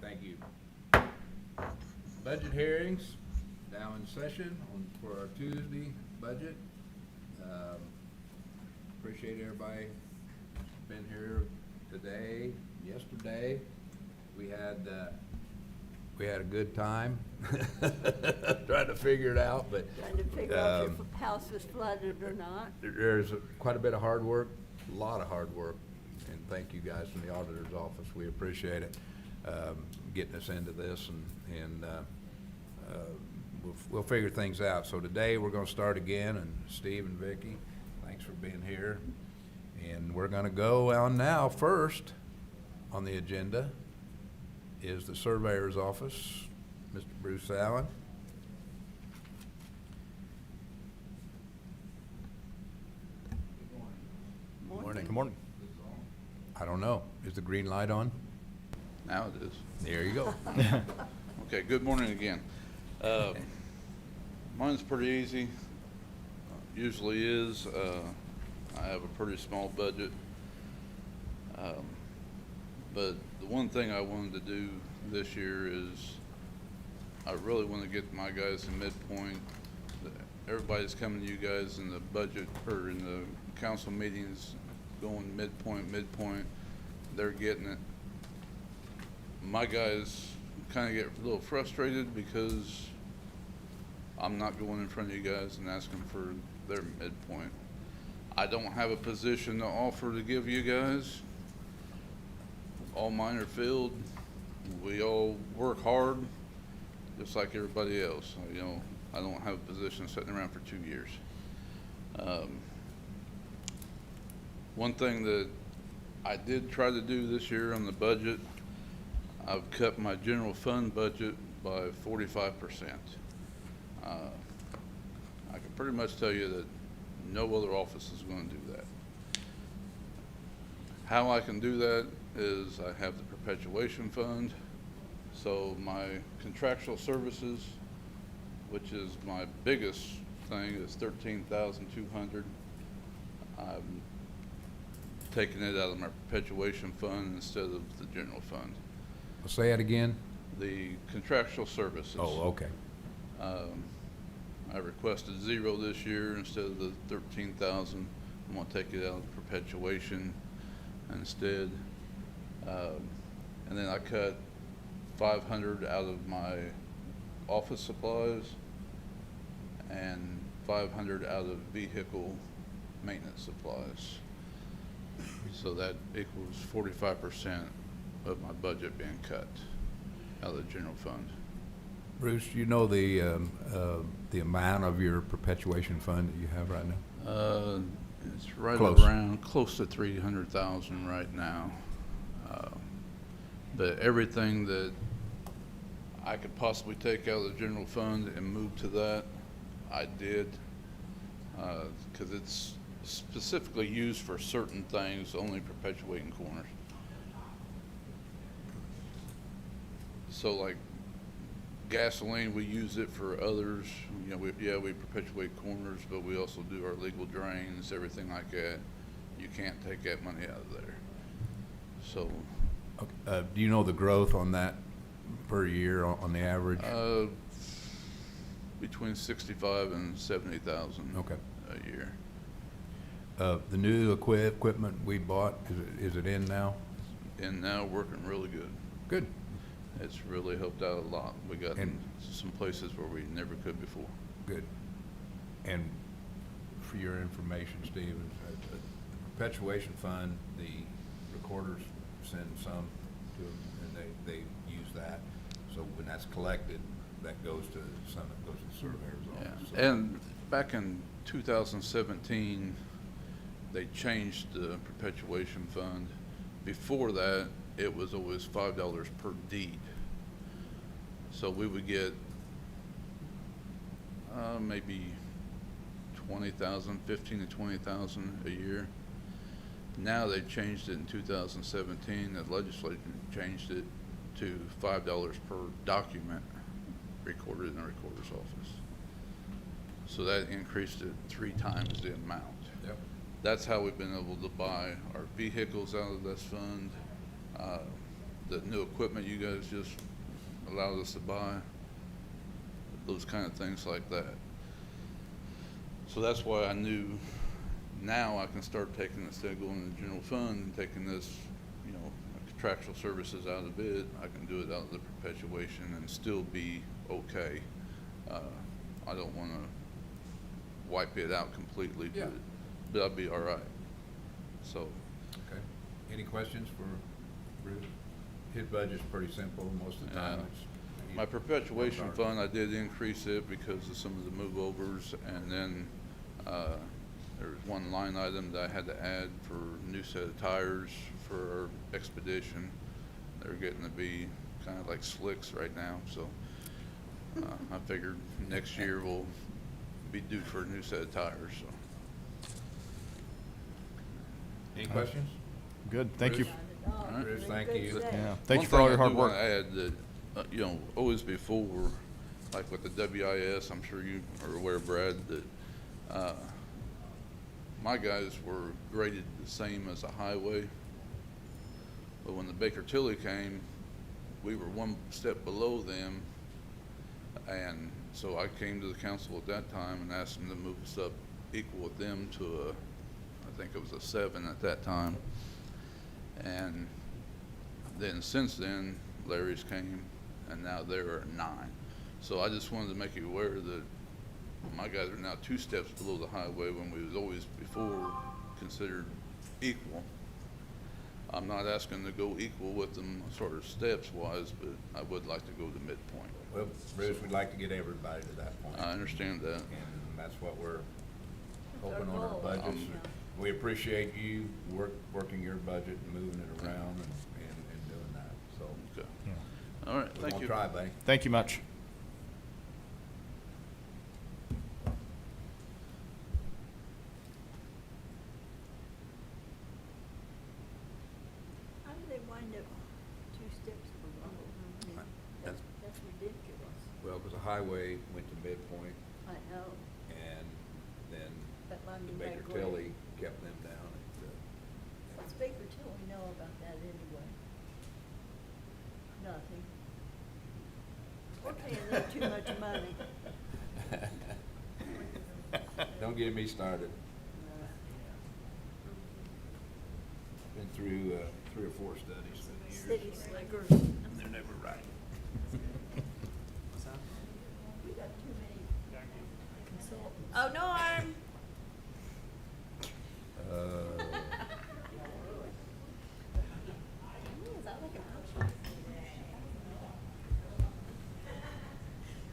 Thank you. Budget hearings now in session for our Tuesday budget. Appreciate everybody been here today, yesterday. We had a good time trying to figure it out, but Trying to figure out if your house was flooded or not. there's quite a bit of hard work, a lot of hard work, and thank you guys from the auditor's office. We appreciate it, getting us into this, and we'll figure things out. So today we're going to start again, and Steve and Vicki, thanks for being here. And we're going to go on now. First on the agenda is the surveyor's office, Mr. Bruce Allen. Morning. Good morning. I don't know. Is the green light on? Now it is. There you go. Okay, good morning again. Mine's pretty easy. Usually is. I have a pretty small budget. But the one thing I wanted to do this year is I really want to get my guys to midpoint. Everybody's coming to you guys in the budget or in the council meetings going midpoint. They're getting it. My guys kind of get a little frustrated because I'm not going in front of you guys and asking for their midpoint. I don't have a position to offer to give you guys. All mine are filled. We all work hard, just like everybody else. You know, I don't have a position sitting around for 2 years. One thing that I did try to do this year on the budget, I've cut my general fund budget by 45%. I can pretty much tell you that no other office is going to do that. How I can do that is I have the perpetuation fund. So my contractual services, which is my biggest thing, is $13,200. I'm taking it out of my perpetuation fund instead of the general fund. Say it again. The contractual services. Oh, okay. I requested 0 this year instead of the 13,000. I'm gonna take it out of perpetuation instead. And then I cut 500 out of my office supplies and 500 out of vehicle maintenance supplies. So that equals 45% of my budget being cut out of the general fund. Bruce, you know the amount of your perpetuation fund that you have right now? It's right Close. around close to 300,000 right now. But everything that I could possibly take out of the general fund and move to that, I did, because it's specifically used for certain things, only perpetuating corners. So like gasoline, we use it for others. You know, we perpetuate corners, but we also do our legal drains, everything like that. You can't take that money out of there. So, Okay. Do you know the growth on that per year on the average? between 65 and 70,000 Okay. a year. The new equipment we bought, is it in now? And now working really good. Good. It's really helped out a lot. We got in some places where we never could before. Good. And for your information, Steve, the perpetuation fund, the recorders send some to them, and they use that. So when that's collected, that goes to some that goes to the surveyor's office. Yeah. And back in 2017, they changed the perpetuation fund. Before that, it was always $5 per deed. So we would get maybe 20,000, 15 to 20,000 a year. Now they changed it in 2017. The legislature changed it to $5 per document recorded in the recorder's office. So that increased it 3 times the amount. Yep. That's how we've been able to buy our vehicles out of this fund. the new equipment you guys just allowed us to buy, those kind of things like that. So that's why I knew now I can start taking, instead of going to the general fund and taking this, you know, contractual services out of it, I can do it out of the perpetuation and still be okay. I don't want to wipe it out completely, Yeah. but I'll be all right. So, Okay. Any questions for Bruce? His budget's pretty simple most of the time. my perpetuation I'm sorry. fund, I did increase it because of some of the move-overs, and then there was one line item that I had to add for a new set of tires for our expedition. They're getting to be kind of like slicks right now, so I figured next year we'll be due for a new set of tires, so. Any questions? Good, thank you. Bruce? Not at all. Bruce, Very thank good you. say. Yeah, thank you for all your hard work. One thing I do want to add that, you know, always before, like with the WIS, I'm sure you are aware, Brad, that my guys were graded the same as a highway. But when the Baker Tilly came, we were one step below them. And so I came to the council at that time and asked them to move us up equal with them to a, I think it was a 7 at that time. And then since then, Larry's came, and now they're a 9. So I just wanted to make you aware that my guys are now 2 steps below the highway when we was always before considered equal. I'm not asking to go equal with them sort of steps wise, but I would like to go to midpoint. Well, Bruce, we'd like to get everybody to that point. I understand that. And that's what we're That's our hoping on our goal. budgets. Yeah. We appreciate you working your budget and moving it around and doing that, so. Okay. All right, We're thank gonna you. try, buddy. Thank you much. How do they wind up 2 steps below? I mean, That's ridiculous. Well, because the highway went to midpoint, I know, and then but I the mean, Baker they Tilly kept them down at, What's Baker Tilly know about that anyway? Nothing. We're paying them too much money. Don't get me started. Been through 3 or 4 studies through the City years. slickers. And they're never right. We got too many consultants. Oh, Norm. Is that like a motion?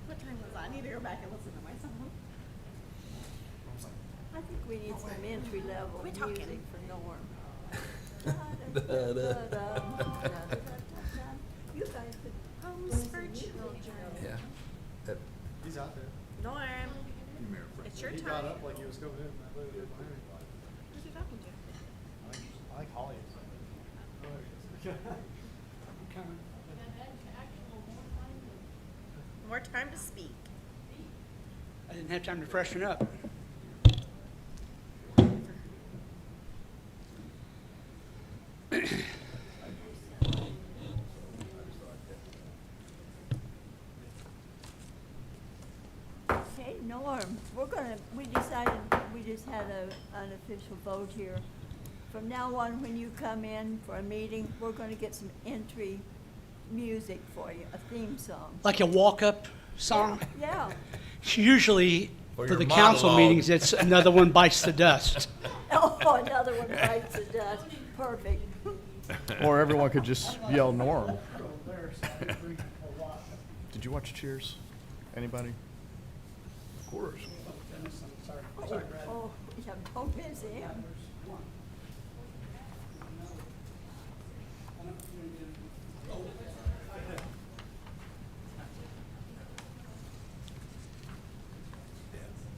What time was that? I need to go back and listen to my song. I think we need some entry level Quit music talking. for Norm. You guys could. Homes for children. Yeah. He's out there. Norm, Come here, Frank. it's your He time. got up like he was coming in. And I literally behind him. Who's he talking to? I like Holly. Oh, there he is. I'm coming. More time to speak. I didn't have time to freshen up. Okay, Norm, we decided, we just had a unofficial vote here. From now on, when you come in for a meeting, we're gonna get some entry music for you, a theme song. Like a walk-up song. Yeah, Usually, For for your the council monologue. meetings, it's Another One Bites the Dust. oh, another one bites the dust, perfect. Or everyone could just yell Norm. Did you watch Cheers? Anybody? Of course. Oh, yeah, don't miss him. Yeah.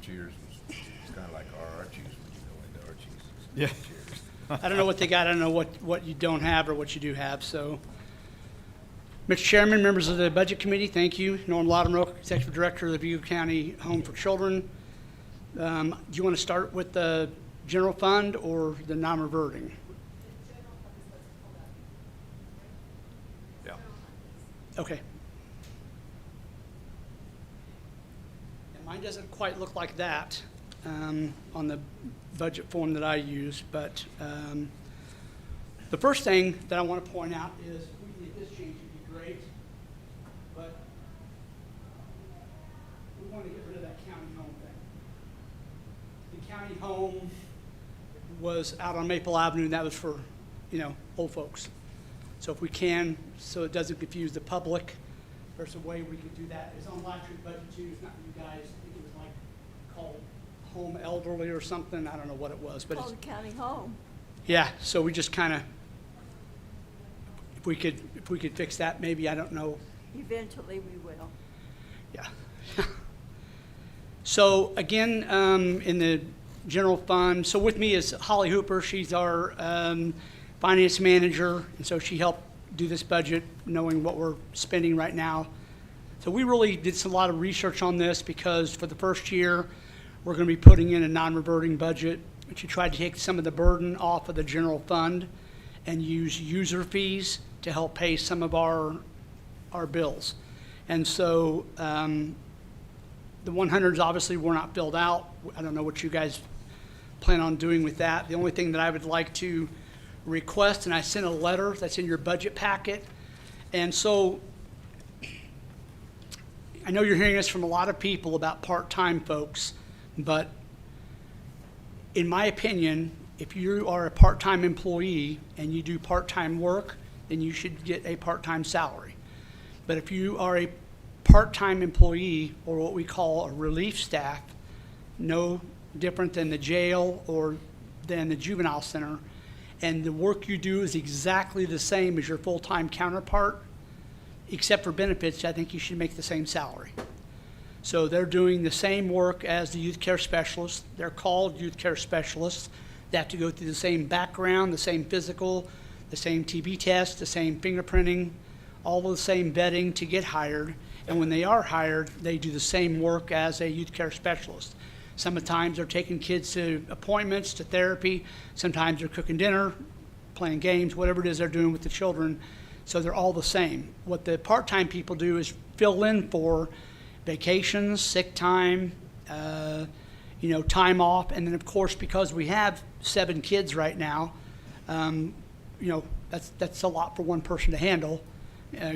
Cheers was, it's kind of like our Archie's when you go into Archie's. It's Yeah. Cheers. I don't know what they got, I don't know what you don't have or what you do have, so. Mr. Chairman, members of the Budget Committee, thank you. Norm Latimer, Executive Director of the Vigo County Home for Children. Do you want to start with the general fund or the non-reverting? Okay. And mine doesn't quite look like that on the budget form that I use, but the first thing that I want to point out is, if we can get this change, it'd be great, but we want to get rid of that county home thing. The county home was out on Maple Avenue, and that was for, old folks. So if we can, so it doesn't confuse the public, there's a way we could do that. It's on last year's budget too, it's not you guys, I think it was like called Home Elderly or something, I don't know what it was, but it's, Called county home. yeah, so we just kind of, if we could fix that, maybe, I don't know, Eventually we will. yeah. So again, in the general fund, so with me is Holly Hooper, she's our finance manager, and so she helped do this budget, knowing what we're spending right now. So we really did a lot of research on this, because for the first year, we're going to be putting in a non-reverting budget, which we tried to take some of the burden off of the general fund and use user fees to help pay some of our bills. And so the 100s obviously were not filled out. I don't know what you guys plan on doing with that. The only thing that I would like to request, and I sent a letter that's in your budget packet, and so I know you're hearing this from a lot of people about part-time folks, but in my opinion, if you are a part-time employee and you do part-time work, then you should get a part-time salary. But if you are a part-time employee, or what we call a relief staff, no different than the jail or than the juvenile center, and the work you do is exactly the same as your full-time counterpart, except for benefits, I think you should make the same salary. So they're doing the same work as the youth care specialists. They're called youth care specialists. They have to go through the same background, the same physical, the same TB test, the same fingerprinting, all of the same vetting to get hired. And when they are hired, they do the same work as a youth care specialist. Sometimes they're taking kids to appointments, to therapy. Sometimes they're cooking dinner, playing games, whatever it is they're doing with the children. So they're all the same. What the part-time people do is fill in for vacations, sick time, time off. And then, of course, because we have 7 kids right now, that's a lot for one person to handle,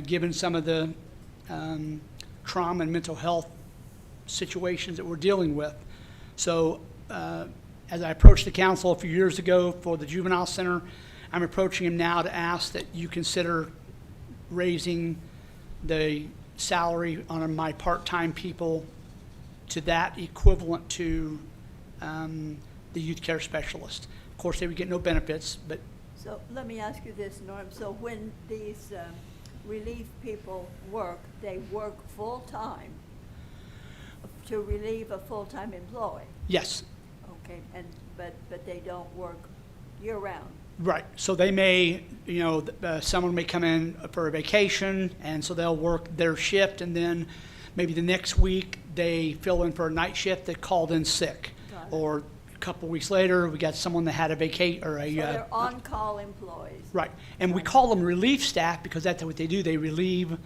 given some of the trauma and mental health situations that we're dealing with. So as I approached the council a few years ago for the juvenile center, I'm approaching him now to ask that you consider raising the salary on my part-time people to that equivalent to the youth care specialist. Of course, they would get no benefits, but So let me ask you this, Norm. So when these relief people work, they work full-time to relieve a full-time employee? yes. Okay, but they don't work year-round? Right. So they may, someone may come in for a vacation, and so they'll work their shift, and then maybe the next week they fill in for a night shift that called in sick. Got it. Or a couple weeks later, we got someone that had a vacation or a. So they're on-call employees? Right. And we call them relief staff because that's what they do. They relieve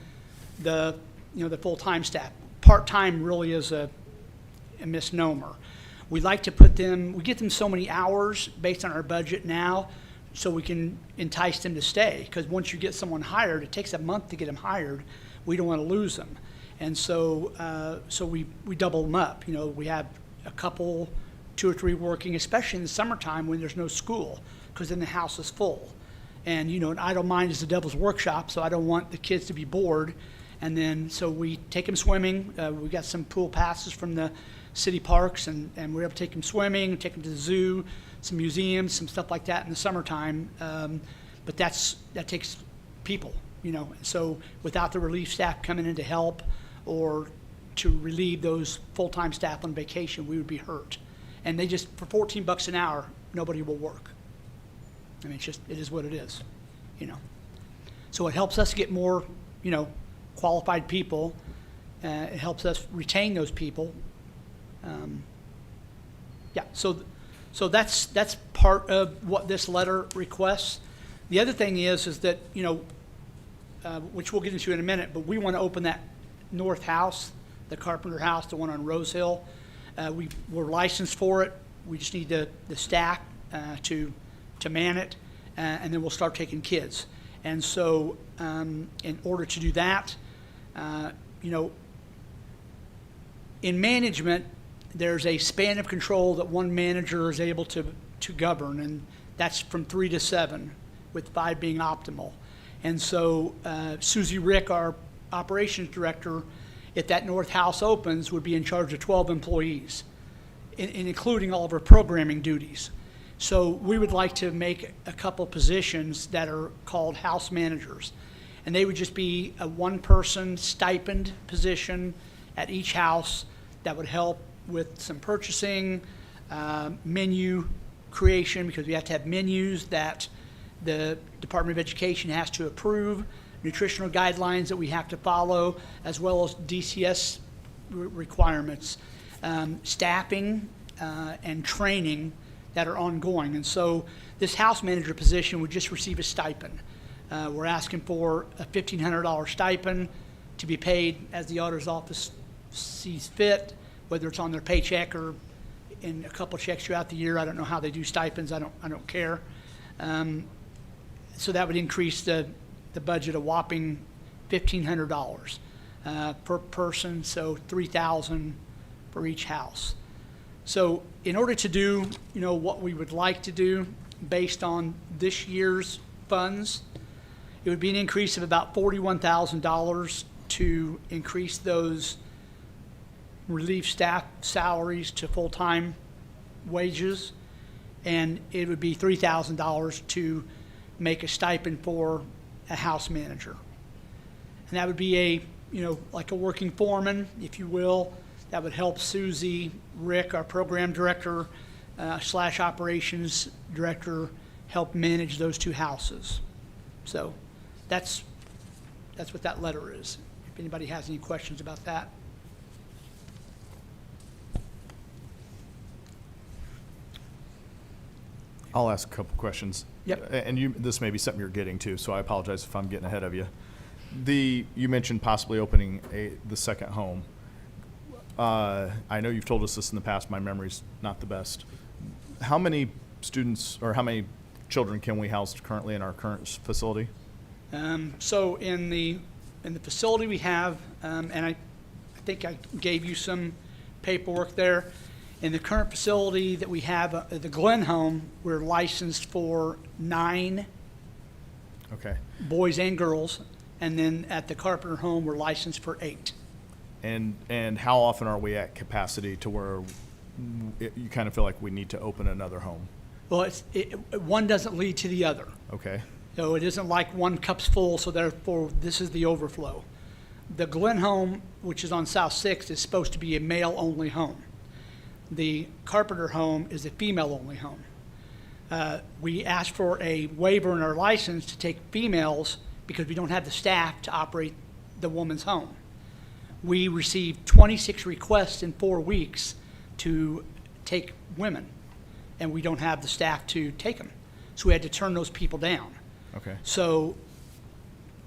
the full-time staff. Part-time really is a misnomer. We like to we get them so many hours based on our budget now, so we can entice them to stay. Because once you get someone hired, it takes a month to get them hired. We don't want to lose them. And so we double them up. We have a couple, 2 or 3 working, especially in the summertime when there's no school, because then the house is full. And, an idle mind is the devil's workshop, so I don't want the kids to be bored. And then, so we take them swimming. We got some pool passes from the city parks, and we're able to take them swimming, take them to the zoo, some museums, some stuff like that in the summertime. But that takes people, So without the relief staff coming in to help or to relieve those full-time staff on vacation, we would be hurt. And they just, for $14 an hour, nobody will work. I mean, it is what it is, So it helps us get more, qualified people. It helps us retain those people. So that's part of what this letter requests. The other thing is that, which we'll get into in a minute, but we want to open that north house, the Carpenter House, the one on Rose Hill. We're licensed for it. We just need the staff to man it, and then we'll start taking kids. And so in order to do that, in management, there's a span of control that one manager is able to govern, and that's from 3 to 7, with 5 being optimal. And so Susie Rick, our operations director, if that north house opens, would be in charge of 12 employees, including all of her programming duties. So we would like to make a couple positions that are called house managers. And they would just be a one-person stipend position at each house that would help with some purchasing, menu creation, because we have to have menus that the Department of Education has to approve, nutritional guidelines that we have to follow, as well as DCS requirements, staffing and training that are ongoing. And so this house manager position would just receive a stipend. We're asking for a $1,500 stipend to be paid as the auditor's office sees fit, whether it's on their paycheck or in a couple checks throughout the year. I don't know how they do stipends. I don't care. So that would increase the budget a whopping $1,500 per person, so $3,000 for each house. So in order to do, what we would like to do based on this year's funds, it would be an increase of about $41,000 to increase those relief staff salaries to full-time wages, and it would be $3,000 to make a stipend for a house manager. And that would be like a working foreman, if you will, that would help Susie Rick, our program director / operations director, help manage those 2 houses. So that's what that letter is. If anybody has any questions about that. I'll ask a couple questions. Yep. And this may be something you're getting to, so I apologize if I'm getting ahead of you. You mentioned possibly opening the second home. I know you've told us this in the past. My memory's not the best. How many students or how many children can we house currently in our current facility? So in the facility we have, and I think I gave you some paperwork there. In the current facility that we have, the Glen Home, we're licensed for 9 Okay. boys and girls, and then at the Carpenter Home, we're licensed for 8. And how often are we at capacity to where you kind of feel like we need to open another home? Well, one doesn't lead to the other. Okay. So it isn't like one cup's full, so therefore this is the overflow. The Glen Home, which is on South 6th, is supposed to be a male-only home. The Carpenter Home is a female-only home. We asked for a waiver in our license to take females because we don't have the staff to operate the woman's home. We received 26 requests in 4 weeks to take women, and we don't have the staff to take them. So we had to turn those people down. Okay. So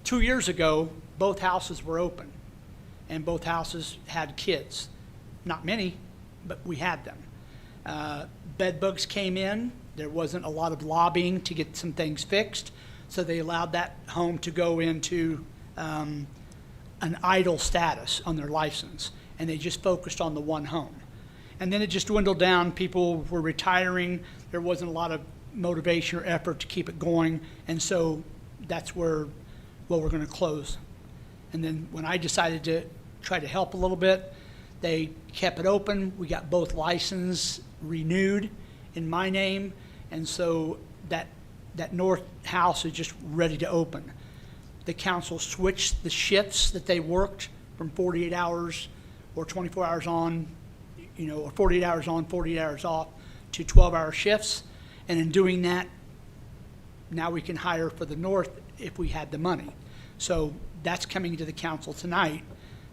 2 years ago, both houses were open, and both houses had kids. Not many, but we had them. Bed bugs came in. There wasn't a lot of lobbying to get some things fixed, so they allowed that home to go into an idle status on their license, and they just focused on the one home. And then it just dwindled down. People were retiring. There wasn't a lot of motivation or effort to keep it going, and so that's where, well, we're going to close. And then when I decided to try to help a little bit, they kept it open. We got both licenses renewed in my name, and so that north house is just ready to open. The council switched the shifts that they worked from 48 hours or 24 hours on, or 48 hours on, 48 hours off, to 12-hour shifts. And in doing that, now we can hire for the north if we had the money. So that's coming to the council tonight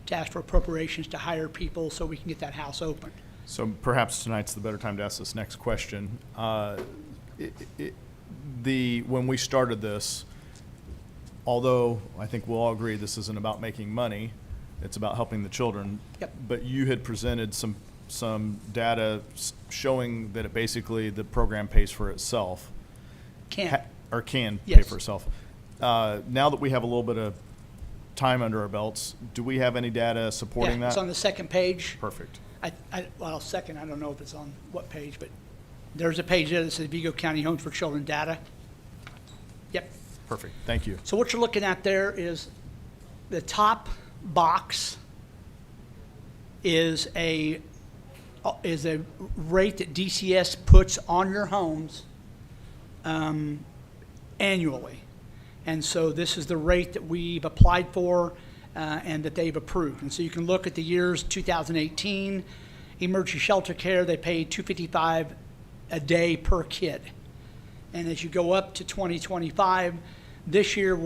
to ask for appropriations to hire people so we can get that house open. So perhaps tonight's the better time to ask this next question. When we started this, although I think we'll all agree this isn't about making money, it's about helping the children. Yep. But you had presented some data showing that it basically, the program pays for itself. Can. Or can pay Yes. for itself. Now that we have a little bit of time under our belts, do we have any data supporting Yeah, that? it's on the second page. Perfect. Well, second, I don't know if it's on what page, but there's a page there that says Vigo County Homes for Children data. Yep. Perfect. Thank you. So what you're looking at there is the top box is a rate that DCS puts on your homes annually. And so this is the rate that we've applied for and that they've approved. And so you can look at the years 2018, emergency shelter care, they paid $255 a day per kid. And as you go up to 2025, this year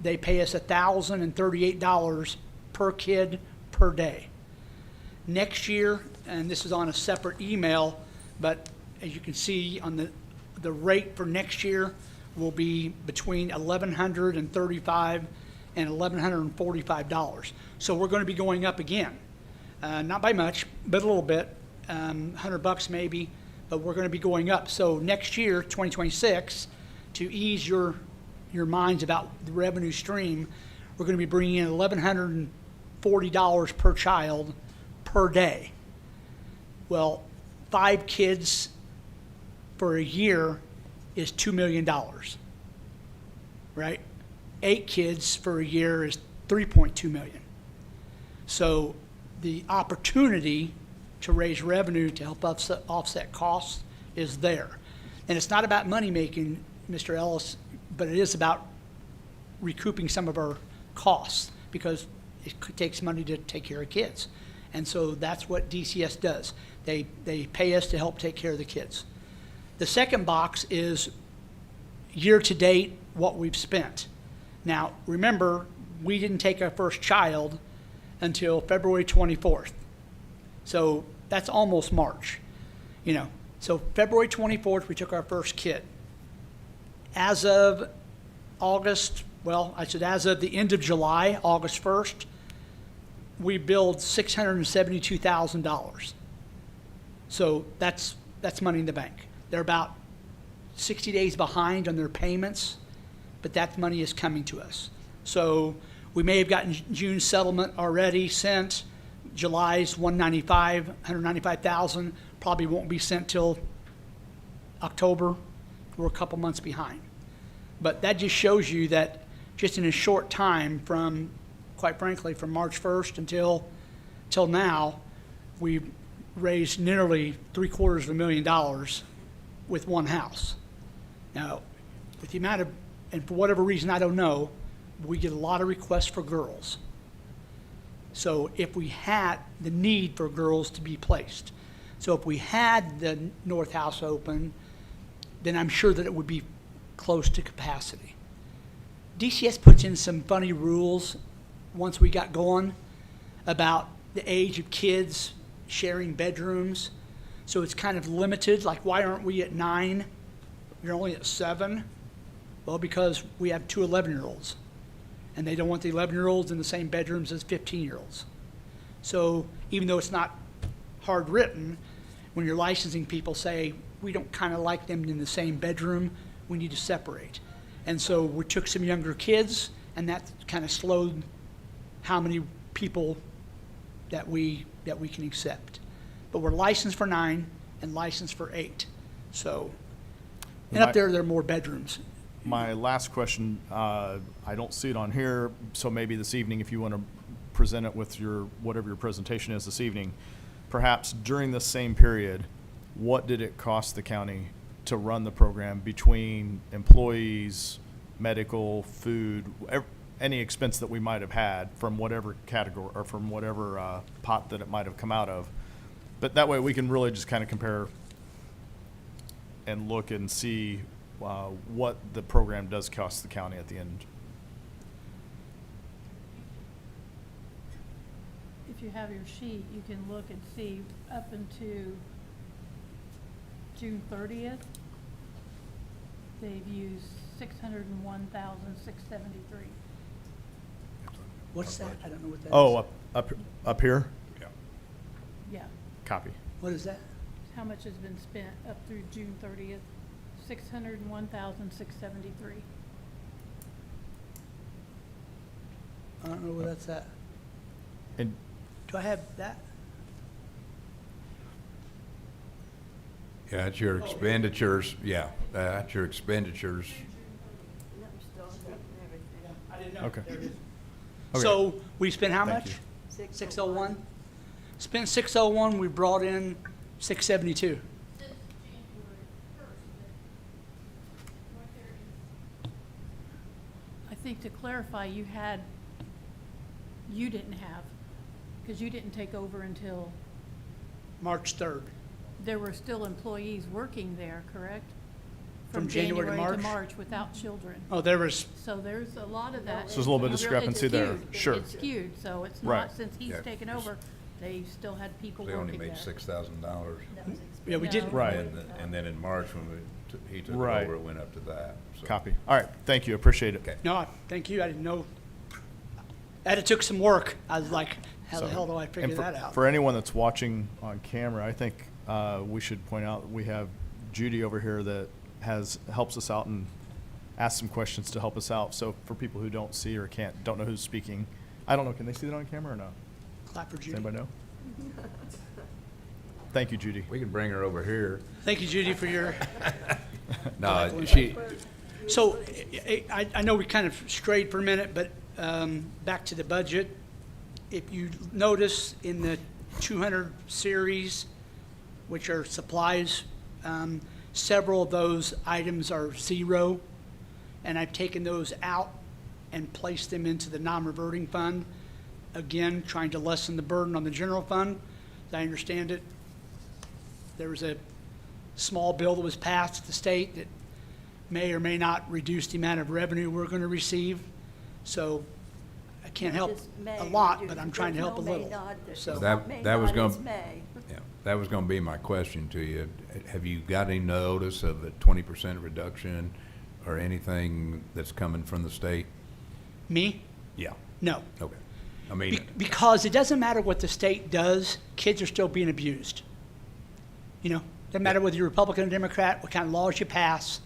they pay us $1,038 per kid per day. Next year, and this is on a separate email, but as you can see on the rate for next year will be between $1,135 and $1,145. So we're going to be going up again. Not by much, but a little bit, $100 maybe, but we're going to be going up. So next year, 2026, to ease your minds about the revenue stream, we're going to be bringing in $1,140 per child per day. Well, 5 kids for a year is $2 million, right? 8 kids for a year is $3.2 million. So the opportunity to raise revenue to help offset costs is there. And it's not about money making, Mr. Ellis, but it is about recouping some of our costs because it takes money to take care of kids. And so that's what DCS does. They pay us to help take care of the kids. The second box is year-to-date what we've spent. Now, remember, we didn't take our first child until February 24th. So that's almost March, So February 24th, we took our first kid. As of as of the end of July, August 1st, we billed $672,000. So that's money in the bank. They're about 60 days behind on their payments, but that money is coming to us. So we may have gotten June's settlement already sent. July's $195,000 probably won't be sent till October. We're a couple months behind. But that just shows you that just in a short time from, quite frankly, from March 1st until now, we've raised nearly $750,000 with one house. Now, with the amount of, and for whatever reason, I don't know, we get a lot of requests for girls. So if we had the need for girls to be placed, so if we had the North House open, then I'm sure that it would be close to capacity. DCS puts in some funny rules once we got going about the age of kids sharing bedrooms. So it's kind of limited, like why aren't we at 9? You're only at 7? Well, because we have 2 11-year-olds. And they don't want the 11-year-olds in the same bedrooms as 15-year-olds. So even though it's not hard written, when you're licensing people say, we don't kind of like them in the same bedroom, we need to separate. And so we took some younger kids, and that kind of slowed how many people that we can accept. But we're licensed for 9 and licensed for 8. So, and up there are more bedrooms. My last question, I don't see it on here, so maybe this evening, if you want to present it with whatever your presentation is this evening, perhaps during the same period, what did it cost the county to run the program between employees, medical, food, any expense that we might have had from whatever category or from whatever pot that it might have come out of? But that way we can really just kind of compare and look and see what the program does cost the county at the end. If you have your sheet, you can look and see up into June 30th, they've used $601,673. What's that? I don't know what that is. Oh, up here? Yeah. Yeah. Copy. What is that? How much has been spent up through June 30th? $601,673. I don't know where that's at. And Do I have that? Yeah, that's your expenditures, yeah, that's your expenditures. I didn't know. Okay. There it is. Okay. So we spent how Thank much? you. 601? Spent 601, we brought in 672. Since January 1st, I think to clarify, you didn't have, because you didn't take over until March 3rd. there were still employees working there, correct? From January to March? March without children. Oh, there was, So there's a lot of that. So there's a little bit of It's discrepancy there. skewed. Sure. It's skewed, so it's Right. not, since he's Yeah. taken over, they still had people They working only there. made $6,000. yeah, we did. No. Right. And then in March, when he took Right. over, it went up to that. so. Copy. All right, thank you, appreciate it. Okay. No, thank you, I didn't know. That took some work. I was like, how the So- hell do I and figure for- that out? For anyone that's watching on camera, I think we should point out, we have Judy over here that helps us out and asks some questions to help us out. So for people who don't see or don't know who's speaking, I don't know, can they see that on camera or not? Clap for Does Judy. anybody know? Thank you, Judy. We can bring her over here. Thank you, Judy, for your, No, she, so I know we kind of strayed for a minute, but back to the budget. If you notice in the 200 series, which are supplies, several of those items are zero, and I've taken those out and placed them into the non-reverting fund. Again, trying to lessen the burden on the general fund. As I understand it, there was a small bill that was passed at the state that may or may not reduce the amount of revenue we're going to receive. So I can't help Just may a lot, reduce. but I'm trying to There's help a no may little. not. There's So- not That- may that was not, gonna- it's may. yeah, that was gonna be my question to you. Have you got any notice of a 20% reduction or anything that's coming from the state? Me? Yeah, No. okay. I mean, Because it doesn't matter what the state does, kids are still being abused. You know, doesn't matter whether you're Republican or Democrat, what kind of laws you pass,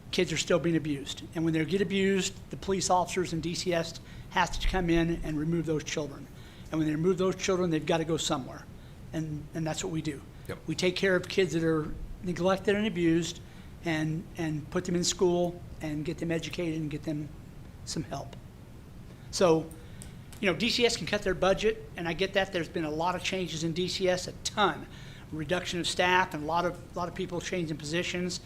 kids are still being abused. And when they get abused, the police officers and DCS has to come in and remove those children. And when they remove those children, they've got to go somewhere. And that's what we do. Yep. We take care of kids that are neglected and abused and put them in school and get them educated and get them some help. So, you know, DCS can cut their budget, and I get that. There's been a lot of changes in DCS, a ton. Reduction of staff and a lot of people changing positions.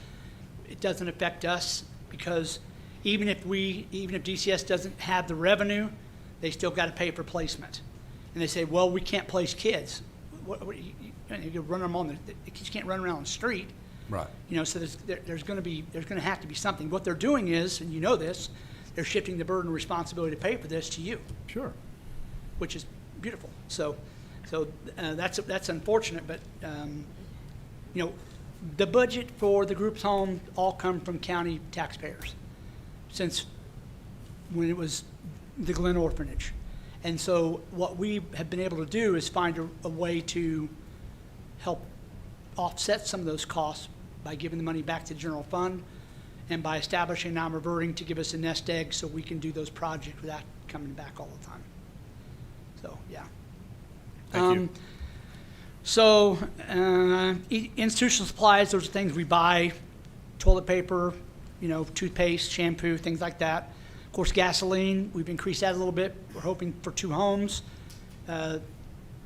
It doesn't affect us because even if DCS doesn't have the revenue, they still got to pay for placement. And they say, well, we can't place kids. You run them on the kids can't run around the street. right. You know, so there's going to have to be something. What they're doing is, and you know this, they're shifting the burden and responsibility to pay for this to you, Sure. which is beautiful. So that's unfortunate, but you know, the budget for the group's home all come from county taxpayers since when it was the Glen Orphanage. And so what we have been able to do is find a way to help offset some of those costs by giving the money back to the general fund and by establishing non-reverting to give us a nest egg so we can do those projects without coming back all the time. So, yeah. Thank you. So, institutional supplies, those are things we buy, toilet paper, you know, toothpaste, shampoo, things like that. Of course, gasoline, we've increased that a little bit. We're hoping for 2 homes. The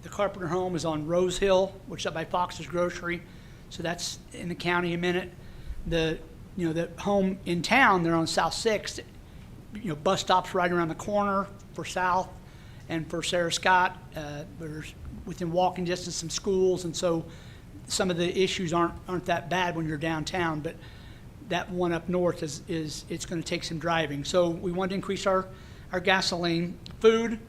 Carpenter home is on Rose Hill, which is up by Fox's Grocery. So that's in the county a minute. The home in town, they're on South 6th. You know, bus stops right around the corner for South and for Sarah Scott. There's within walking distance some schools, and so some of the issues aren't that bad when you're downtown. But that one up north is it's going to take some driving. So we wanted to increase our gasoline. Food,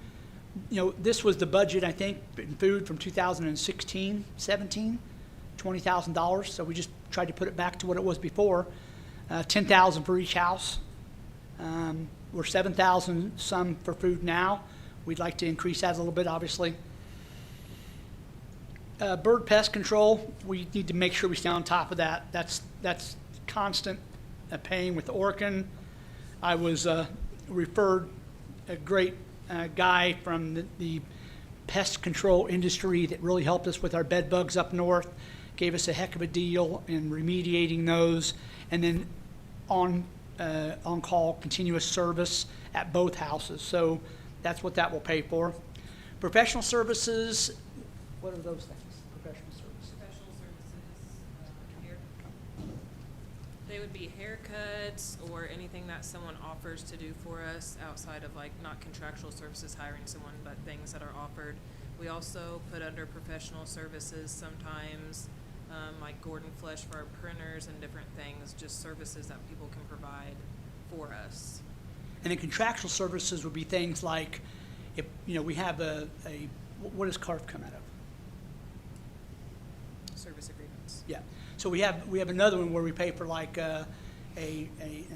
you know, this was the budget, I think, in food from 2016, 17, $20,000. So we just tried to put it back to what it was before. 10,000 for each house. We're 7,000 some for food now. We'd like to increase that a little bit, obviously. Bird pest control, we need to make sure we stay on top of that. That's constant paying with Orkin. I was referred a great guy from the pest control industry that really helped us with our bed bugs up north, gave us a heck of a deal in remediating those, and then on-call continuous service at both houses. So that's what that will pay for. Professional services, what are those things? Professional services. Professional services, hair. They would be haircuts or anything that someone offers to do for us outside of, like, not contractual services, hiring someone, but things that are offered. We also put under professional services sometimes, like Gordon Flesh for our printers and different things, just services that people can provide for us. And then contractual services would be things like, if, we have what does CARF come out of? Service agreements. Yeah, so we have another one where we pay for like an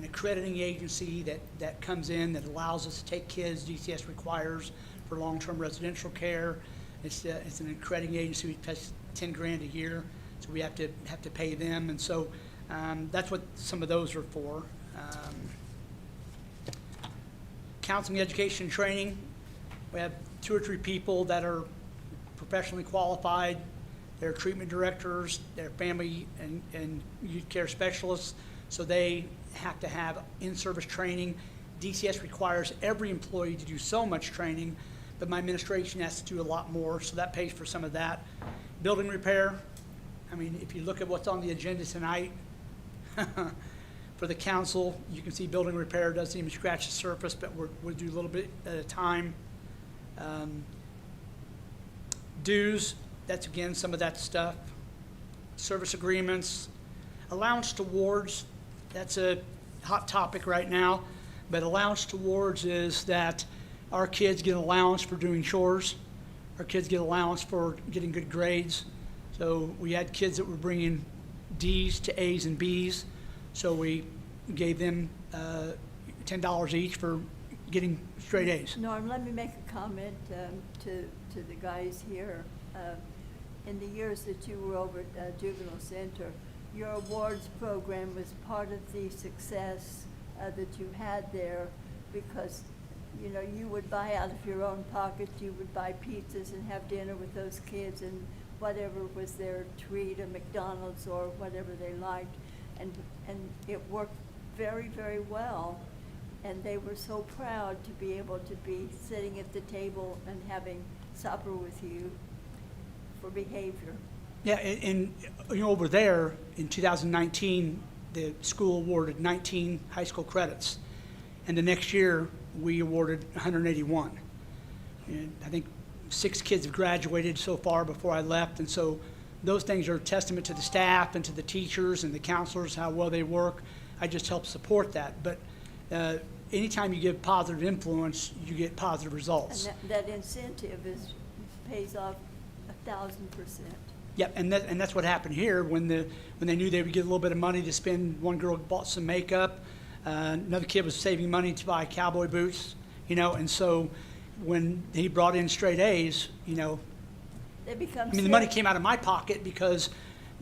accrediting agency that comes in that allows us to take kids DCS requires for long-term residential care. It's an accrediting agency. We pay $10,000 a year, so we have to pay them, and so that's what some of those are for. Counseling, education, and training. We have 2 or 3 people that are professionally qualified. They're treatment directors, they're family and youth care specialists, so they have to have in-service training. DCS requires every employee to do so much training, but my administration has to do a lot more, so that pays for some of that. Building repair, I mean, if you look at what's on the agenda tonight, for the council, you can see building repair doesn't even scratch the surface, but we'll do a little bit at a time. Dues, that's again some of that stuff. Service agreements, allowance to wards, that's a hot topic right now, but allowance to wards is that our kids get allowance for doing chores. Our kids get allowance for getting good grades. So we had kids that were bringing D's to A's and B's, so we gave them $10 each for getting straight A's. Norm, let me make a comment to the guys here. In the years that you were over at Juvenile Center, your awards program was part of the success that you had there, because you would buy out of your own pocket, you would buy pizzas and have dinner with those kids and whatever was their treat, or McDonald's or whatever they liked, and it worked very, very well. And they were so proud to be able to be sitting at the table and having supper with you for behavior. Yeah, and over there in 2019, the school awarded 19 high school credits, and the next year we awarded 181. And I think 6 kids have graduated so far before I left, and so those things are a testament to the staff and to the teachers and the counselors, how well they work. I just help support that. But anytime you give positive influence, you get positive results. And that incentive pays off 1,000%. Yep, and that's what happened here when they knew they would get a little bit of money to spend. One girl bought some makeup, another kid was saving money to buy cowboy boots, and so when he brought in straight A's, They become the money came out of my pocket because,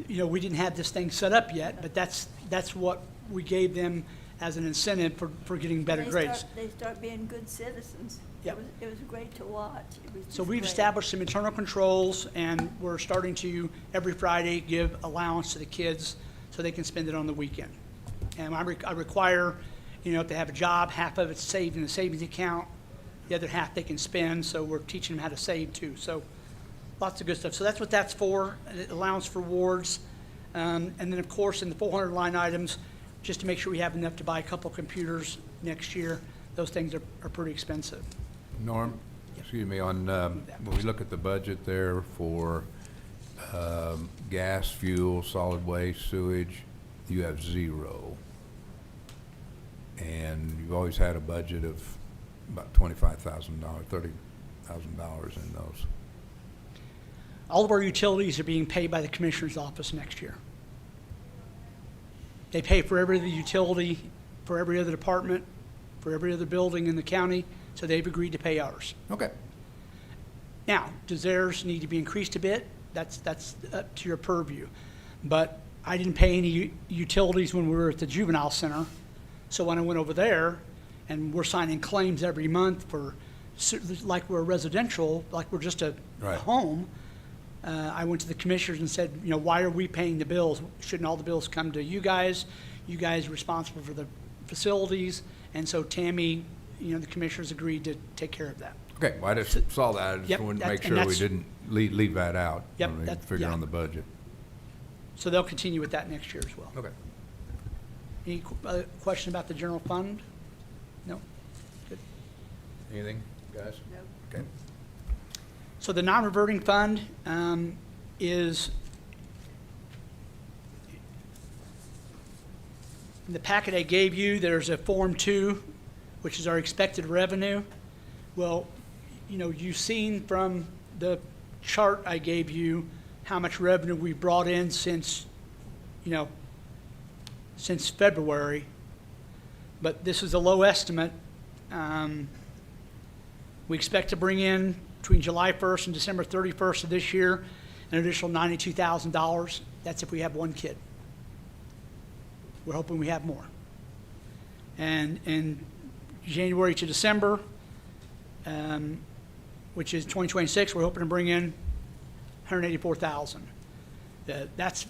we didn't have this thing set up yet, but that's what we gave them as an incentive for getting better grades. They start being good citizens. Yep. It was great to watch. It was So just we've great. established some internal controls, and we're starting to, every Friday, give allowance to the kids so they can spend it on the weekend. And I require, if they have a job, half of it's saved in the savings account, the other half they can spend, so we're teaching them how to save too. So lots of good stuff. So that's what that's for, allowance for wards. And then, of course, in the 400 line items, just to make sure we have enough to buy a couple computers next year. Those things are pretty expensive. Norm, excuse me, on, when we look at the budget there for gas, fuel, solid waste, sewage, you have 0. And you've always had a budget of about $25,000, $30,000 in those. All of our utilities are being paid by the Commissioner's office next year. They pay for every other utility, for every other department, for every other building in the county, so they've agreed to pay ours. Okay. Now, does theirs need to be increased a bit? That's up to your purview. But I didn't pay any utilities when we were at the juvenile center. So when I went over there, and we're signing claims every month for, like we're residential, like we're just a Right. home, I went to the commissioners and said, you know, why are we paying the bills? Shouldn't all the bills come to you guys? You guys are responsible for the facilities. And so Tammy, you know, the commissioners agreed to take care of that. Okay, well, I just saw that. I just Yep, wanted to that's- make and sure we that's- didn't leave that out. Yep, when we that's- figure yeah. on the budget. So they'll continue with that next year as well. Okay. Any question about the general fund? No? Good. Anything, guys? No. Okay. So the non-reverting fund is, in the packet I gave you, there's a Form 2, which is our expected revenue. Well, you know, you've seen from the chart I gave you how much revenue we brought in since, you know, since February. But this is a low estimate. We expect to bring in between July 1st and December 31st of this year an additional $92,000. That's if we have one kid. We're hoping we have more. And in January to December, which is 2026, we're hoping to bring in $184,000. That's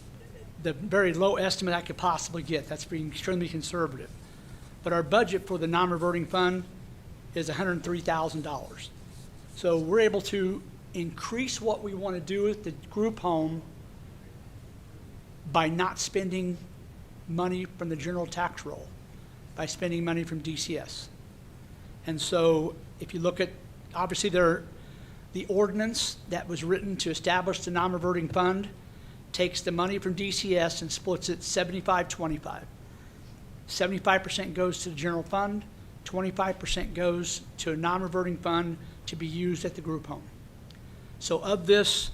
the very low estimate I could possibly get. That's being extremely conservative. But our budget for the non-reverting fund is $103,000. So we're able to increase what we want to do with the group home by not spending money from the general tax roll, by spending money from DCS. And so if you look at, obviously the ordinance that was written to establish the non-reverting fund takes the money from DCS and splits it 75-25. 75% goes to the general fund, 25% goes to a non-reverting fund to be used at the group home. So of this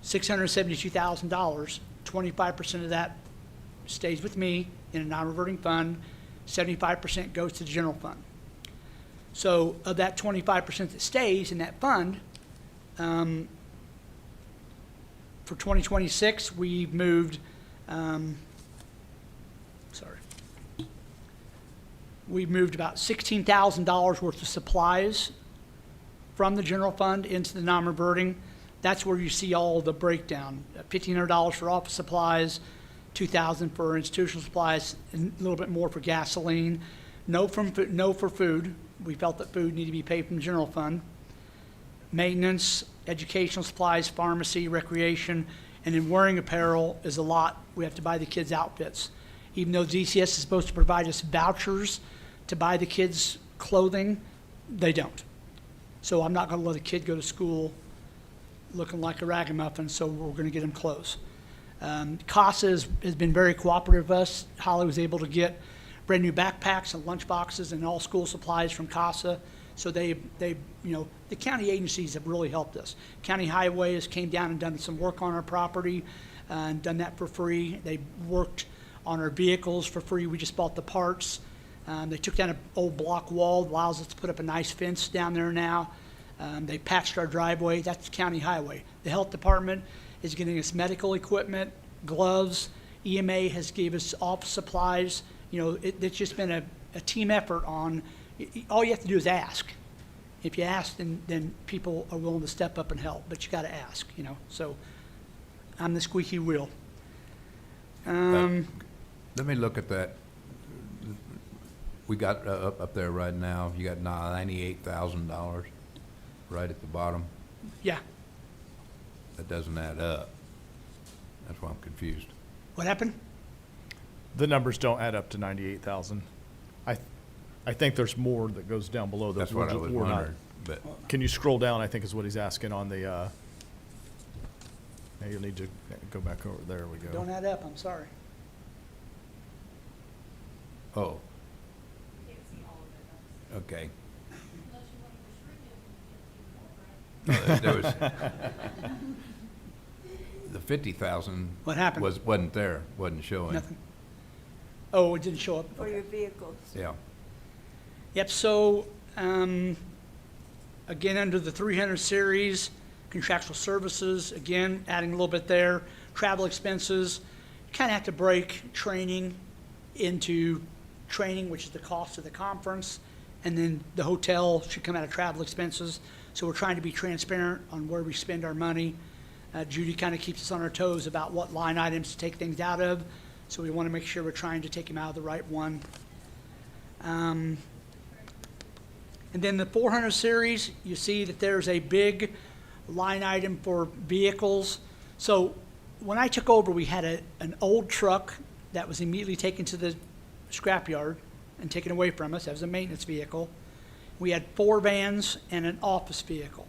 $672,000, 25% of that stays with me in a non-reverting fund, 75% goes to the general fund. So of that 25% that stays in that fund, for 2026, we've moved, we've moved about $16,000 worth of supplies from the general fund into the non-reverting. That's where you see all the breakdown. $1,500 for office supplies, $2,000 for institutional supplies, and a little bit more for gasoline. No for food. We felt that food needed to be paid from the general fund. Maintenance, educational supplies, pharmacy, recreation, and then wearing apparel is a lot. We have to buy the kids' outfits. Even though DCS is supposed to provide us vouchers to buy the kids' clothing, they don't. So I'm not going to let a kid go to school looking like a ragamuffin, so we're going to get him clothes. CASA has been very cooperative with us. Holly was able to get brand new backpacks and lunch boxes and all school supplies from CASA. So they, you know, the county agencies have really helped us. County Highways came down and done some work on our property and done that for free. They worked on our vehicles for free. We just bought the parts. They took down an old block wall, allows us to put up a nice fence down there now. They patched our driveway. That's County Highway. The health department is getting us medical equipment, gloves. EMA has gave us office supplies. You know, it's just been a team effort on, all you have to do is ask. If you ask, then people are willing to step up and help, but you got to ask, you know. So I'm the squeaky wheel. Let me look at that. We got up there right now, you got $98,000 right at the bottom. Yeah. That doesn't add up. That's why I'm confused. What happened? The numbers don't add up to 98,000. I think there's more that goes down below that. That's what I was we're not- wondering, but Can you scroll down, I think is what he's asking on the, now you'll need to go back over, there we Don't go. add up, I'm sorry. oh. Okay. No, there was, the 50,000 What happened? wasn't there, wasn't showing. Nothing. Oh, it didn't show up? for your vehicles. Yeah. Yep, so, again, under the 300 series, contractual services, again, adding a little bit there. Travel expenses, kind of have to break training into training, which is the cost of the conference, and then the hotel should come out of travel expenses. So we're trying to be transparent on where we spend our money. Judy kind of keeps us on our toes about what line items to take things out of, so we want to make sure we're trying to take them out of the right one. And then the 400 series, you see that there's a big line item for vehicles. So when I took over, we had an old truck that was immediately taken to the scrapyard and taken away from us. That was a maintenance vehicle. We had 4 vans and an office vehicle.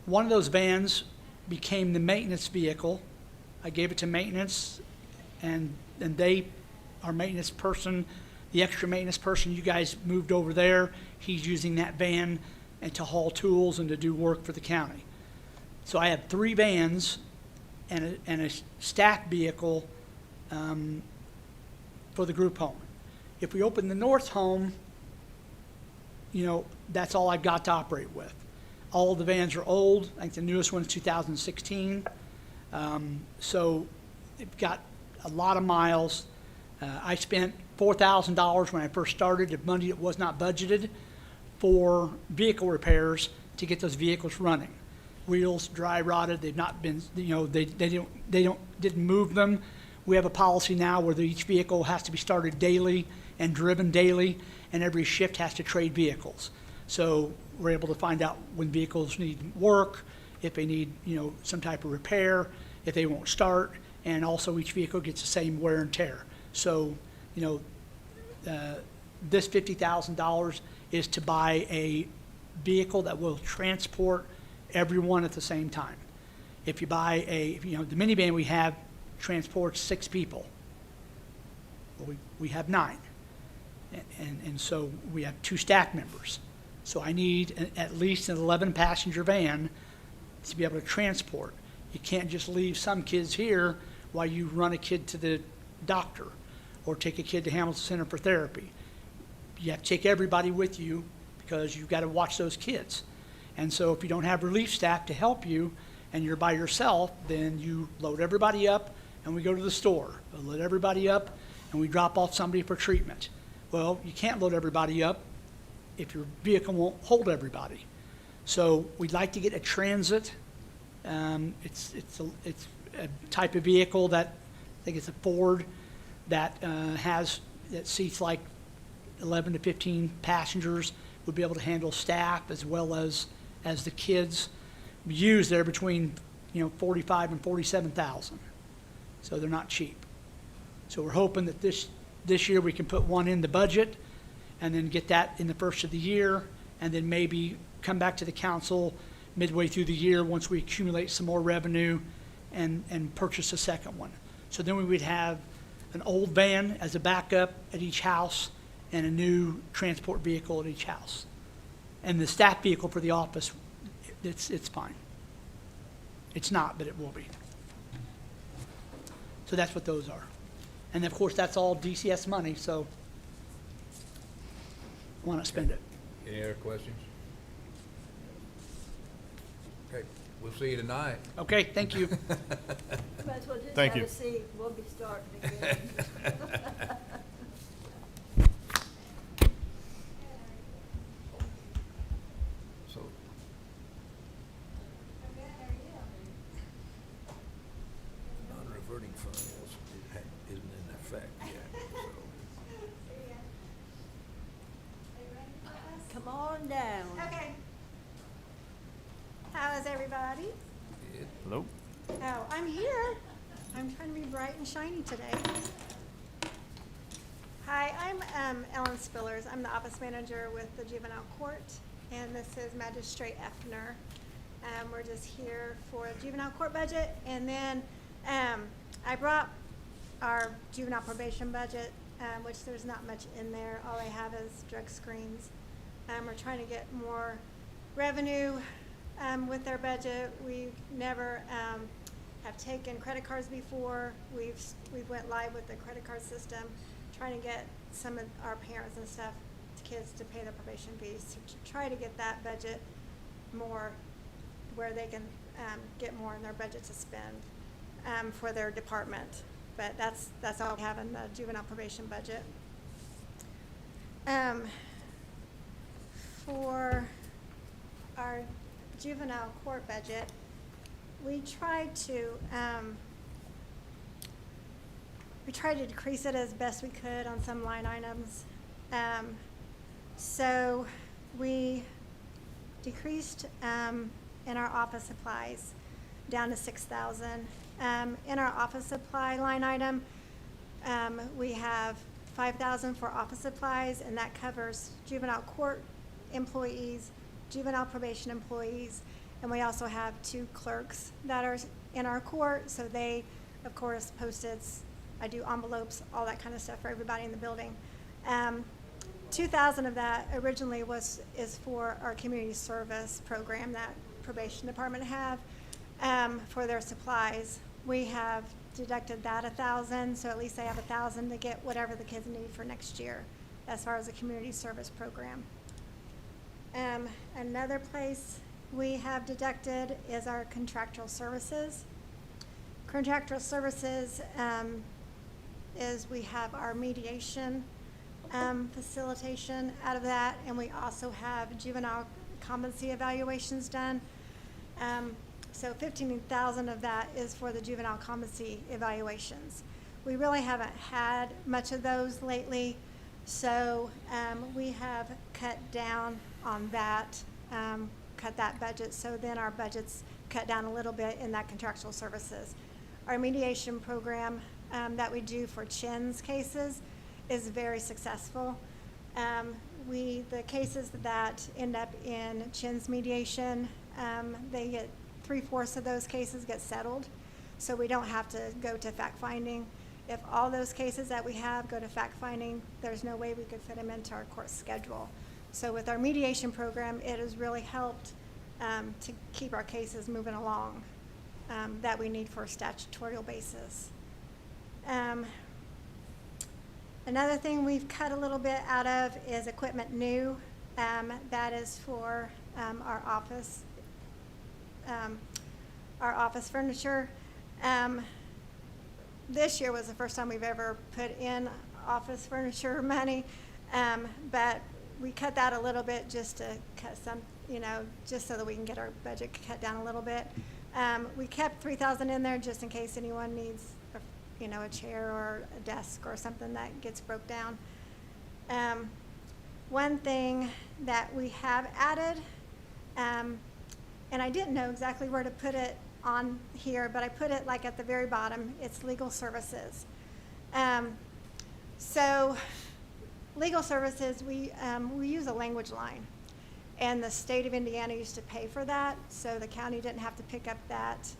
One of those vans became the maintenance vehicle. I gave it to maintenance, and they, our maintenance person, the extra maintenance person, you guys moved over there. He's using that van and to haul tools and to do work for the county. So I have 3 vans and a staff vehicle for the group home. If we open the north home, you know, that's all I've got to operate with. All of the vans are old. I think the newest one's 2016. So they've got a lot of miles. I spent $4,000 when I first started, of money that was not budgeted, for vehicle repairs to get those vehicles running. Wheels dry rotted. They've not been, you know, they didn't move them. We have a policy now where each vehicle has to be started daily and driven daily, and every shift has to trade vehicles. So we're able to find out when vehicles need work, if they need, you know, some type of repair, if they won't start, and also each vehicle gets the same wear and tear. So, you know, this $50,000 is to buy a vehicle that will transport everyone at the same time. If you buy you know, the minivan we have transports 6 people. Well, we have 9. And so we have 2 staff members. So I need at least an 11-passenger van to be able to transport. You can't just leave some kids here while you run a kid to the doctor or take a kid to Hamilton Center for therapy. You have to take everybody with you because you've got to watch those kids. And so if you don't have relief staff to help you and you're by yourself, then you load everybody up and we go to the store. We load everybody up and we drop off somebody for treatment. Well, you can't load everybody up if your vehicle won't hold everybody. So we'd like to get a transit. It's a type of vehicle that, I think it's a Ford, that that seats like 11 to 15 passengers, would be able to handle staff as well as the kids. Used there between, you know, 45 and 47,000. So they're not cheap. So we're hoping that this year we can put one in the budget and then get that in the first of the year, and then maybe come back to the council midway through the year once we accumulate some more revenue and purchase a second one. So then we would have an old van as a backup at each house and a new transport vehicle at each house. And the staff vehicle for the office, it's fine. It's not, but it will be. So that's what those are. And of course, that's all DCS money, so why not spend it? Any other questions? Okay, we'll see you tonight. Okay, thank you. Might as well just Thank have you. a seat. We'll be starting again. So. Non-reverting fund isn't in effect yet, so. Come on down. Okay. How is everybody? Hello? Oh, I'm here. I'm trying to be bright and shiny today. Hi, I'm Ellen Spillers. I'm the office manager with the juvenile court, and this is Magistrate Effner. We're just here for juvenile court budget, and then I brought our juvenile probation budget, which there's not much in there. All I have is drug screens. We're trying to get more revenue with their budget. We never have taken credit cards before. We've went live with the credit card system, trying to get some of our parents and stuff, kids to pay their probation fees, to try to get that budget more where they can get more in their budget to spend for their department. But that's all we have in the juvenile probation budget. For our juvenile court budget, we tried to decrease it as best we could on some line items. So we decreased in our office supplies down to $6,000. In our office supply line item, we have $5,000 for office supplies, and that covers juvenile court employees, juvenile probation employees, and we also have 2 clerks that are in our court. So they, of course, post-its. I do envelopes, all that kind of stuff for everybody in the building. 2,000 of that originally is for our community service program that probation department have for their supplies. We have deducted that 1,000, so at least they have 1,000 to get whatever the kids need for next year as far as the community service program. Another place we have deducted is our contractual services. Contractual services is we have our mediation facilitation out of that, and we also have juvenile competency evaluations done. So 15,000 of that is for the juvenile competency evaluations. We really haven't had much of those lately, so we have cut down on that, cut that budget, so then our budget's cut down a little bit in that contractual services. Our mediation program that we do for CHIN's cases is very successful. The cases that end up in CHIN's mediation, they get 3/4 of those cases get settled, so we don't have to go to fact-finding. If all those cases that we have go to fact-finding, there's no way we could fit them into our court schedule. So with our mediation program, it has really helped to keep our cases moving along that we need for a statutory basis. Another thing we've cut a little bit out of is equipment new. That is for our office furniture. This year was the first time we've ever put in office furniture money, but we cut that a little bit just to cut some, just so that we can get our budget cut down a little bit. We kept 3,000 in there just in case anyone needs, a chair or a desk or something that gets broke down. One thing that we have added, and I didn't know exactly where to put it on here, but I put it like at the very bottom. It's legal services. So legal services, we use a language line, and the state of Indiana used to pay for that, so the county didn't have to pick up that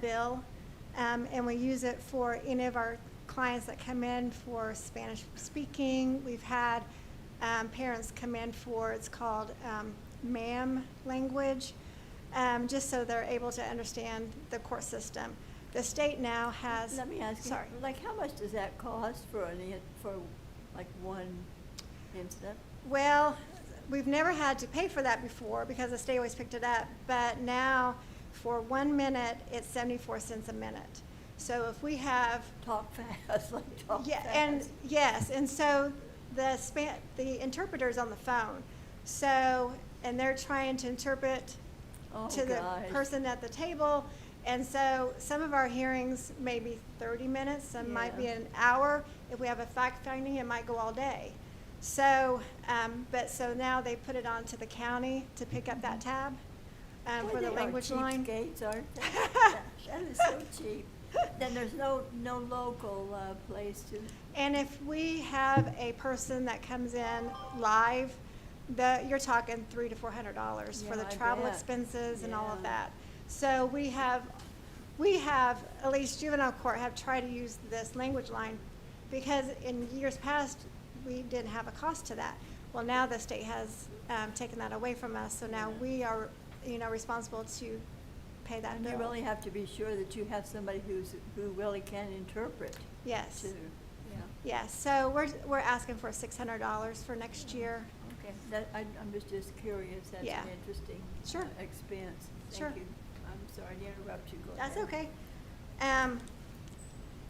bill, and we use it for any of our clients that come in for Spanish speaking. We've had parents come in for, it's called MAM language, just so they're able to understand the court system. The state now has. Let me ask you, Sorry. how much does that cost for one incident? Well, we've never had to pay for that before because the state always picked it up, but now for 1 minute, it's 74 cents a minute. So if we have. Talk fast, talk Yeah, fast. and yes, and so the interpreter's on the phone. So, and they're trying to interpret to the person at the table. And so some of our hearings may be 30 minutes, some might be an hour. If we have a fact finding, it might go all day. So, so now they put it on to the county to pick up that tab for the language line. Cheapskates, aren't they? That is so cheap. Then there's no local place to. And if we have a person that comes in live, you're talking $300 to $400 for the I travel bet. expenses and all of Yeah. that. So we have, at least juvenile court have tried to use this language line because in years past, we didn't have a cost to that. Well, now the state has taken that away from us, so now we are, responsible to pay that And bill. you really have to be sure that you have somebody who really can interpret. Yes. too. Yeah, Yeah, so we're asking for $600 for next year. okay. I'm just curious. That's Yeah. an interesting Sure. expense. Sure. Thank you. I'm sorry to interrupt you. Go That's ahead. okay.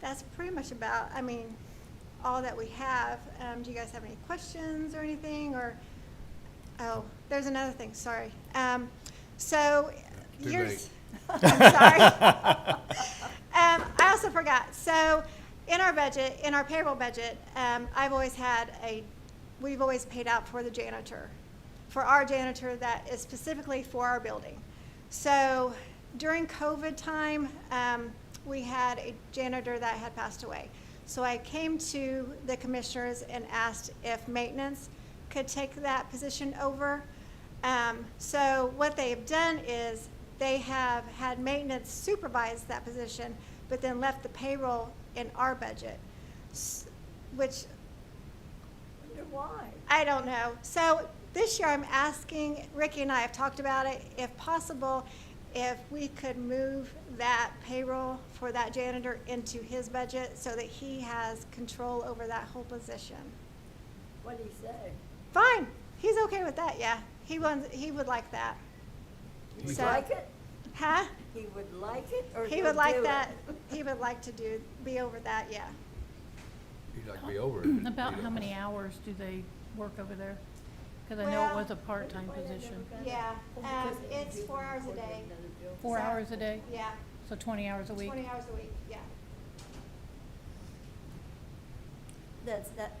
That's pretty much about, I mean, all that we have. Do you guys have any questions or anything, or, oh, there's another thing, sorry. So, Too yours, late. I'm sorry. I also forgot, so, in our budget, in our payroll budget, we've always paid out for the janitor, for our janitor that is specifically for our building. So, during COVID time, we had a janitor that had passed away. So I came to the commissioners and asked if maintenance could take that position over. So what they've done is they have had maintenance supervise that position, but then left the payroll in our budget, which Wonder why? I don't know. So this year I'm asking, Ricky and I have talked about it, if possible, if we could move that payroll for that janitor into his budget so that he has control over that whole position. What'd he say? Fine, he's okay with that, yeah. He would like that. He would So- like it? Huh? He would like it, or He he'll would like do it? that, he would like to be over that, yeah. You'd like to be over it. About how many hours do they work over there? Because I know it Well- was a part-time position. Yeah, Because it's 4 hours a day. 4 So- hours a day? Yeah, So 20 hours a week? 20 hours a week, yeah.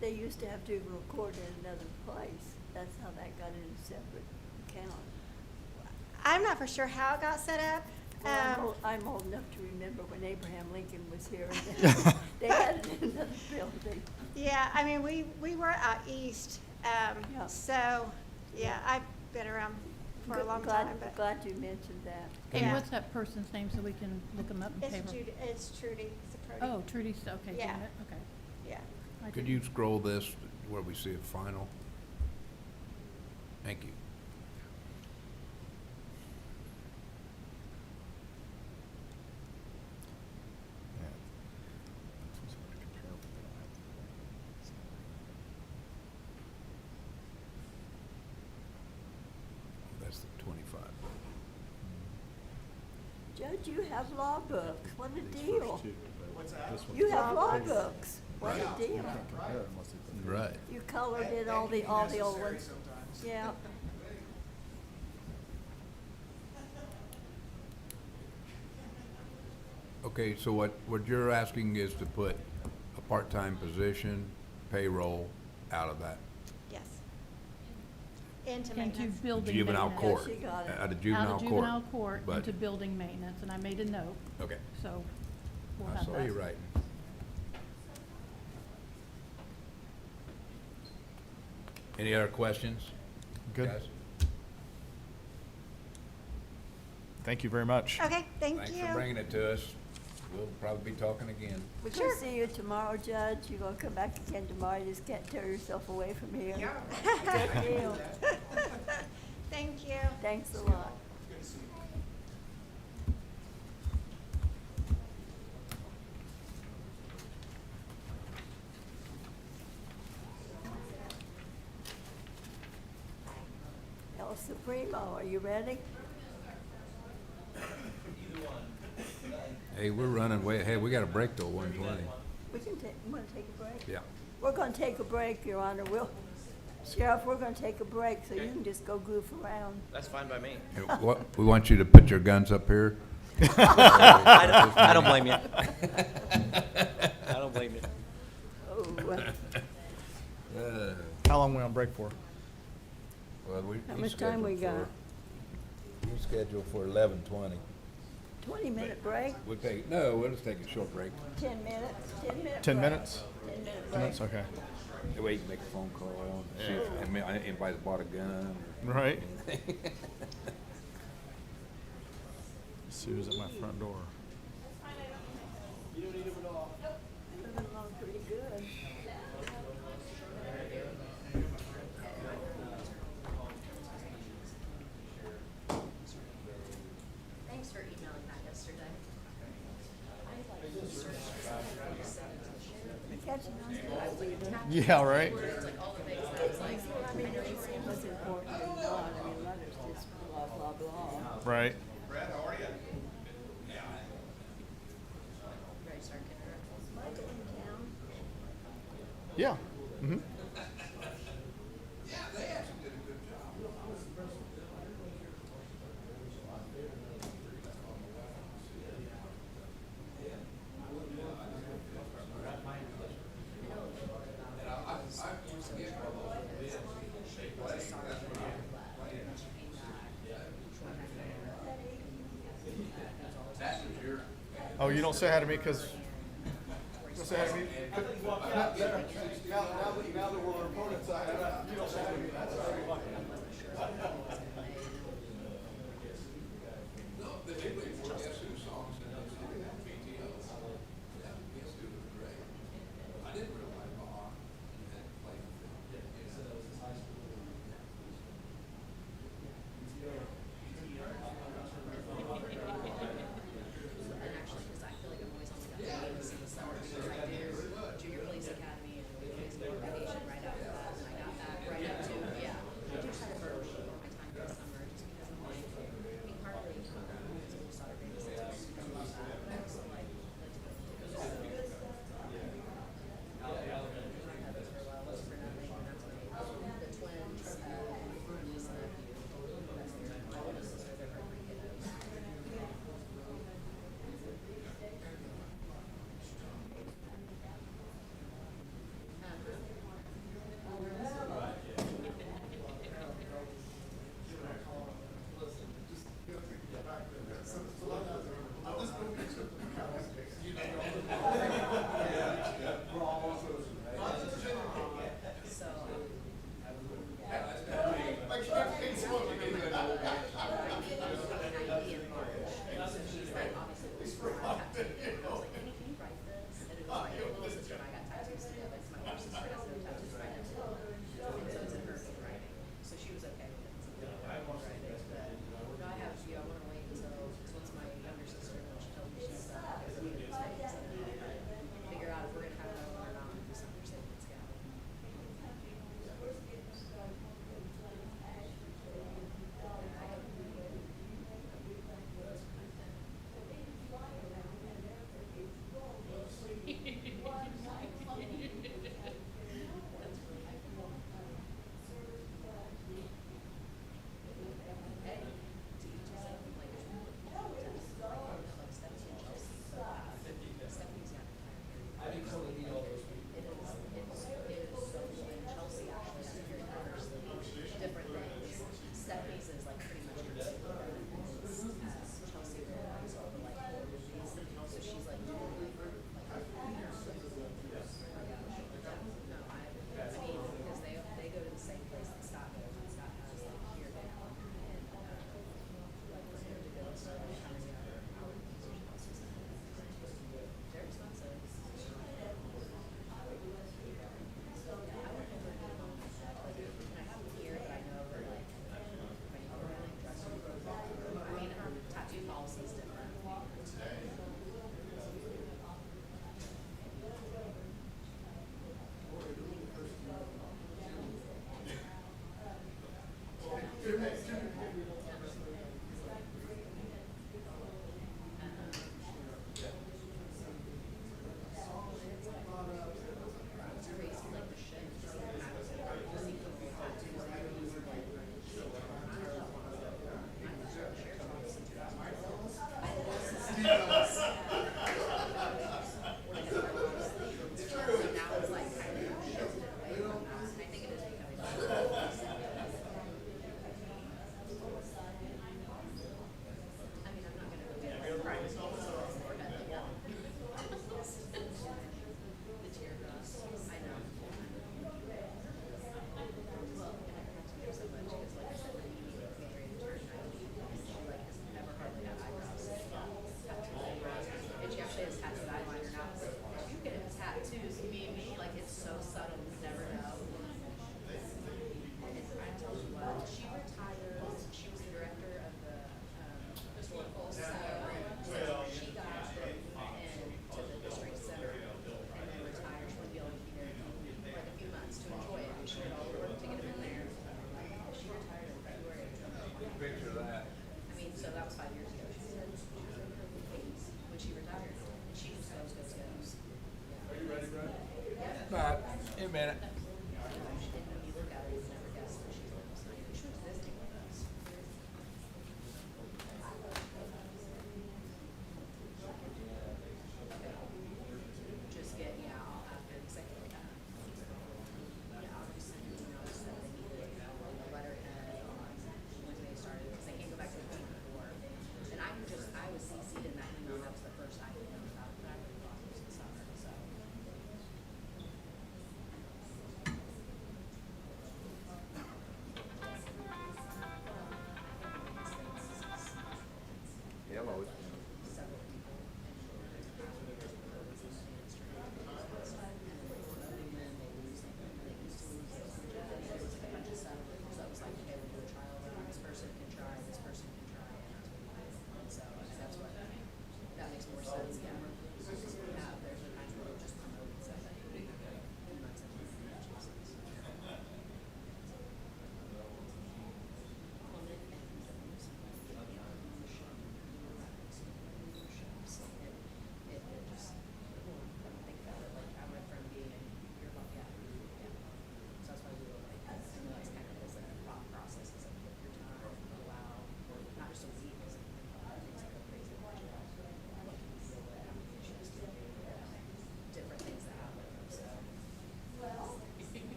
They used to have juvenile court in another place. That's how that got in a separate account. I'm not for sure how it got set up. Well, I'm old enough to remember when Abraham Lincoln was here. And they had it in another building. Yeah, I mean, we were out east, Yeah. so, yeah, I've been around for a long time, but Glad you mentioned that. And Yeah. what's that person's name so we can look them up in paper? it's Trudy Saprodi. Oh, Trudy, okay, Yeah. Janet, okay. Yeah. I Could didn't- you scroll this where we see it final? Thank you. That's the 25. Judge, you have law books. What a deal. What's that? You have law books. What a deal. Right. You colored in all the old ones. Yeah. Okay, so what you're asking is to put a part-time position, payroll, out of that Yes. Into Into maintenance. building juvenile maintenance. court. Yes, you got it. Out of juvenile Out court. of juvenile court But- into building maintenance, and I made a note, Okay, so we'll I have saw that. you writing. Any other questions? Good. guys? Thank you very much. Okay, thank Thanks you. for bringing it to us. We'll probably be talking again. We're Sure. gonna see you tomorrow, Judge. You're gonna come back again tomorrow. You just can't tear yourself away from here. Good deal. Thank you. Thanks a lot. El Supremo, are you ready? Hey, we're running way ahead. We got a break till 1:20. We can take, you wanna take a break? Yeah. We're gonna take a break, Your Honor. Sheriff, we're gonna take a break so you can just go goof around. That's fine by me. And we want you to put your guns up here. I don't blame you. I don't blame you. Oh, How long we on break for? Well, How much time we got? You scheduled for 11:20. 20-minute break, We'll just take a short break. 10 minutes, 10-minute 10 break. minutes? 10-minute 10 minutes, break. okay. That way you can make a phone call, see if anybody's bought a gun. Right. Sue's at my front door. Moving along pretty good. Thanks for emailing that yesterday. touching on that. Yeah, right? I mean, it's what's important or not. I mean, letters just blah, blah, blah. Right. Michael in town. Yeah. Mm-hmm. Oh, you don't say hi to me because. Don't say hi to me. Now that we're opponents, you don't say hi to me. That's all right. Junior Police Academy and we always go on vacation right after that, and I got back right up to, yeah. I do try to burn my time this summer, just because I'm like, being part of the, so we started babysitting, so like, let's go. My husband's for a while, was for nothing, and that's my, the twins, niece and nephew, that's my oldest sister, they're her three kiddos. Figure out if we're gonna have another one or not, do some savings, yeah. Different things. Stephanie's is like pretty much Chelsea is all the like horror movies, so she's like doing like no, I mean because they go to the same place that Scott goes, and Scott has like here now, and like for him to go so kind of they're expensive. I have them here, but I know for like, I mean, her tattoo policy is different. It's crazy, like the shit.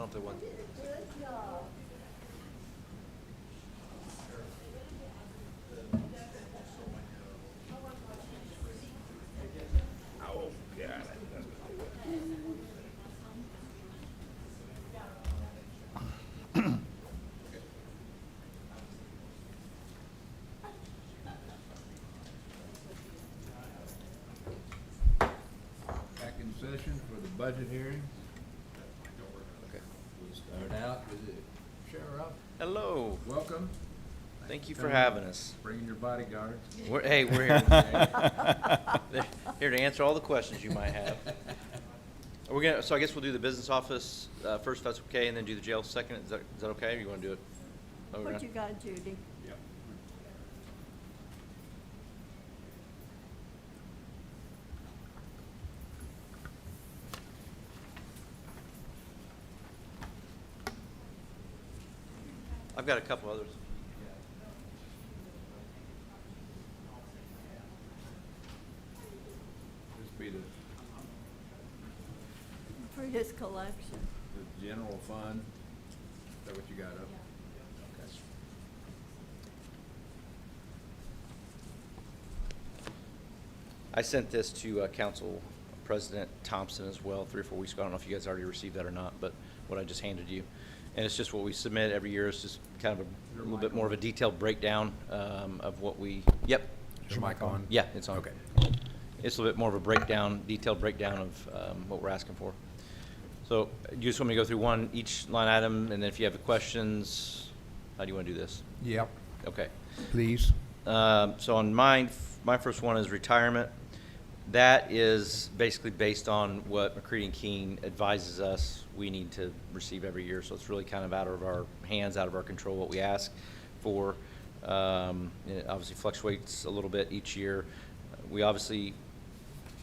know if they want. Good job. Back in session for the budget hearing. Okay. We'll start out with the sheriff. Hello. Welcome. Thank you for Coming, having us. Bringing your bodyguards. Hey, we're here. Here to answer all the questions you might have. So I guess we'll do the business office first, if that's okay, and then do the jail second. Is that okay, or you want to do it? over What now? you got, Judy? Yep. I've got a couple others. This be the For his collection. general fund. Is that what you got up? Okay. I sent this to Council President Thompson as well 3 or 4 weeks ago. I don't know if you guys already received that or not, but what I just handed you. And it's just what we submit every year. It's just kind of a little bit more of a detailed breakdown of what we, yep. Is your mic on? Yeah, it's on. Okay. It's a little bit more of a breakdown, detailed breakdown of what we're asking for. So you just want me to go through each line item, and then if you have questions, how do you want to do this? Yep, Okay. please. So on mine, my first one is retirement. That is basically based on what McCready and Keene advises us we need to receive every year. So it's really kind of out of our hands, out of our control, what we ask for. It obviously fluctuates a little bit each year. We obviously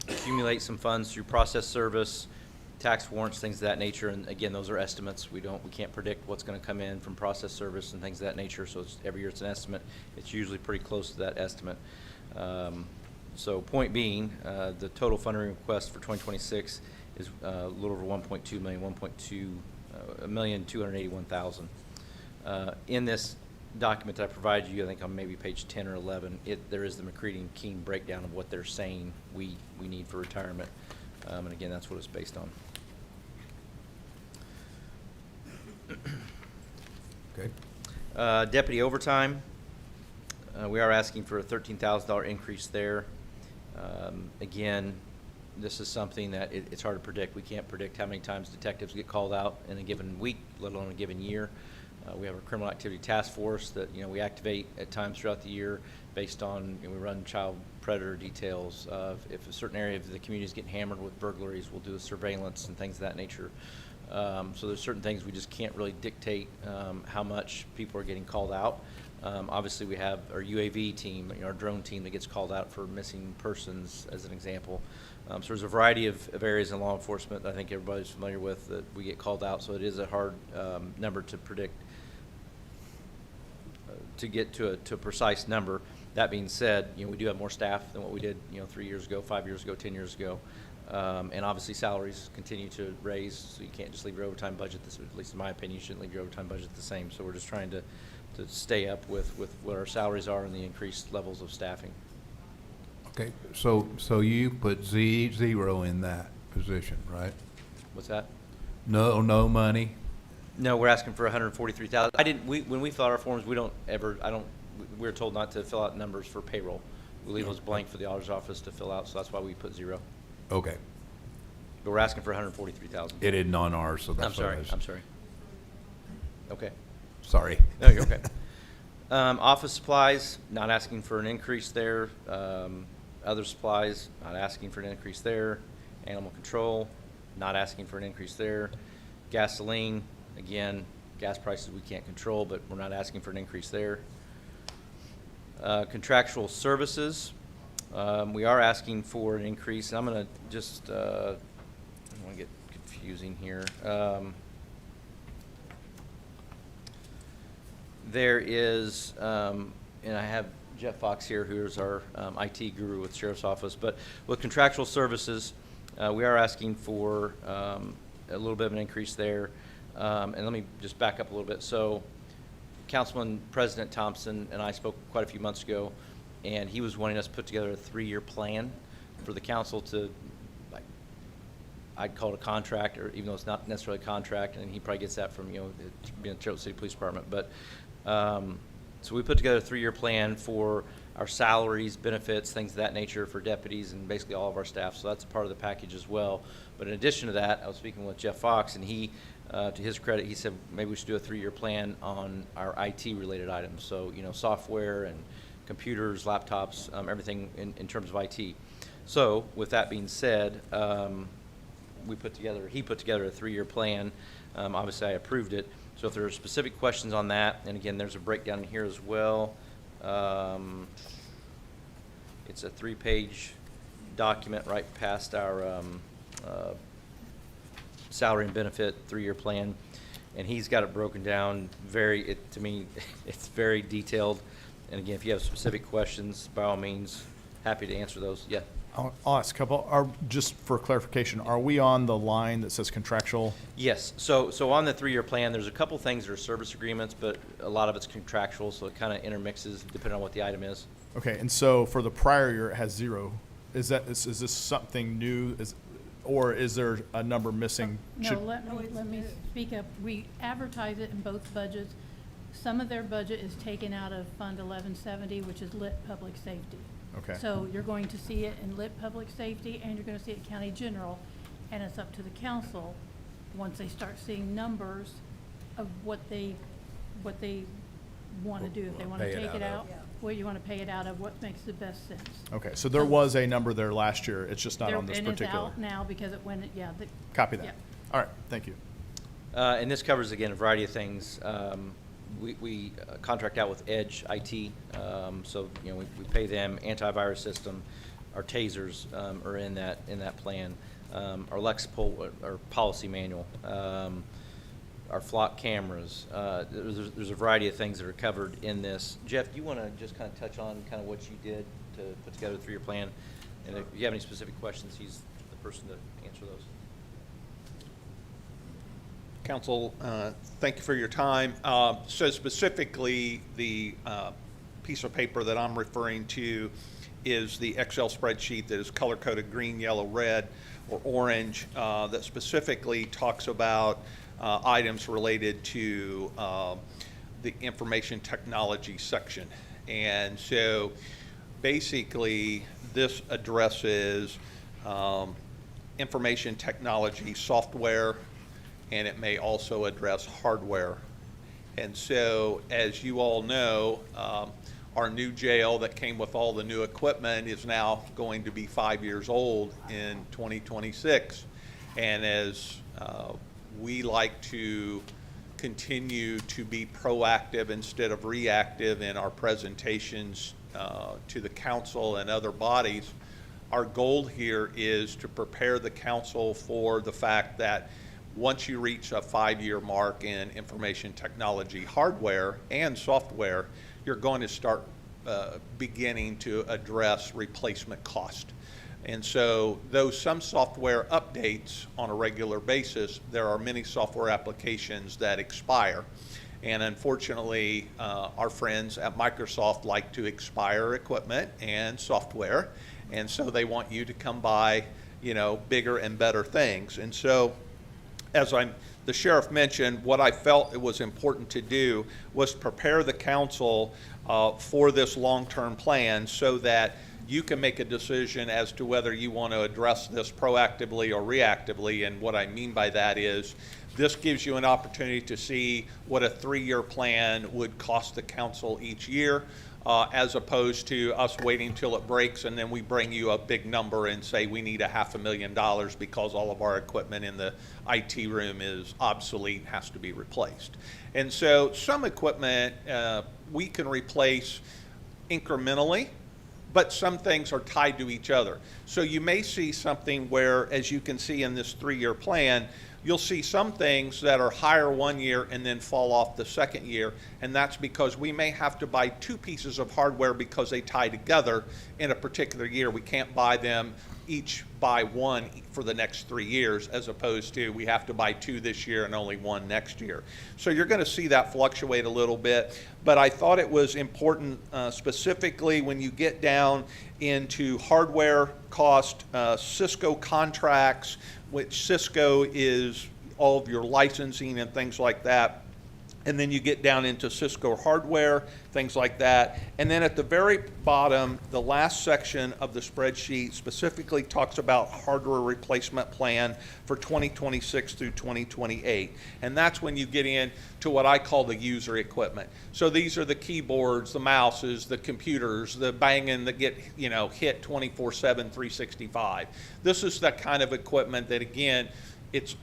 accumulate some funds through process service, tax warrants, things of that nature. And again, those are estimates. We can't predict what's going to come in from process service and things of that nature. So every year it's an estimate. It's usually pretty close to that estimate. So point being, the total funding request for 2026 is a little over 1.2 million, 1,281,000. In this document that I provided you, I think on maybe page 10 or 11, there is the McCready and Keene breakdown of what they're saying we need for retirement. And again, that's what it's based on. Okay. Deputy overtime, we are asking for a $13,000 increase there. Again, this is something that it's hard to predict. We can't predict how many times detectives get called out in a given week, let alone a given year. We have a criminal activity task force that we activate at times throughout the year based on, we run child predator details of if a certain area of the community is getting hammered with burglaries, we'll do a surveillance and things of that nature. So there's certain things we just can't really dictate how much people are getting called out. Obviously, we have our UAV team, our drone team that gets called out for missing persons, as an example. So there's a variety of areas in law enforcement that I think everybody's familiar with that we get called out. So it is a hard number to predict, to get to a precise number. That being said, we do have more staff than what we did, 3 years ago, 5 years ago, 10 years ago. And obviously salaries continue to raise, so you can't just leave your overtime budget, at least in my opinion, you shouldn't leave your overtime budget the same. So we're just trying to stay up with what our salaries are and the increased levels of staffing. Okay, so you put zero in that position, right? What's that? No money? No, we're asking for 143,000. When we fill out our forms, we're told not to fill out numbers for payroll. We leave those blank for the auditor's office to fill out, so that's why we put zero. Okay. But we're asking for 143,000. It isn't on ours, so that's what I was. I'm sorry. Okay. Sorry. No, you're okay. Office supplies, not asking for an increase there. Other supplies, not asking for an increase there. Animal control, not asking for an increase there. Gasoline, again, gas prices we can't control, but we're not asking for an increase there. Contractual services, we are asking for an increase, and I'm going to just, I don't want to get confusing here. There is, and I have Jeff Fox here, who is our IT guru with the Sheriff's Office, but with contractual services, we are asking for a little bit of an increase there. And let me just back up a little bit. So Councilman President Thompson and I spoke quite a few months ago, and he was wanting us to put together a 3-year plan for the council to, like, I'd call it a contract, or even though it's not necessarily a contract, and he probably gets that from, you know, being the Charlotte City Police Department. But so we put together a 3-year plan for our salaries, benefits, things of that nature for deputies and basically all of our staff. So that's a part of the package as well. But in addition to that, I was speaking with Jeff Fox, and he, to his credit, he said maybe we should do a 3-year plan on our IT-related items. So, you know, software and computers, laptops, everything in terms of IT. So with that being said, he put together a 3-year plan. Obviously, I approved it. So if there are specific questions on that, and again, there's a breakdown here as well. It's a 3-page document right past our salary and benefit 3-year plan, and he's got it broken down to me, it's very detailed. And again, if you have specific questions, by all means, happy to answer those. Yeah. I'll ask a couple. Just for clarification, are we on the line that says contractual? Yes. So on the 3-year plan, there's a couple things that are service agreements, but a lot of it's contractual, so it kind of intermixes depending on what the item is. Okay, and so for the prior year, it has 0. Is this something new? Or is there a number missing? No, let me speak up. We advertise it in both budgets. Some of their budget is taken out of Fund 1170, which is lit public safety. Okay. So you're going to see it in lit public safety, and you're going to see it county general, and it's up to the council, once they start seeing numbers of what they want to do. If they want to take it out, what you want to pay it out of, what makes the best sense. Okay, so there was a number there last year. It's just not on this And particular. it's out now because it went, Copy that. yeah. All right, thank you. And this covers, again, a variety of things. We contract out with Edge IT, so, you know, we pay them. Antivirus system, our tasers are in that plan. Our Lexipol, our policy manual, our flock cameras. There's a variety of things that are covered in this. Jeff, do you want to just kind of touch on kind of what you did to put together a 3-year plan? And if you have any specific questions, he's the person to answer those. Council, thank you for your time. So specifically, the piece of paper that I'm referring to is the Excel spreadsheet that is color-coded green, yellow, red, or orange that specifically talks about items related to the information technology section. And so basically, this addresses information technology software, and it may also address hardware. And so, as you all know, our new jail that came with all the new equipment is now going to be 5 years old in 2026. And as we like to continue to be proactive instead of reactive in our presentations to the council and other bodies, our goal here is to prepare the council for the fact that once you reach a 5-year mark in information technology hardware and software, you're going to start beginning to address replacement cost. And so though some software updates on a regular basis, there are many software applications that expire. And unfortunately, our friends at Microsoft like to expire equipment and software. And so they want you to come buy, you know, bigger and better things. And so, as the sheriff mentioned, what I felt it was important to do was prepare the council for this long-term plan so that you can make a decision as to whether you want to address this proactively or reactively. And what I mean by that is this gives you an opportunity to see what a 3-year plan would cost the council each year, as opposed to us waiting till it breaks and then we bring you a big number and say we need $500,000 because all of our equipment in the IT room is obsolete and has to be replaced. And so some equipment we can replace incrementally, but some things are tied to each other. So you may see something where, as you can see in this 3-year plan, you'll see some things that are higher 1 year and then fall off the second year, and that's because we may have to buy 2 pieces of hardware because they tie together in a particular year. We can't buy them each buy one for the next 3 years, as opposed to we have to buy 2 this year and only 1 next year. So you're going to see that fluctuate a little bit, but I thought it was important specifically when you get down into hardware cost, Cisco contracts, which Cisco is all of your licensing and things like that. And then you get down into Cisco hardware, things like that. And then at the very bottom, the last section of the spreadsheet specifically talks about hardware replacement plan for 2026 through 2028. And that's when you get into what I call the user equipment. So these are the keyboards, the mouses, the computers, the banging that get, hit 24/7, 365. This is the kind of equipment that, again, it's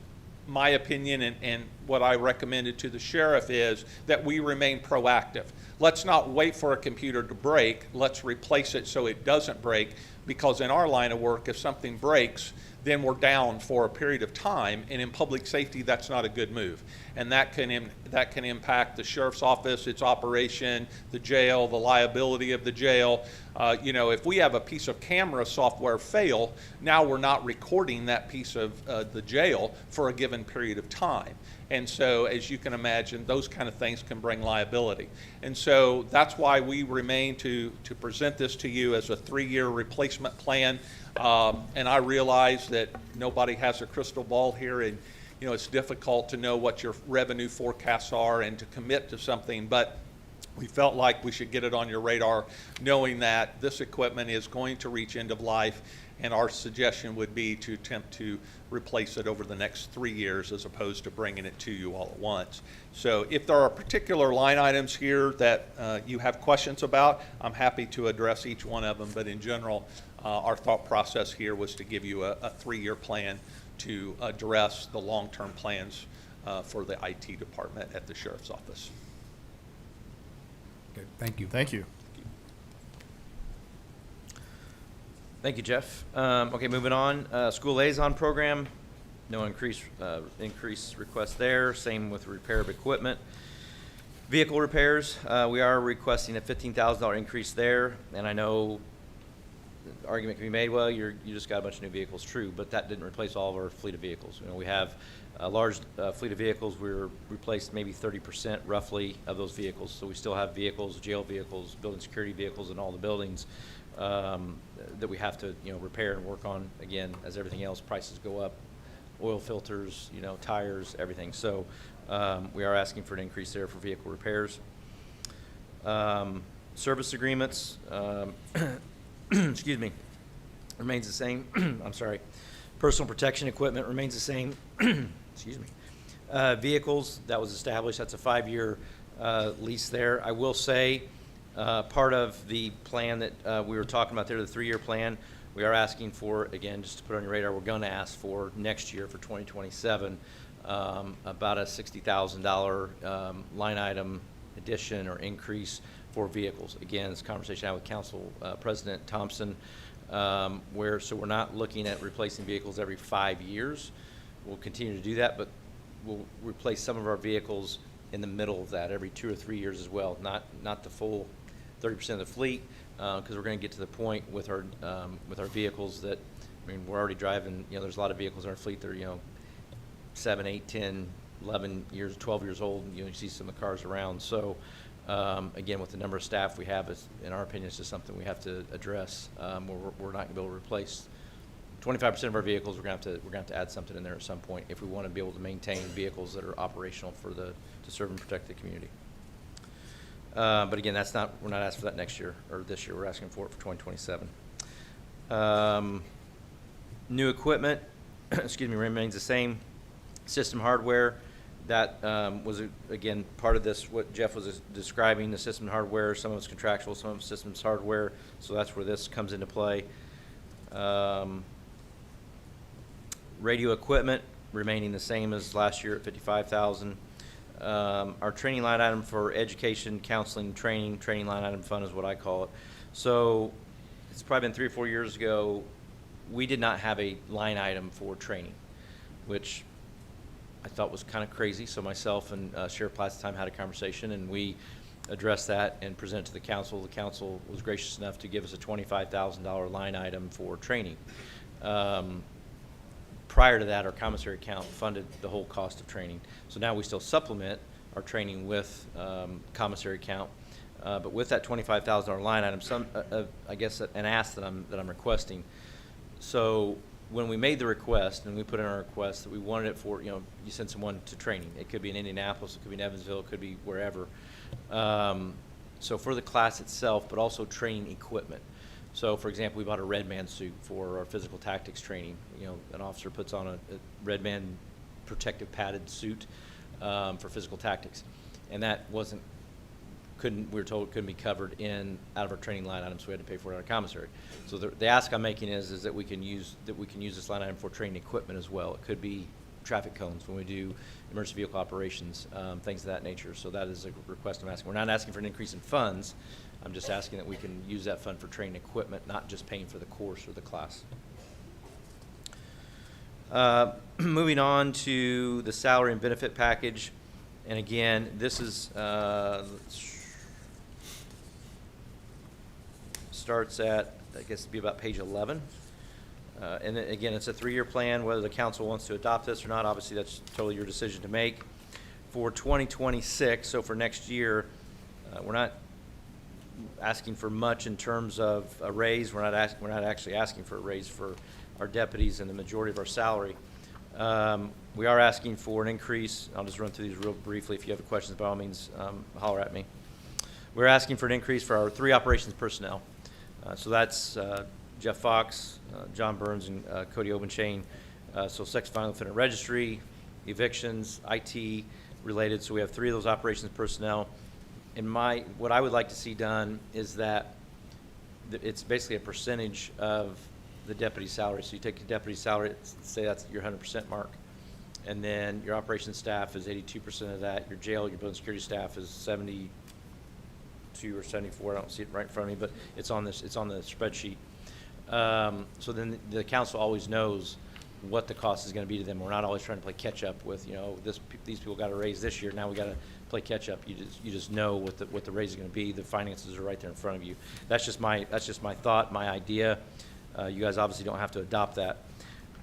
my opinion and what I recommended to the sheriff is that we remain proactive. Let's not wait for a computer to break. Let's replace it so it doesn't break, because in our line of work, if something breaks, then we're down for a period of time, and in public safety, that's not a good move. And that can impact the sheriff's office, its operation, the jail, the liability of the jail. If we have a piece of camera software fail, now we're not recording that piece of the jail for a given period of time. And so, as you can imagine, those kind of things can bring liability. And so that's why we remain to present this to you as a 3-year replacement plan. And I realize that nobody has a crystal ball here, and it's difficult to know what your revenue forecasts are and to commit to something, but we felt like we should get it on your radar, knowing that this equipment is going to reach end of life, and our suggestion would be to attempt to replace it over the next 3 years as opposed to bringing it to you all at once. So if there are particular line items here that you have questions about, I'm happy to address each one of them, but in general, our thought process here was to give you a 3-year plan to address the long-term plans for the IT department at the sheriff's office. Okay, thank you. Thank you. Thank you, Jeff. Okay, moving on. School liaison program, no increase request there. Same with repair of equipment. Vehicle repairs, we are requesting a $15,000 increase there, and I know the argument can be made, well, you just got a bunch of new vehicles, true, but that didn't replace all of our fleet of vehicles. We have a large fleet of vehicles. We're replaced maybe 30% roughly of those vehicles. So we still have vehicles, jail vehicles, building security vehicles in all the buildings that we have to repair and work on. Again, as everything else, prices go up, oil filters, tires, everything. So we are asking for an increase there for vehicle repairs. Service agreements. Excuse me, remains the same. I'm sorry. Personal protection equipment remains the same. Excuse me. Vehicles, that was established. That's a 5-year lease there. I will say part of the plan that we were talking about there, the 3-year plan, we are asking for, again, just to put on your radar, we're going to ask for next year for 2027 about a $60,000 line item addition or increase for vehicles. Again, this conversation I had with Council President Thompson, so we're not looking at replacing vehicles every 5 years. We'll continue to do that, but we'll replace some of our vehicles in the middle of that every 2 or 3 years as well. Not the full 30% of the fleet, because we're going to get to the point with our vehicles that, we're already driving. There's a lot of vehicles in our fleet that are 7, 8, 10, 11 years, 12 years old. And, you see some of the cars around. So. Again, with the number of staff we have, in our opinion, it's just something we have to address. We're not going to be able to replace 25% of our vehicles. We're going to have to add something in there at some point if we want to be able to maintain vehicles that are operational to serve and protect the community. But again, we're not asking for that next year or this year. We're asking for it for 2027. New equipment, excuse me, remains the same. System hardware. That was, again, part of this, what Jeff was describing, the system hardware. Some of it's contractual, some of it's systems hardware. So that's where this comes into play. Radio equipment remaining the same as last year at $55,000. Our training line item for education, counseling, training line item fund is what I call it. So it's probably been 3 or 4 years ago, we did not have a line item for training, which I thought was kind of crazy. So myself and Sheriff Platt at the time had a conversation, and we addressed that and presented to the council. The council was gracious enough to give us a $25,000 line item for training. Prior to that, our commissary account funded the whole cost of training. So now we still supplement our training with commissary account. But with that $25,000 line item, I guess an ask that I'm requesting. So when we made the request, and we put in our request that we wanted it for, you send someone to training. It could be in Indianapolis, it could be in Evansville, it could be wherever. So for the class itself, but also training equipment. So, for example, we bought a red man suit for our physical tactics training. An officer puts on a red man protective padded suit for physical tactics, and that we were told it couldn't be covered out of our training line item, so we had to pay for it out of commissary. So the ask I'm making is that we can use this line item for training equipment as well. It could be traffic cones when we do emergency vehicle operations, things of that nature. So that is a request I'm asking. We're not asking for an increase in funds. I'm just asking that we can use that fund for training equipment, not just paying for the course or the class. Moving on to the salary and benefit package. And again, this is starts at, I guess it'd be about page 11. And then again, it's a 3-year plan. Whether the council wants to adopt this or not, obviously that's totally your decision to make. For 2026, so for next year, we're not asking for much in terms of a raise. We're not actually asking for a raise for our deputies and the majority of our salary. We are asking for an increase. I'll just run through these real briefly. If you have questions, by all means, holler at me. We're asking for an increase for our 3 operations personnel. So that's Jeff Fox, John Burns, and Cody Obenchain. So sex, violence, offender registry, evictions, IT related. So we have 3 of those operations personnel. What I would like to see done is that it's basically a percentage of the deputy salary. So you take the deputy salary, say that's your 100% mark, and then your operations staff is 82% of that. Your jail, your building security staff is 72 or 74. I don't see it right in front of me, but it's on the spreadsheet. So then the council always knows what the cost is going to be to them. We're not always trying to play catch up with, these people got a raise this year, now we got to play catch up. You just know what the raise is going to be. The finances are right there in front of you. That's just my thought, my idea. You guys obviously don't have to adopt that.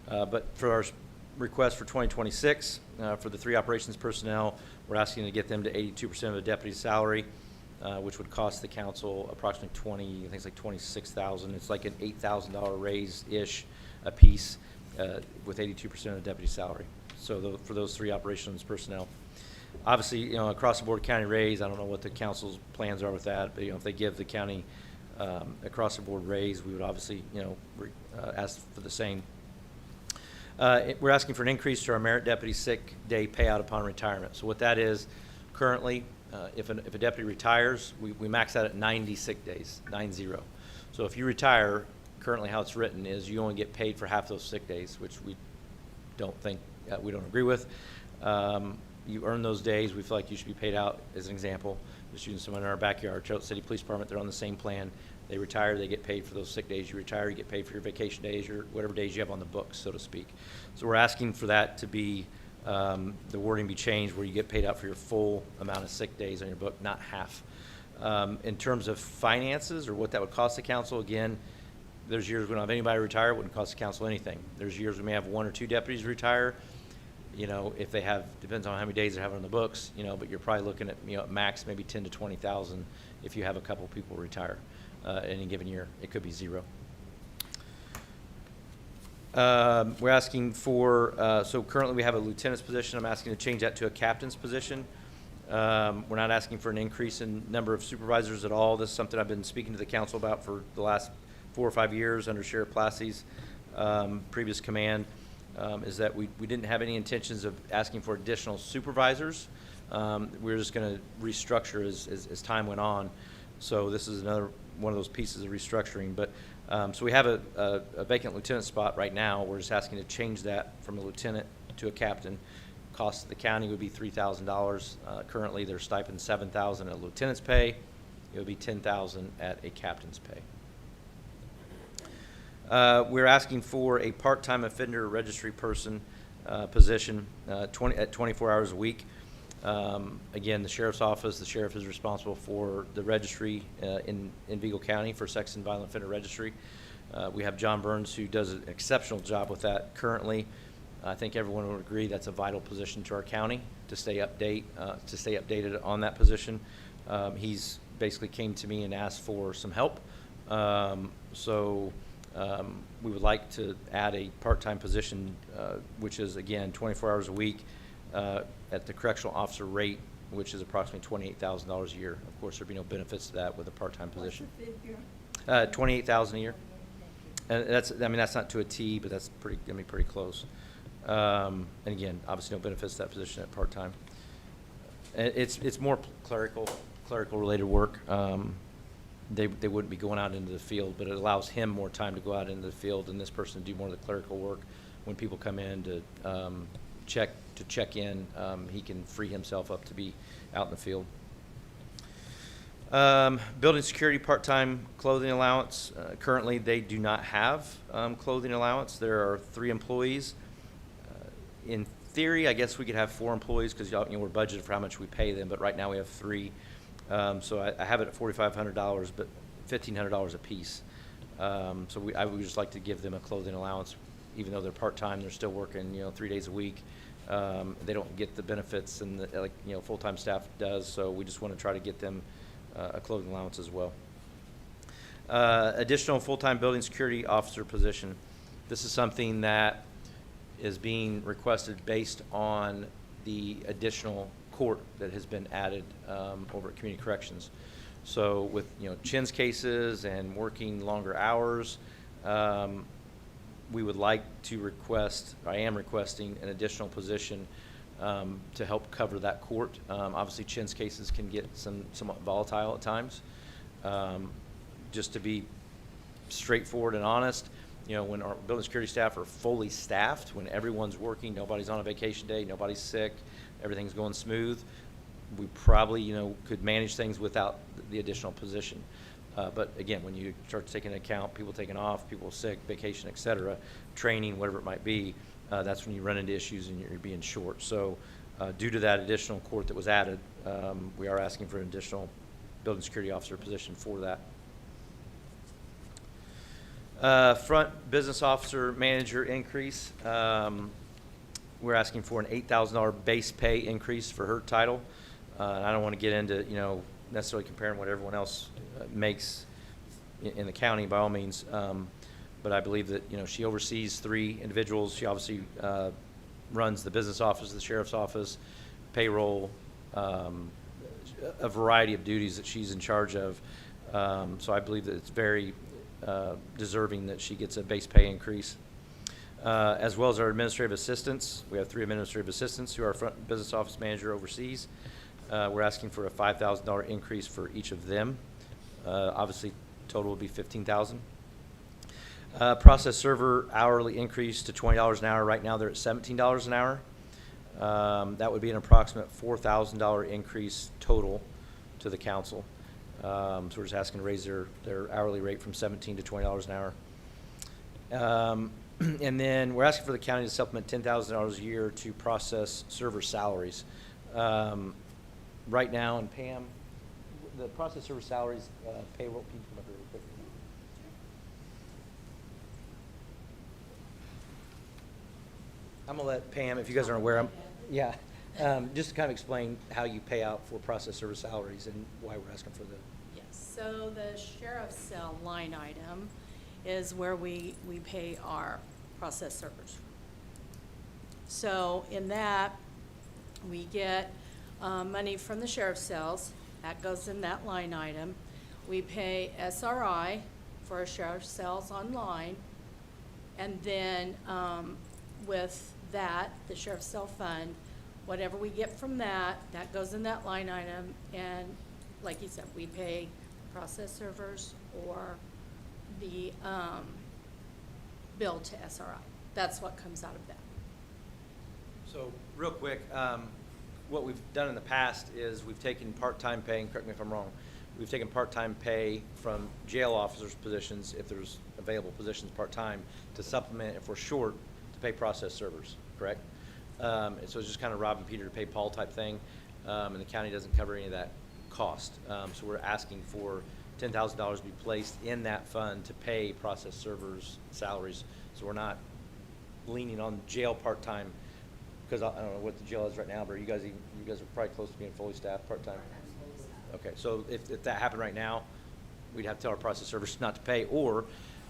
But for our request for 2026, for the 3 operations personnel, we're asking to get them to 82% of the deputy's salary, which would cost the council approximately I think it's like $26,000. It's like an $8,000 raise-ish a piece with 82% of the deputy's salary. So for those 3 operations personnel. Obviously, across the board county raise, I don't know what the council's plans are with that, but if they give the county across the board raise, we would obviously, ask for the same. We're asking for an increase to our merit deputy sick day payout upon retirement. So what that is, currently, if a deputy retires, we max out at 90 sick days, 90. So if you retire, currently how it's written is you only get paid for half those sick days, which we don't agree with. You earn those days. We feel like you should be paid out, as an example, just using someone in our backyard. Charlotte City Police Department, they're on the same plan. They retire, they get paid for those sick days. You retire, you get paid for your vacation days, your whatever days you have on the books, so to speak. So we're asking for that to be, the wording be changed where you get paid out for your full amount of sick days on your book, not half. In terms of finances or what that would cost the council, again, there's years we don't have anybody retire, it wouldn't cost the council anything. There's years we may have 1 or 2 deputies retire. If they have, depends on how many days they have on the books, but you're probably looking at, at max maybe 10 to 20,000 if you have a couple people retire any given year. It could be 0. We're asking for, so currently we have a lieutenant's position. I'm asking to change that to a captain's position. We're not asking for an increase in number of supervisors at all. This is something I've been speaking to the council about for the last 4 or 5 years under Sheriff Plassey's previous command. Is that we didn't have any intentions of asking for additional supervisors. We were just going to restructure as time went on. So this is another one of those pieces of restructuring. But so we have a vacant lieutenant spot right now. We're just asking to change that from a lieutenant to a captain. Cost of the county would be $3,000. Currently, their stipend $7,000 at lieutenant's pay. It would be $10,000 at a captain's pay. We're asking for a part-time offender registry person position at 24 hours a week. Again, the sheriff's office, the sheriff is responsible for the registry in Vigo County for sex and violent offender registry. We have John Burns, who does an exceptional job with that currently. I think everyone would agree that's a vital position to our county to stay updated on that position. He's basically came to me and asked for some help. We would like to add a part-time position, which is, again, 24 hours a week at the correctional officer rate, which is approximately $28,000 a year. Of course, there'd be no benefits to that with a part-time position. What's the figure? $28,000 a year. And that's not to a T, but that's gonna be pretty close. And again, obviously no benefits to that position at part-time. It's more clerical related work. They wouldn't be going out into the field, but it allows him more time to go out into the field and this person to do more of the clerical work. When people come in to check in, he can free himself up to be out in the field. Building security part-time clothing allowance. Currently, they do not have clothing allowance. There are 3 employees. In theory, I guess we could have 4 employees because we're budgeted for how much we pay them, but right now we have 3. So I have it at $4,500, but $1,500 a piece. I would just like to give them a clothing allowance, even though they're part-time. They're still working, 3 days a week. They don't get the benefits and full-time staff does. So we just want to try to get them a clothing allowance as well. Additional full-time building security officer position. This is something that is being requested based on the additional court that has been added over at Community Corrections. So with Chin's cases and working longer hours, we would like to request, I am requesting an additional position to help cover that court. Obviously, Chin's cases can get somewhat volatile at times. Just to be straightforward and honest, when our building security staff are fully staffed, when everyone's working, nobody's on a vacation day, nobody's sick, everything's going smooth, we probably, could manage things without the additional position. But again, when you start taking into account people taking off, people sick, vacation, et cetera, training, whatever it might be, that's when you run into issues and you're being short. So due to that additional court that was added, we are asking for an additional building security officer position for that. Front business officer manager increase. We're asking for an $8,000 base pay increase for her title. I don't want to get into, necessarily comparing what everyone else makes in the county by all means. But I believe that, she oversees 3 individuals. She obviously runs the business office, the sheriff's office, payroll, a variety of duties that she's in charge of. So I believe that it's very deserving that she gets a base pay increase. As well as our administrative assistants. We have 3 administrative assistants who our front business office manager oversees. We're asking for a $5,000 increase for each of them. Obviously, total would be $15,000. Process server hourly increase to $20 an hour. Right now, they're at $17 an hour. That would be an approximate $4,000 increase total to the council. So we're just asking to raise their hourly rate from $17 to $20 an hour. And then we're asking for the county to supplement $10,000 a year to process server salaries. Right now, and Pam, the process server salaries, payroll, can you come up here real quick? I'm gonna let Pam, if you guys aren't aware, just to kind of explain how you pay out for process server salaries and why we're asking for the. Yes, so the sheriff's cell line item is where we pay our process servers. So in that, we get money from the sheriff's cells. That goes in that line item. We pay SRI for our sheriff's cells online. And then with that, the sheriff's cell fund, whatever we get from that, that goes in that line item. And like you said, we pay process servers or the bill to SRI. That's what comes out of that. So real quick, what we've done in the past is we've taken part-time pay, and correct me if I'm wrong, we've taken part-time pay from jail officers' positions, if there's available positions part-time, to supplement, if we're short, to pay process servers, correct? And so it's just kind of robbing Peter to pay Paul type thing, and the county doesn't cover any of that cost. So we're asking for $10,000 be placed in that fund to pay process servers' salaries. So we're not leaning on jail part-time, because I don't know what the jail is right now, but you guys are probably close to being fully staffed part-time? Okay, so if that happened right now, we'd have to tell our process servers not to pay, or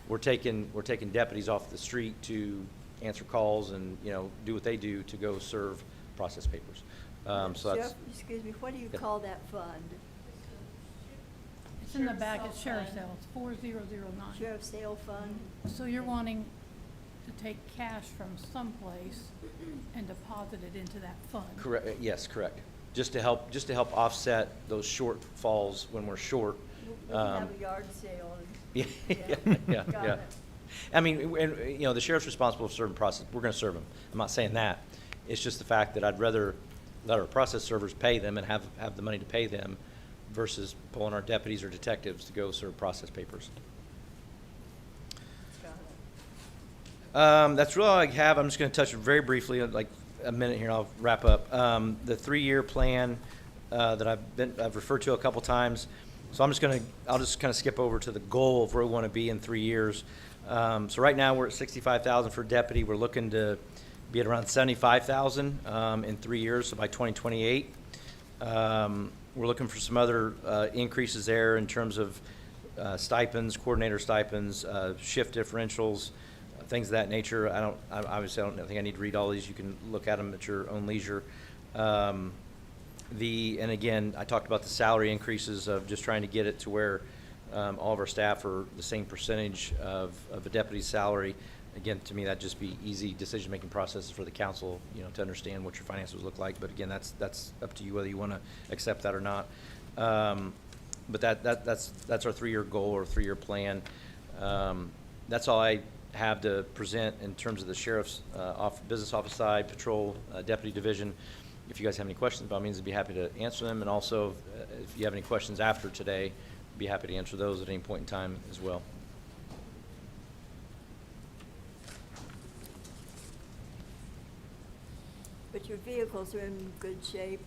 we're taking deputies off the street to answer calls and, you know, do what they do to go serve process papers. So that's, Jeff, excuse me, what do you Yeah. call that fund? It's in the back, it's sheriff's sale, it's 4009. Sheriff Sale Fund? So you're wanting to take cash from someplace and deposit it into that fund? correct, yes, correct. Just to help offset those shortfalls when we're short. We can have a yard sale and. Yeah. Got it. I mean, and, you know, the sheriff's responsible for serving process, we're gonna serve them. I'm not saying that. It's just the fact that I'd rather let our process servers pay them and have the money to pay them versus pulling our deputies or detectives to go serve process papers. Got it. That's really all I have. I'm just gonna touch very briefly, like a minute here, and I'll wrap up. The 3-year plan, that I've referred to a couple times. So I'll just kind of skip over to the goal of where we want to be in 3 years. So right now, we're at 65,000 for deputy. We're looking to be at around 75,000 in 3 years, so by 2028. We're looking for some other increases there in terms of stipends, coordinator stipends, shift differentials, things of that nature. Obviously, I don't think I need to read all these. You can look at them at your own leisure. And again, I talked about the salary increases of just trying to get it to where all of our staff are the same percentage of a deputy's salary. Again, to me, that'd just be easy decision-making processes for the council, you know, to understand what your finances look like. But again, that's up to you whether you want to accept that or not. But that's our 3-year goal or 3-year plan. That's all I have to present in terms of the sheriff's business office side, patrol, deputy division. If you guys have any questions, by all means, I'd be happy to answer them. And also, if you have any questions after today, I'd be happy to answer those at any point in time as well. But your vehicles are in good shape,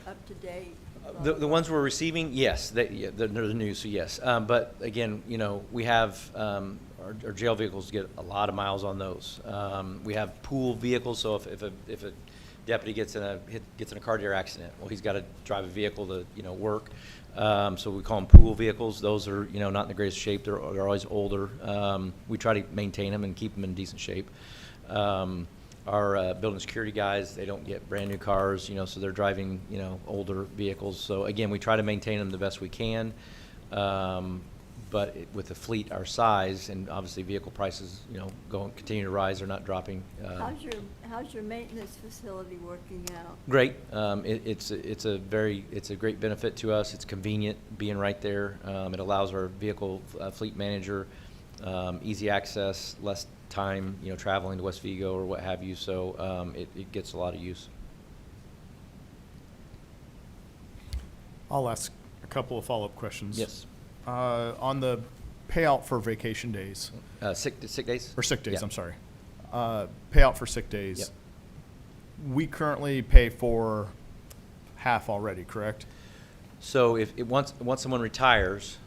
up to date? The ones we're receiving, yes, they're the new, so yes. But again, you know, we have our jail vehicles get a lot of miles on those. We have pool vehicles, so if a deputy gets in a car accident, well, he's got to drive a vehicle to, you know, work. So we call them pool vehicles. Those are, you know, not in the greatest shape. They're always older. We try to maintain them and keep them in decent shape. Our building security guys, they don't get brand new cars, you know, so they're driving, you know, older vehicles. So again, we try to maintain them the best we can. But with a fleet our size, and obviously vehicle prices, you know, continue to rise, they're not dropping. How's your maintenance facility working out? Great. It's a great benefit to us. It's convenient being right there. It allows our vehicle fleet manager easy access, less time, you know, traveling to West Vigo or what have you. So it gets a lot of use. I'll ask a couple of follow-up questions. Yes. On the payout for vacation days, Sick days? or sick days, Yeah. I'm sorry. Payout for sick days. Yep. We currently pay for half already, correct? So once someone retires,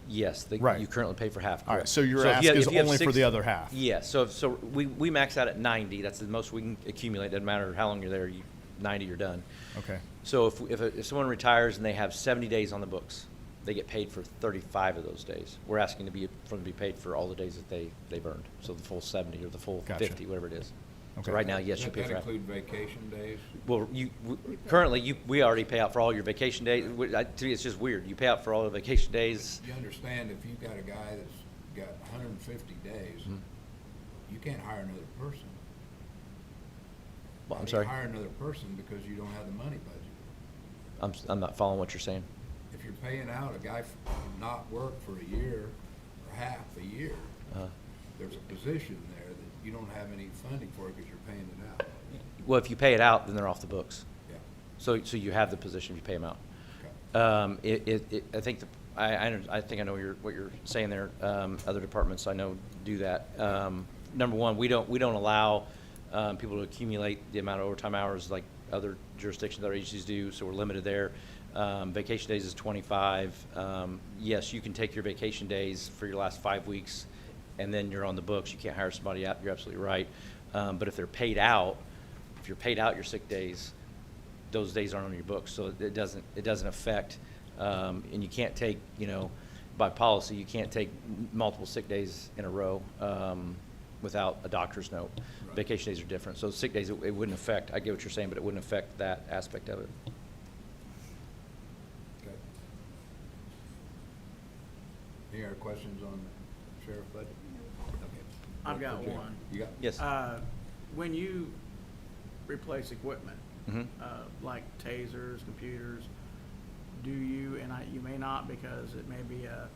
yes, Right. you currently pay for half. All right, correct. so your if ask you have- is if you have only for six- the other half? Yes, so we max out at 90. That's the most we can accumulate. Doesn't matter how long you're there. 90, you're done. Okay. So if someone retires and they have 70 days on the books, they get paid for 35 of those days. We're asking for them to be paid for all the days that they've earned, so the full 70 or the full Gotcha. 50, whatever it is. Okay. So right now, yes, you pay Does for that half. include vacation days? Well, currently, we already pay out for all your vacation days. To me, it's just weird. You pay out for all the vacation days. You understand if you've got a guy that's got 150 days, Mhm. you can't hire another person. Well, How I'm do sorry. you hire another person because you don't have the money budget? I'm not following what you're saying. If you're paying out a guy for not work for a year or half a year, there's a position there that you don't have any funding for because you're paying it out. Well, if you pay it out, then they're off the books. Yeah. So you have the position if you pay them out. Okay. I think I think I know what you're saying there. Other departments I know do that. Number one, we don't allow people to accumulate the amount of overtime hours like other jurisdictions, other agencies do. So we're limited there. Vacation days is 25. Yes, you can take your vacation days for your last 5 weeks, and then you're on the books. You can't hire somebody out. You're absolutely right. But if they're paid out, if you're paid out your sick days, those days aren't on your books, so it doesn't affect. And you can't take, by policy, you can't take multiple sick days in a row without a doctor's note. Right. Vacation days are different, so sick days it wouldn't affect. I get what you're saying, but it wouldn't affect that aspect of it. Okay. Any other questions on the sheriff budget? Okay. I've got Jerry, one. You got? Yes. When you replace equipment, Mhm. like tasers, computers, do you, and you may not because it may be a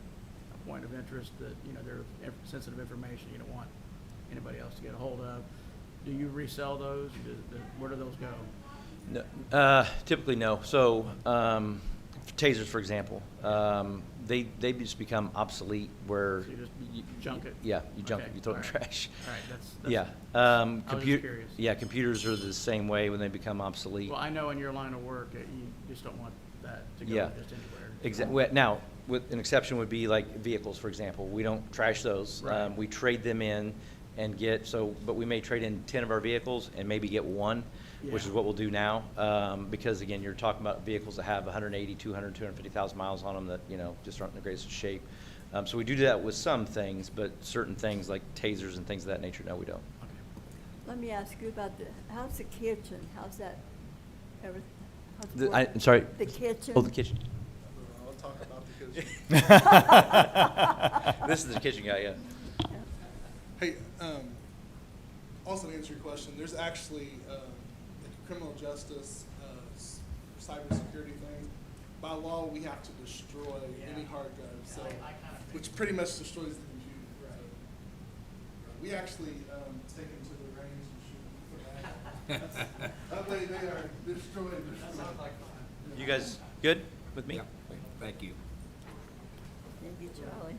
point of interest that, they're sensitive information you don't want anybody else to get a hold of. Do you resell those? Where do those go? No, typically no. So tasers, for example, they just become obsolete where So you just junk it? Yeah, you junk Okay, it, you throw it in the all right. trash. All right, Yeah. I was just curious. Yeah, computers are the same way when they become obsolete. Well, I know in your line of work, you just don't want that to go Yeah. just anywhere. Exactly. Now, with an exception would be like vehicles, for example. We don't trash those. Right. We trade them in and but we may trade in 10 of our vehicles and maybe get one, which is Yeah. what we'll do now. Because again, you're talking about vehicles that have 180, 200, 250,000 miles on them that, just aren't in the greatest of shape. So we do that with some things, but certain things like tasers and things of that nature, no, we don't. Okay. Let me ask you about how's the kitchen? How's that, how's it I'm working? sorry. The kitchen? Oh, the kitchen. I'll talk about the kitchen. This is the kitchen guy, yeah. Hey, also to answer your question, there's actually like a criminal justice, cybersecurity thing. By law, we have to destroy any hard drive, so which pretty much destroys the computer. Right. We actually take them to the range and shoot them for that. That way they are destroyed. That sounds like fun. You guys good with me? Yeah. Thank you. Thank you, Charlie.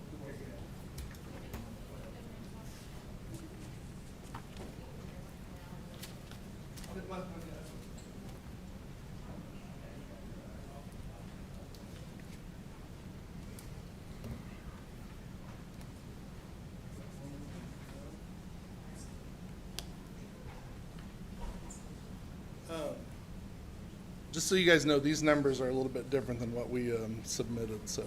Just so you guys know, these numbers are a little bit different than what we submitted, so.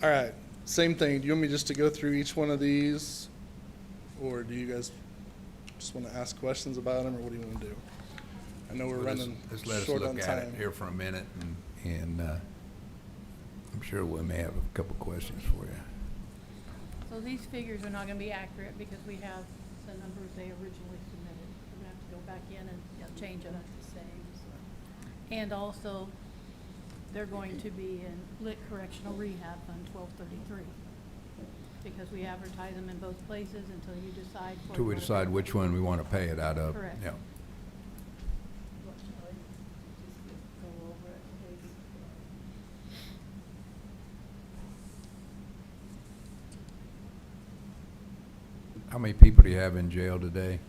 All right, same thing. Do you want me just to go through each one of these? Or do you guys just want to ask questions about them, or what do you want to do? I know we're Well, running Just let us short look on at it time. here for a minute, and I'm sure we may have a couple questions for you. So these figures are not gonna be accurate because we have the numbers they originally submitted. We're gonna have to go back in and change them. And also, they're going to be in Lit Correctional Rehab Fund 1233. Because we advertise them in both places until you decide. Till we decide which one we want to pay it out of. Correct. Yeah. How many people do you have in jail today?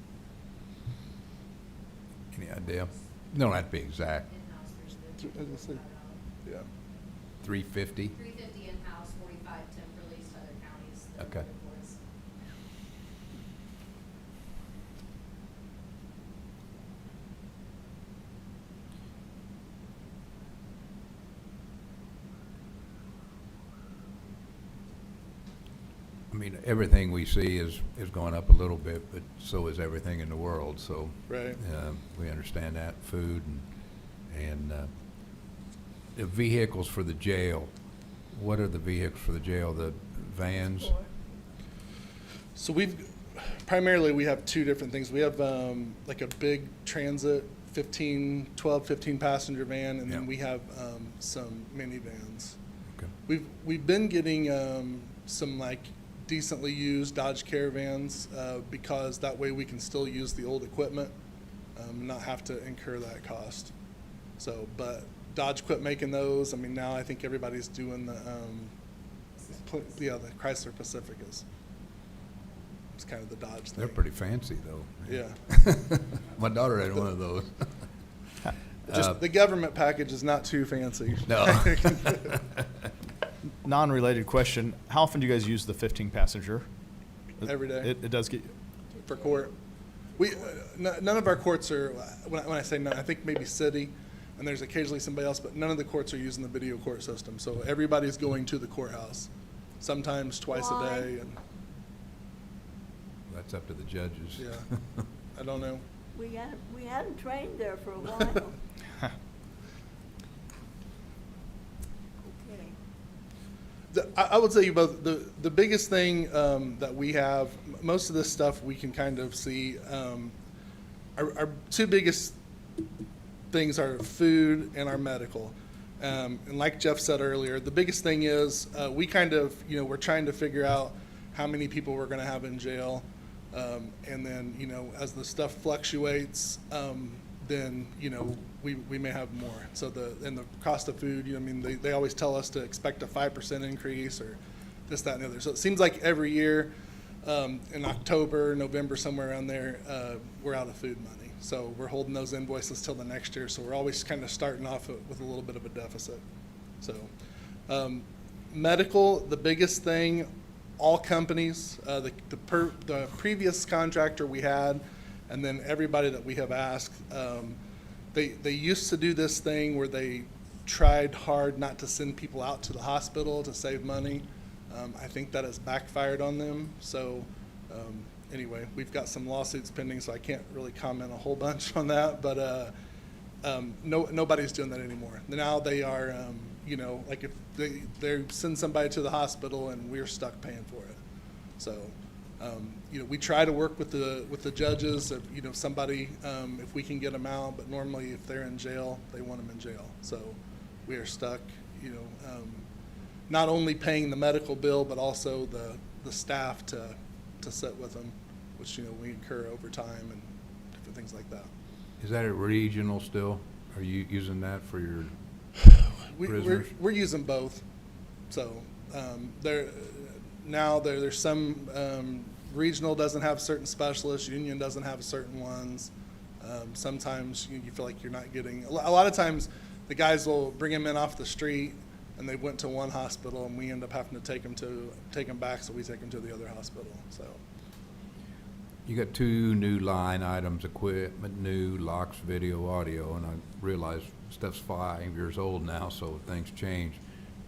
Any idea? You don't have to be exact. Yeah. 350? 350 in-house, 45 temp released to other counties. that are Okay. reports. I mean, everything we see is going up a little bit, but so is everything in the world, so. Right. We understand that, food and the vehicles for the jail. What are the vehicles for the jail? The vans? So primarily we have two different things. We have like a big transit 12, 15 passenger van, and then Yeah. we have some minivans. Okay. We've been getting some like decently used Dodge Caravans because that way we can still use the old equipment and not have to incur that cost. So, but Dodge quit making those. I mean, now I think everybody's doing the Yeah, the Chrysler Pacificas. It's kind of the Dodge thing. They're pretty fancy, though. Yeah. My daughter had one of those. Just the government package is not too fancy. No. Non-related question, how often do you guys use the 15 passenger? Every day. It does get, For court. We, none of our courts are, when I say none, I think maybe city, and there's occasionally somebody else, but none of the courts are using the video court system. So everybody's going to the courthouse, sometimes twice Why? a day, and, That's up to the judges. yeah, I don't know. We hadn't trained there for a while. Okay. I would say you both, the biggest thing that we have, most of this stuff we can kind of see, our two biggest things are food and our medical. And like Jeff said earlier, the biggest thing is we kind of, we're trying to figure out how many people we're going to have in jail. And then, as the stuff fluctuates, then, we may have more. So and the cost of food, they always tell us to expect a 5% increase or this, that, and the other. So it seems like every year in October, November, somewhere around there, we're out of food money. So we're holding those invoices till the next year. So we're always kind of starting off with a little bit of a deficit. So medical, the biggest thing, all companies, the previous contractor we had, and then everybody that we have asked, they used to do this thing where they tried hard not to send people out to the hospital to save money. I think that has backfired on them. So anyway, we've got some lawsuits pending, so I can't really comment a whole bunch on that. But nobody's doing that anymore. Now they are, like if they send somebody to the hospital and we're stuck paying for it. So, we try to work with the judges, if somebody, if we can get them out, but normally if they're in jail, they want them in jail. So we are stuck, not only paying the medical bill, but also the staff to sit with them, which, we incur overtime and different things like that. Is that a regional still? Are you using that for your prisoners? We're using both. So there's some regional doesn't have certain specialists, union doesn't have certain ones. Sometimes you feel like you're not getting, a lot of times the guys will bring them in off the street and they went to one hospital and we end up having to take them back, so we take them to the other hospital. So You got two new line items, equipment new, locks, video, audio, and I realize stuff's 5 years old now, so things change.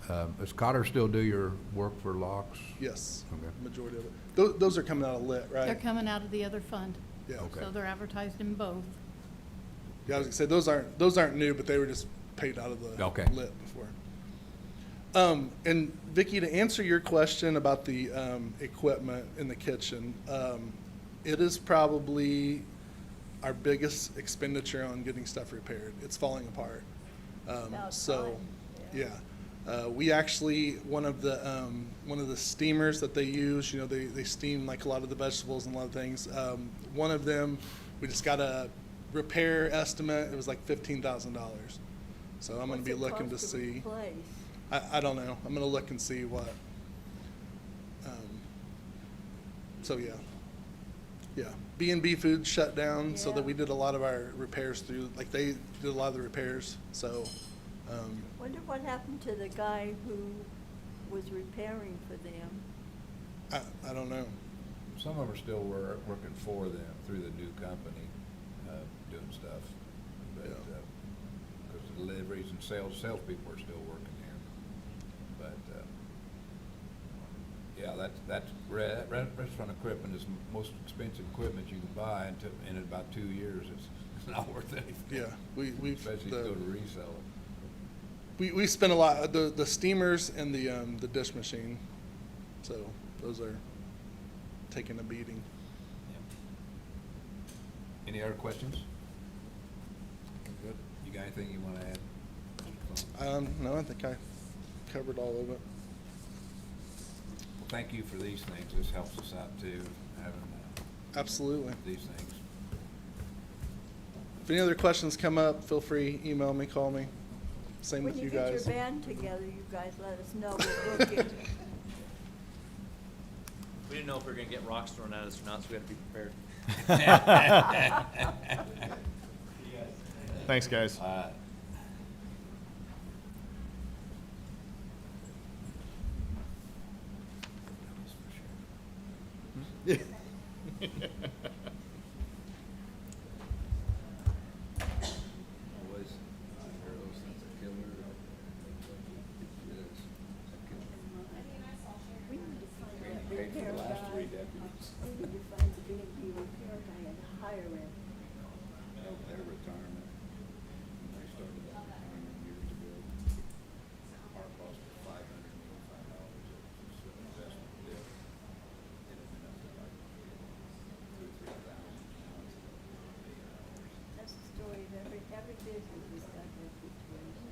Does Cotter still do your work for locks? yes, Okay. majority of it. Those are coming out of lit, right? They're coming out of the other fund, Yeah. Okay. so they're advertised in both. Yeah, I was gonna say those aren't new, but they were just paid out of the Okay. lit before. And Vicki, to answer your question about the equipment in the kitchen, it is probably our biggest expenditure on getting stuff repaired. It's falling apart. About So, time, yeah. We actually, one of the steamers that they use, they steam like a lot of the vegetables and a lot of things. One of them, we just got a repair estimate. It was like $15,000. So I'm going to be looking to see. Replace? I don't know. I'm going to look and see what. So yeah. Yeah. B&B Foods shut down, so that Yeah. we did a lot of our repairs through, like they did a lot of the repairs. So, Wonder what happened to the guy who was repairing for them? I don't know. Some of them are still working for them through the new company, doing stuff. But, Yeah. because deliveries and salespeople are still working here. But, yeah, that's restaurant equipment is the most expensive equipment you can buy, and in about 2 years, it's not worth anything. Yeah, we've Especially if you go to resell it. we spent a lot, the steamers and the dish machine, so those are taking a beating. Any other questions? Good. You got anything you want to add? No, I think I covered all of it. Well, thank you for these things. This helps us out too, having Absolutely. these things. If any other questions come up, feel free, email me, call me. Same When with you you get your guys. band together, you guys let us know. We'll book it. We didn't know if we were gonna get rocks thrown at us or not, so we had to be prepared. Thanks, guys. Boys, hear those things that kill her. Yes. We need to find We that paid for repair the last guy. 3 deputies. We need to find the B&B repair guy and hire him. Their retirement, when they started that retirement years ago, our cost was $585. It was an investment deal. It had been up to like $2,000 or $3,000. That's the story of every business has got that situation.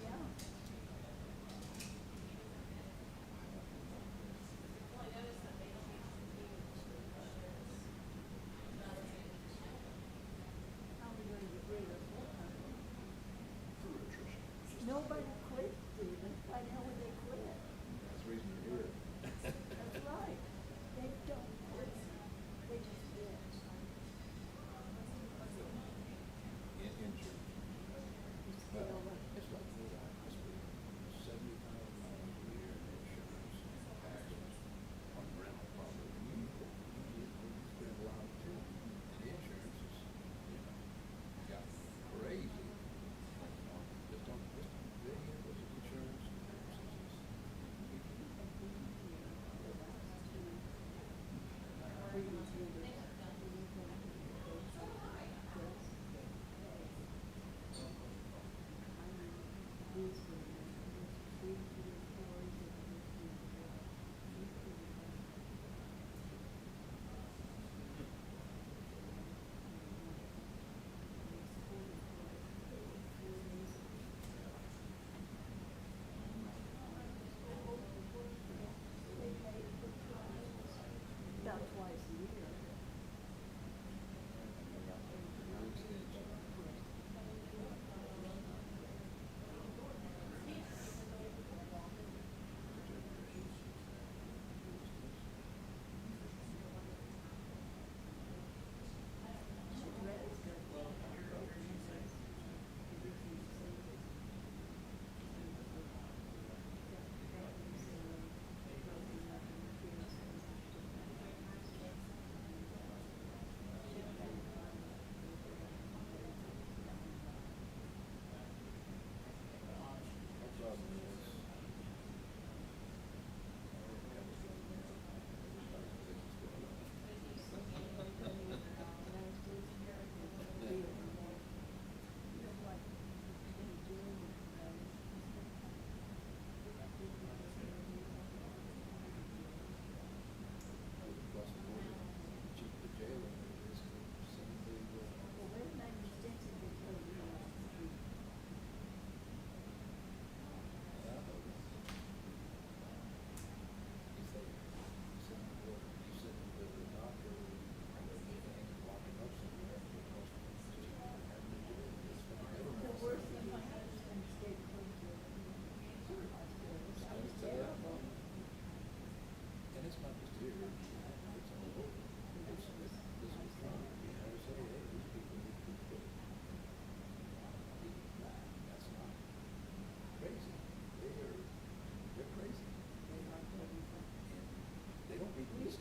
Yeah. How are we gonna get rid of one? Nobody quit, Stephen. Why the hell would they quit? That's the reason you're here. That's right. They don't quit. They just did. Insurance. Well, it's like food. I spend $70,000 a year in insurance, taxes, on rental property. You spend a lot too. And the insurance is, got crazy. Just on vehicles, insurance. About twice a year.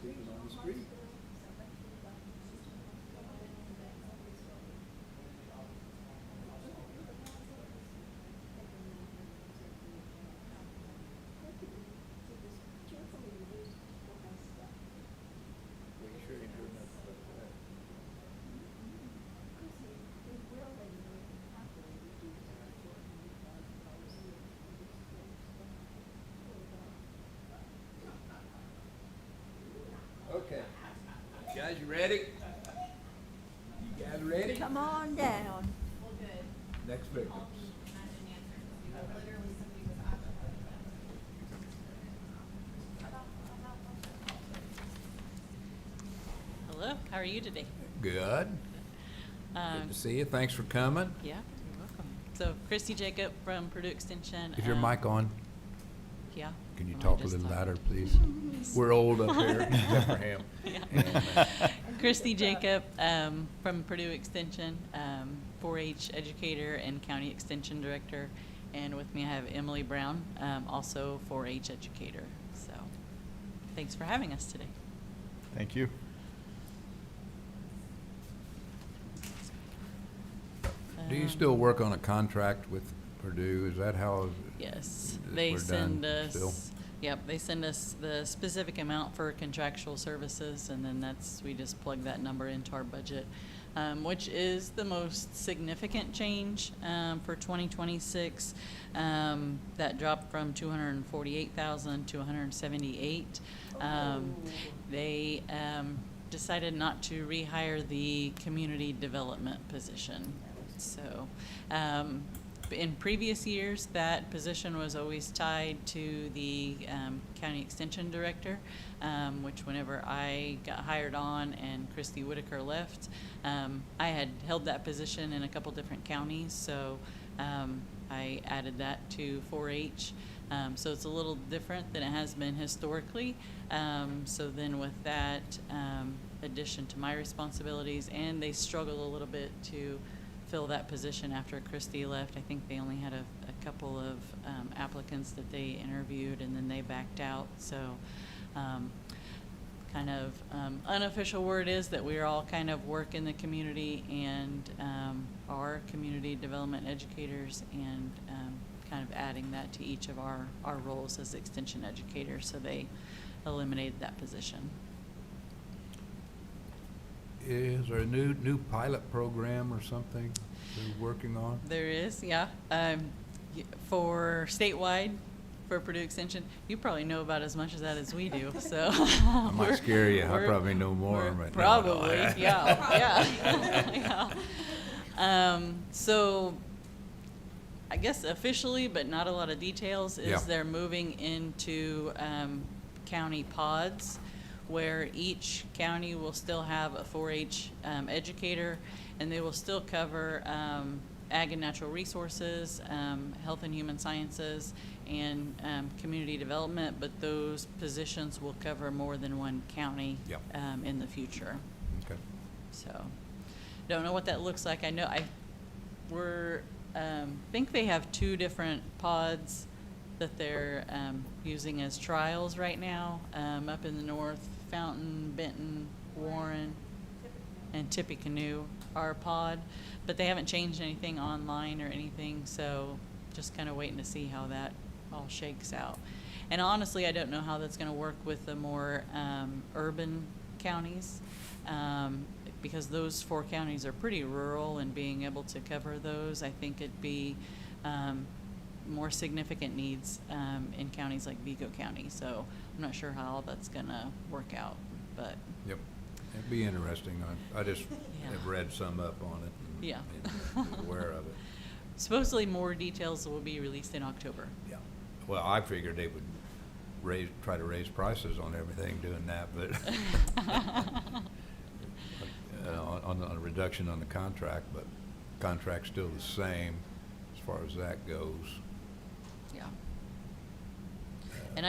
Sleeping on the street. Well, you sure ain't doing nothing but that. Okay. Guys, you ready? You guys ready? Come on down. Next victims. Hello, how are you today? Good. Good to see you. Thanks for coming. Yeah, you're welcome. So Christy Jacob from Purdue Extension. Is your mic on? Yeah. Can you I talk a just little talked. louder, please? We're old up here, except for him. Christy Jacob from Purdue Extension, 4-H educator and county extension director. And with me I have Emily Brown, also 4-H educator. So thanks for having us today. Thank you. Do you still work on a contract with Purdue? Is that how? Yes, we're they done send us, still? yep, they send us the specific amount for contractual services, and then we just plug that number into our budget, which is the most significant change, for 2026. That dropped from 248,000 to 178. They, decided not to rehire the community development position. So, in previous years, that position was always tied to the county extension director, which whenever I got hired on and Christy Whitaker left, I had held that position in a couple different counties, so I added that to 4-H. So it's a little different than it has been historically. So then with that addition to my responsibilities, and they struggled a little bit to fill that position after Christy left. I think they only had a couple of applicants that they interviewed, and then they backed out. So kind of unofficial word is that we are all kind of work in the community and are community development educators, and kind of adding that to each of our roles as extension educators. So they eliminated that position. Is there a new pilot program or something they're working on? There is, yeah. For statewide, for Purdue Extension, you probably know about as much of that as we do, so. I might scare you. I we're- probably know more, we're but no, no. Probably, yeah. So, I guess officially, but not a lot of details, Yeah. is they're moving into county pods, where each county will still have a 4-H educator, and they will still cover ag and natural resources, health and human sciences, and community development, but those positions will cover more than one county Yep. in the future. Okay. So, don't know what that looks like. I know think they have 2 different pods that they're using as trials right now, up in the north. Fountain, Benton, Warren, and Tippecanoe are pod, but they haven't changed anything online or anything, so just kind of waiting to see how that all shakes out. And honestly, I don't know how that's going to work with the more urban counties, because those 4 counties are pretty rural, and being able to cover those, I think it'd be more significant needs in counties like Vigo County. So I'm not sure how all that's gonna work out, but Yep. It'd be interesting. I just Yeah. have read some up on it. And, Yeah. and was aware of it. supposedly more details will be released in October. Yeah. Well, I figured they would try to raise prices on everything doing that, but on a reduction on the contract, but contract's still the same as far as that goes. Yeah. And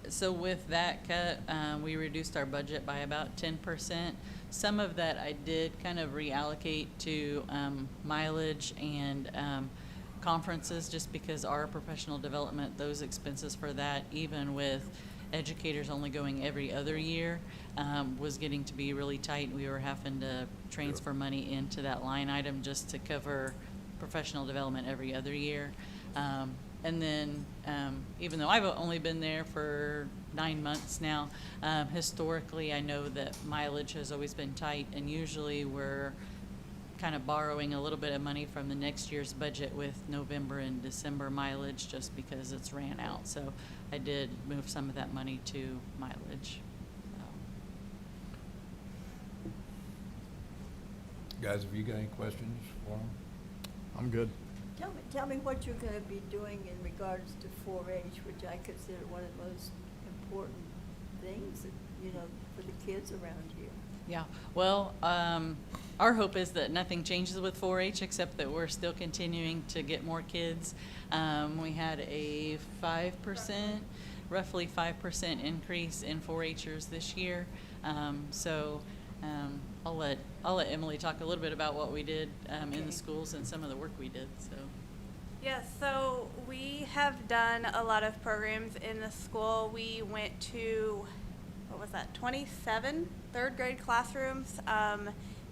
so with that cut, we reduced our budget by about 10%. Some of that I did kind of reallocate to mileage and conferences, just because our professional development, those expenses for that, even with educators only going every other year, was getting to be really tight. We were having to transfer money into that line item just to cover professional development every other year. And then, even though I've only been there for 9 months now, historically, I know that mileage has always been tight, and usually we're kind of borrowing a little bit of money from the next year's budget with November and December mileage, just because it's ran out. So I did move some of that money to mileage. Guys, have you got any questions for them? I'm good. Tell me what you're gonna be doing in regards to 4-H, which I consider one of the most important things, that, for the kids around here. Yeah, well, our hope is that nothing changes with 4-H except that we're still continuing to get more kids. We had a 5%, roughly 5% increase in 4-Hers this year. I'll let Emily talk a little bit about what we did in the schools and some of the work we did. So. Yes, so we have done a lot of programs in the school. We went to, 27 third grade classrooms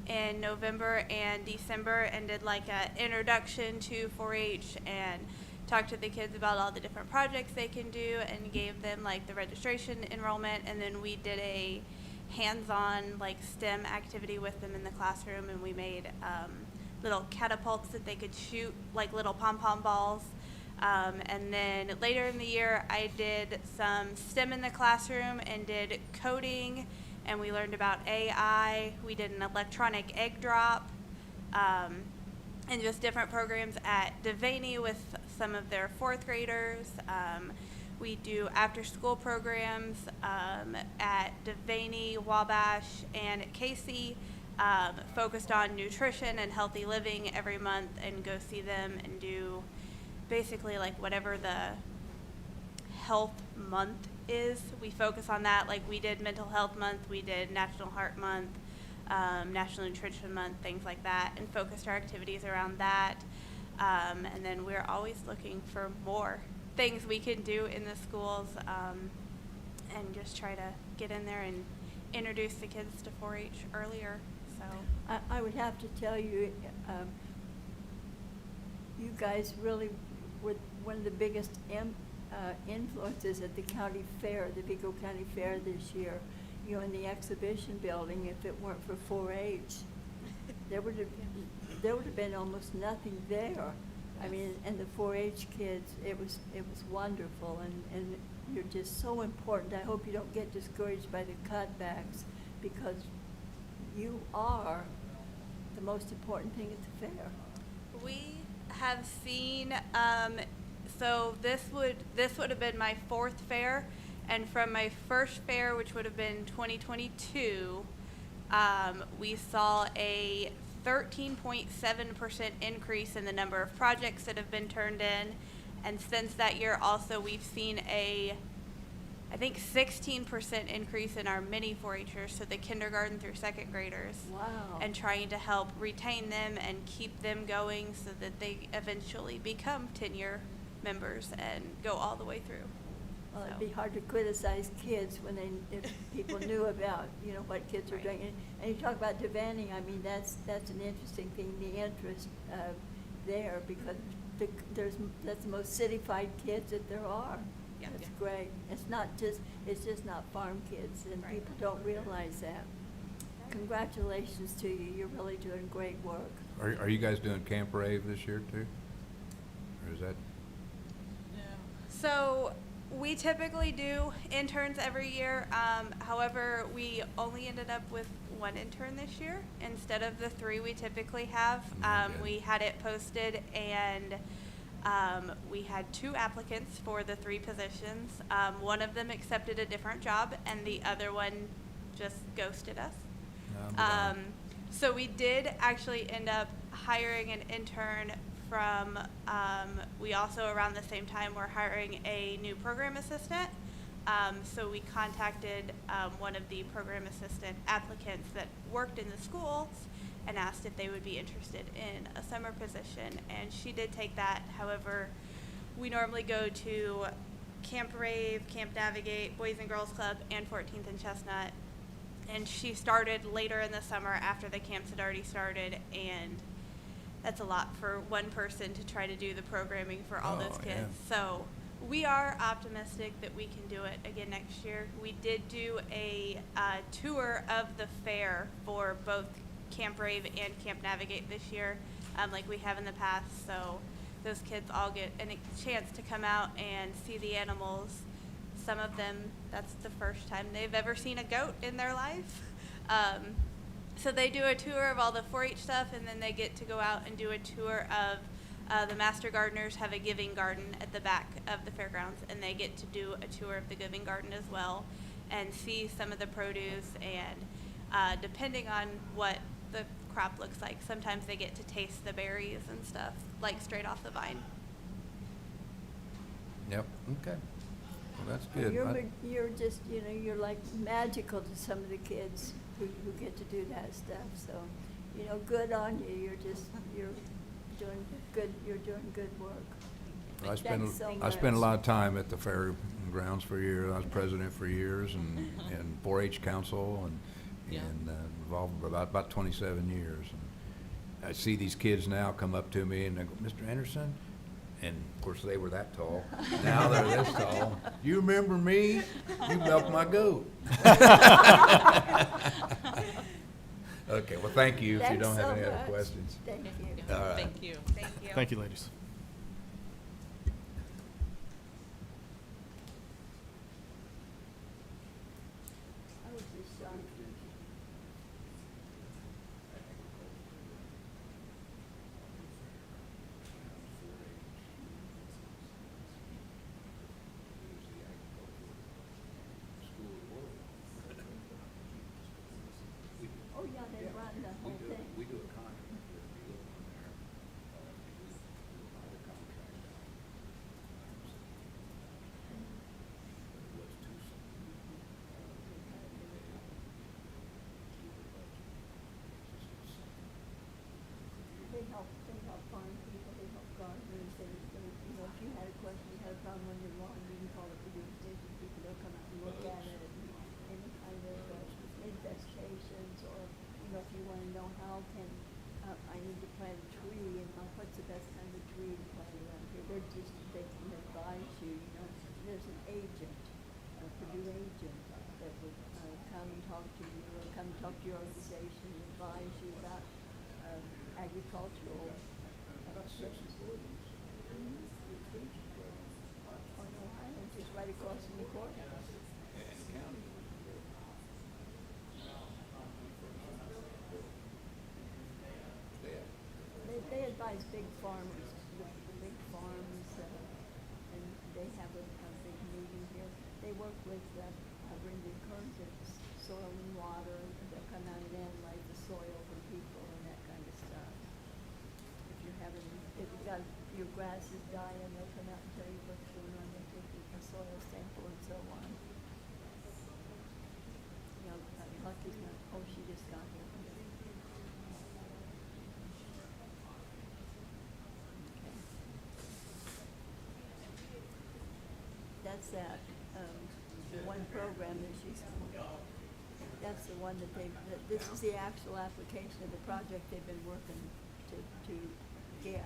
in November and December and did like an introduction to 4-H and talked to the kids about all the different projects they can do and gave them like the registration enrollment, and then we did a hands-on like STEM activity with them in the classroom, and we made little catapults that they could shoot like little pom-pom balls. And then later in the year I did some STEM in the classroom and did coding, and we learned about AI. We did an electronic egg drop, and just different programs at Devaney with some of their 4th graders. We do after-school programs at Devaney, Wabash, and at Casey, focused on nutrition and healthy living every month, and go see them and do basically like whatever the health month is. We focus on that. Like we did mental health month, we did National Heart Month, National Nutrition Month, things like that, and focused our activities around that. And then we're always looking for more things we can do in the schools, and just try to get in there and introduce the kids to 4-H earlier. So I would have to tell you, you guys really were one of the biggest influences at the county fair, the Vigo County Fair this year. You know, in the exhibition building, if it weren't for 4-H, there would have been almost nothing there. I mean, and the 4-H kids, it was wonderful, and you're just so important. I hope you don't get discouraged by the cutbacks, because you are the most important thing at the fair. we have seen, so this would have been my 4th fair, and from my first fair, which would have been 2022, we saw a 13.7% increase in the number of projects that have been turned in, and since that year also we've seen I think 16% increase in our mini 4-Hers, so the kindergarten through 2nd graders. Wow. And trying to help retain them and keep them going so that they eventually become 10-year members and go all the way through. Well, So. it'd be hard to criticize kids when if people knew about, you know, what kids are Right. doing. And you talk about Devaney, I mean, that's an interesting thing, the interest there, because that's the most cityfied kids that there are. Yeah. That's Yeah. great. It's just not farm kids, and Right. people don't realize that. Congratulations to you. You're really doing great work. Are you guys doing Camp Rave this year too? Or is that? So we typically do interns every year. However, we only ended up with 1 intern this year instead of the 3 we typically have. Okay. We had it posted, and we had 2 applicants for the 3 positions. One of them accepted a different job, and the other one just ghosted us. So we did actually end up hiring an intern from, we also around the same time were hiring a new program assistant. So we contacted one of the program assistant applicants that worked in the schools and asked if they would be interested in a summer position, and she did take that. However, we normally go to Camp Rave, Camp Navigate, Boys and Girls Club, and 14th and Chestnut, and she started later in the summer after the camps had already started, and that's a lot for one person to try to do the programming for all those kids. Yeah. So we are optimistic that we can do it again next year. We did do a tour of the fair for both Camp Rave and Camp Navigate this year, like we have in the past. So those kids all get a chance to come out and see the animals. Some of them, that's the first time they've ever seen a goat in their life. So they do a tour of all the 4-H stuff, and then they get to go out and do a tour of the Master Gardeners have a giving garden at the back of the fairgrounds, and they get to do a tour of the giving garden as well and see some of the produce, and depending on what the crop looks like. Sometimes they get to taste the berries and stuff, like straight off the vine. Yep, okay. Well, that's good. You're just, you know, you're like magical to some of the kids who get to do that stuff, so, you know, good on you. You're doing good work. I Thanks so I spent a much. lot of time at the fairgrounds for years. I was president for years and 4-H council Yeah. and involved for about 27 years. And I see these kids now come up to me and they go, Mr. Anderson, and of course they were that tall. Now they're this tall. You remember me? You milked my goat. Okay, well, thank you. If you Thanks don't have so any other much. questions. Thank you. All right. Thank you. Thank you. Thank you, ladies. I was just shocked. Oh, yeah, they run the whole thing. We do a contract, if you look on there, we do a lot of contracts out. But it was too They help farm people, they help gardeners, you know, if you had a question, you had a problem on your lawn, you can call the Vigo station people, they'll come out and look at it, and any kind of infestations, or, you know, if you wanna know how can, I need to plant a tree, and what's the best kind of tree to plant around here, they can advise you, you know, there's an agent, a Purdue agent, that would, come and talk to you, or come talk to your organization, and advise you about, agricultural. about 6 employees. On Ohio, just right across from the courthouse. And county. They advise big farmers, the big farms, and they have a big meeting here. They work with, Brenda Kearns at Soil and Water, they'll come out and analyze the soil for people and that kind of stuff. If you've got, your grass is dying, they'll come out and tell you what's going on, they take a soil sample and so on. You know, Lucky's not, oh, she just got here. That's that, the one program that she's, that's the one that this is the actual application of the project they've been working to get.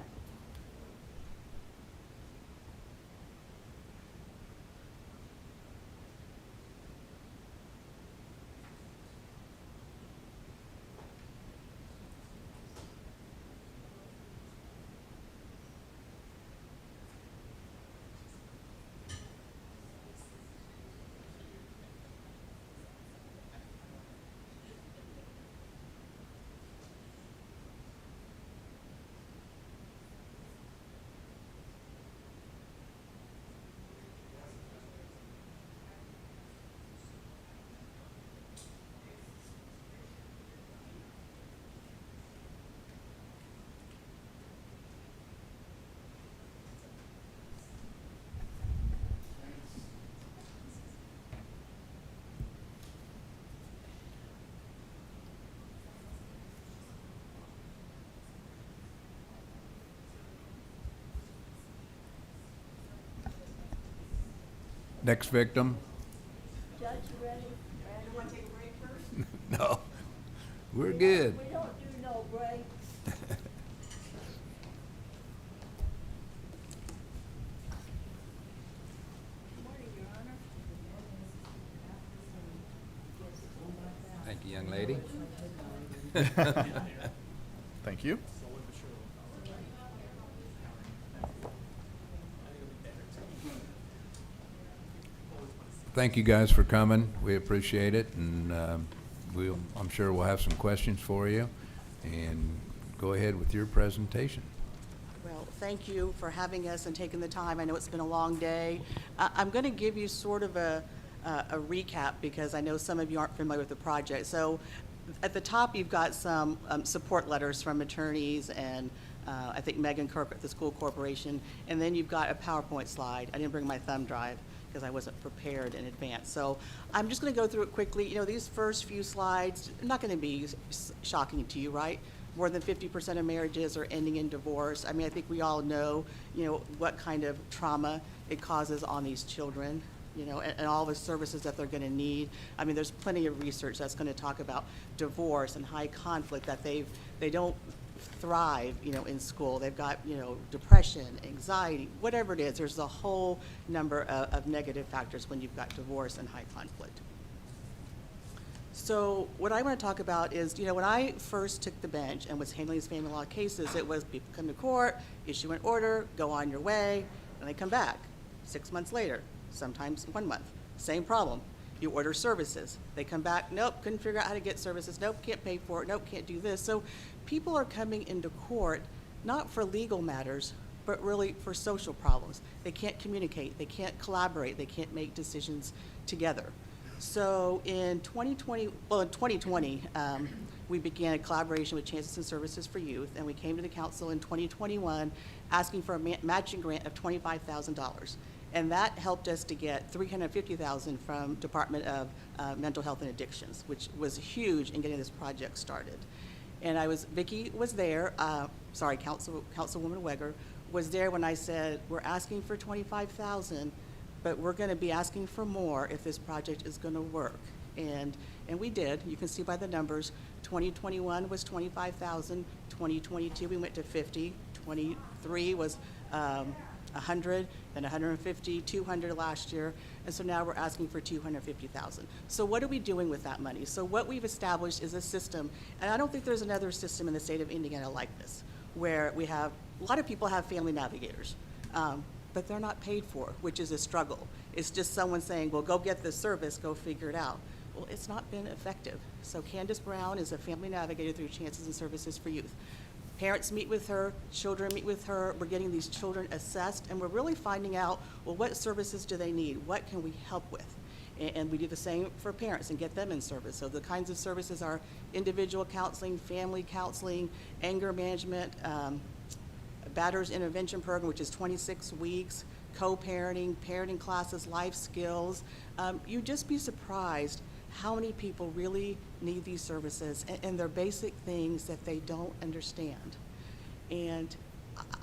Next victim? Judge, you ready? You want to take a break first? No, we're good. We don't do no breaks. Good morning, Your Honor. Thank you, young lady. Thank you. Thank you guys for coming. We appreciate it, and I'm sure we'll have some questions for you. And go ahead with your presentation. Well, thank you for having us and taking the time. I know it's been a long day. I'm going to give you sort of a recap because I know some of you aren't familiar with the project. So at the top, you've got some support letters from attorneys and I think Megan Kirk at the school corporation, and then you've got a PowerPoint slide. I didn't bring my thumb drive because I wasn't prepared in advance. So I'm just going to go through it quickly. You know, these first few slides are not going to be shocking to you, right? More than 50% of marriages are ending in divorce. I mean, I think we all know, you know, what kind of trauma it causes on these children, you know, and all the services that they're going to need. I mean, there's plenty of research that's going to talk about divorce and high conflict, that they don't thrive, you know, in school. They've got, you know, depression, anxiety, whatever it is. There's a whole number of negative factors when you've got divorce and high conflict. So what I want to talk about is, you know, when I first took the bench and was handling these family law cases, it was people come to court, issue an order, go on your way, and they come back 6 months later, sometimes 1 month. Same problem. You order services. They come back, nope, couldn't figure out how to get services, nope, can't pay for it, nope, can't do this. So people are coming into court not for legal matters, but really for social problems. They can't communicate, they can't collaborate, they can't make decisions together. So in 2020, we began a collaboration with Chances and Services for Youth, and we came to the council in 2021 asking for a matching grant of $25,000. And that helped us to get $350,000 from Department of Mental Health and Addictions, which was huge in getting this project started. And Vicki was there, Councilwoman Weger was there when I said, we're asking for $25,000, but we're gonna be asking for more if this project is gonna work. And we did. You can see by the numbers, 2021 was $25,000, 2022 we went to 50, 23 was 100, then 150, 200 last year, and so now we're asking for 250,000. So what are we doing with that money? So what we've established is a system, and I don't think there's another system in the state of Indiana like this, where we have, a lot of people have family navigators, but they're not paid for, which is a struggle. It's just someone saying, well, go get this service, go figure it out. Well, it's not been effective. So Candace Brown is a family navigator through Chances and Services for Youth. Parents meet with her, children meet with her, we're getting these children assessed, and we're really finding out, well, what services do they need? What can we help with? And we do the same for parents and get them in service. So the kinds of services are individual counseling, family counseling, anger management, Batter's Intervention Program, which is 26 weeks, co-parenting, parenting classes, life skills. You'd just be surprised how many people really need these services, and they're basic things that they don't understand. And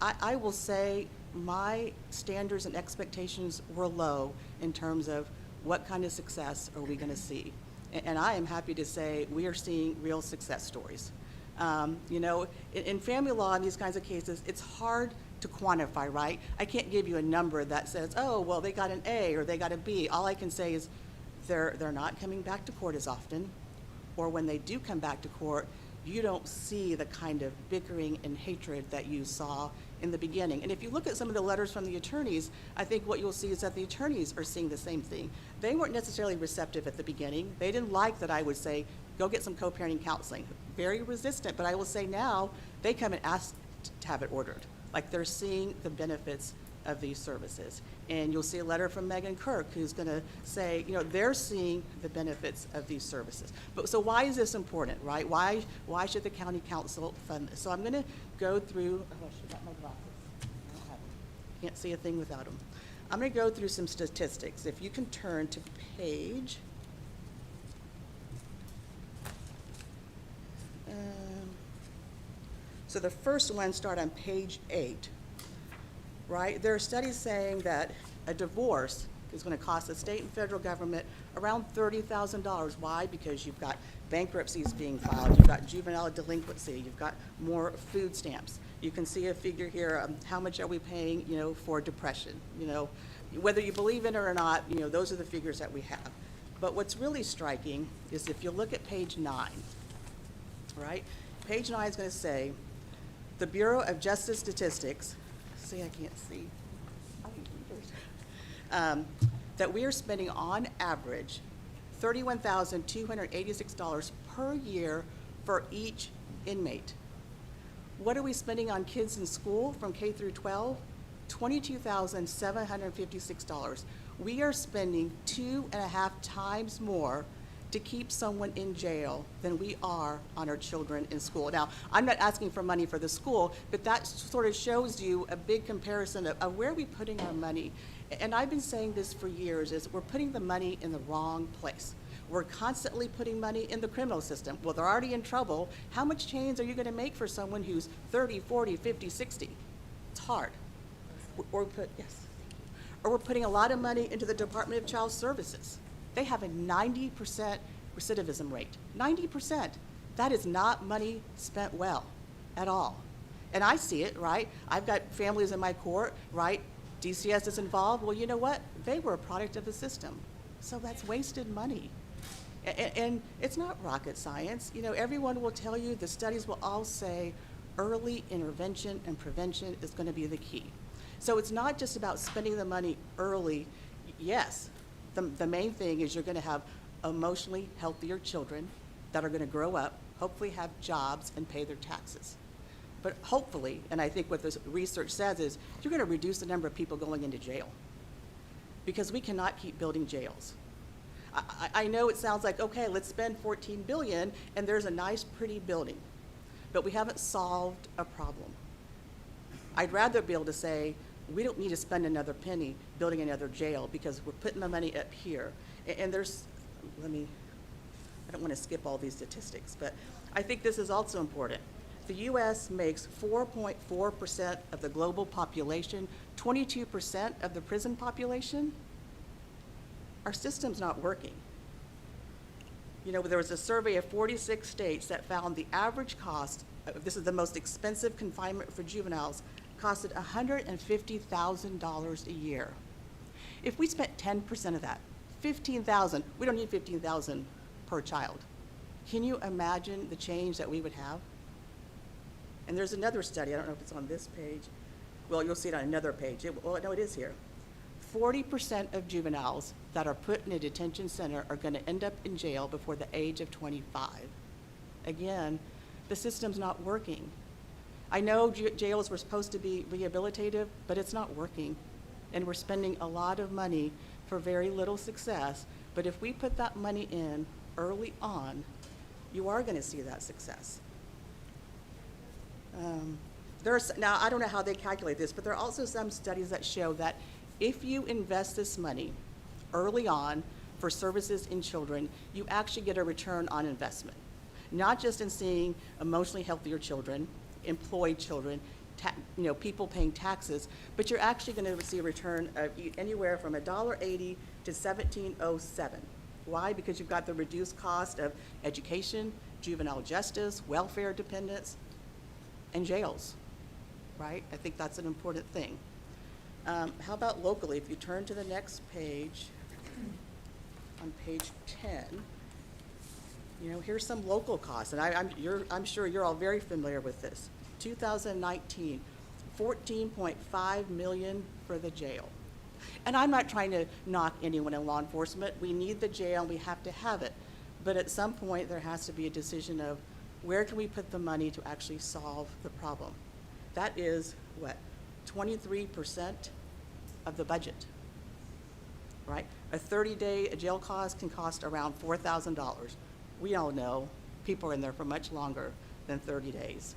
I will say my standards and expectations were low in terms of what kind of success are we gonna see. And I am happy to say we are seeing real success stories. You know, in family law in these kinds of cases, it's hard to quantify, right? I can't give you a number that says, oh, well, they got an A or they got a B. All I can say is they're not coming back to court as often, or when they do come back to court, you don't see the kind of bickering and hatred that you saw in the beginning. And if you look at some of the letters from the attorneys, I think what you'll see is that the attorneys are seeing the same thing. They weren't necessarily receptive at the beginning. They didn't like that I would say, go get some co-parenting counseling. Very resistant, but I will say now, they come and ask to have it ordered. Like they're seeing the benefits of these services. And you'll see a letter from Megan Kirk who's gonna say, you know, they're seeing the benefits of these services. But so why is this important, right? Why should the county council fund this? So I'm gonna go through, oh, I should have my glasses. I don't have them. Can't see a thing without them. I'm gonna go through some statistics. If you can turn to page, so the first one start on page 8. Right? There are studies saying that a divorce is going to cost the state and federal government around $30,000. Why? Because you've got bankruptcies being filed, you've got juvenile delinquency, you've got more food stamps. You can see a figure here, how much are we paying, you know, for depression? You know, whether you believe in it or not, you know, those are the figures that we have. But what's really striking is if you look at page 9, right? Page 9 is going to say, the Bureau of Justice Statistics, see, I can't see, that we are spending on average $31,286 per year for each inmate. What are we spending on kids in school from K through 12? $22,756. We are spending 2.5 times more to keep someone in jail than we are on our children in school. Now, I'm not asking for money for the school, but that sort of shows you a big comparison of where are we putting our money. And I've been saying this for years, is we're putting the money in the wrong place. We're constantly putting money in the criminal system. Well, they're already in trouble. How much change are you gonna make for someone who's 30, 40, 50, 60? It's hard. Or we're putting a lot of money into the Department of Child Services. They have a 90% recidivism rate. 90%. That is not money spent well at all. And I see it, right? I've got families in my court, right? DCS is involved. Well, you know what? They were a product of the system. So that's wasted money. And it's not rocket science. You know, everyone will tell you, the studies will all say early intervention and prevention is going to be the key. So it's not just about spending the money early. Yes, the main thing is you're going to have emotionally healthier children that are going to grow up, hopefully have jobs and pay their taxes. But hopefully, and I think what this research says is, you're going to reduce the number of people going into jail, because we cannot keep building jails. I know it sounds like, okay, let's spend $14 billion and there's a nice, pretty building, but we haven't solved a problem. I'd rather be able to say, we don't need to spend another penny building another jail because we're putting the money up here. And there's, I don't want to skip all these statistics, but I think this is also important. The US makes 4.4% of the global population, 22% of the prison population. Our system's not working. You know, there was a survey of 46 states that found the average cost, this is the most expensive confinement for juveniles, costed $150,000 a year. If we spent 10% of that, $15,000, we don't need $15,000 per child. Can you imagine the change that we would have? And there's another study, I don't know if it's on this page. Well, you'll see it on another page. Well, no, it is here. 40% of juveniles that are put in a detention center are going to end up in jail before the age of 25. Again, the system's not working. I know jails were supposed to be rehabilitative, but it's not working. And we're spending a lot of money for very little success. But if we put that money in early on, you are going to see that success. Now, I don't know how they calculate this, but there are also some studies that show that if you invest this money early on for services in children, you actually get a return on investment. Not just in seeing emotionally healthier children, employed children, people paying taxes, but you're actually going to see a return of anywhere from $1.80 to $17.07. Why? Because you've got the reduced cost of education, juvenile justice, welfare dependents, and jails, right? I think that's an important thing. How about locally? If you turn to the next page, on page 10, you know, here's some local costs, and I'm sure you're all very familiar with this. 2019, $14.5 million for the jail. And I'm not trying to knock anyone in law enforcement. We need the jail, and we have to have it. But at some point, there has to be a decision of where can we put the money to actually solve the problem. That is, what, 23% of the budget, right? A 30-day jail cost can cost around $4,000. We all know people are in there for much longer than 30 days.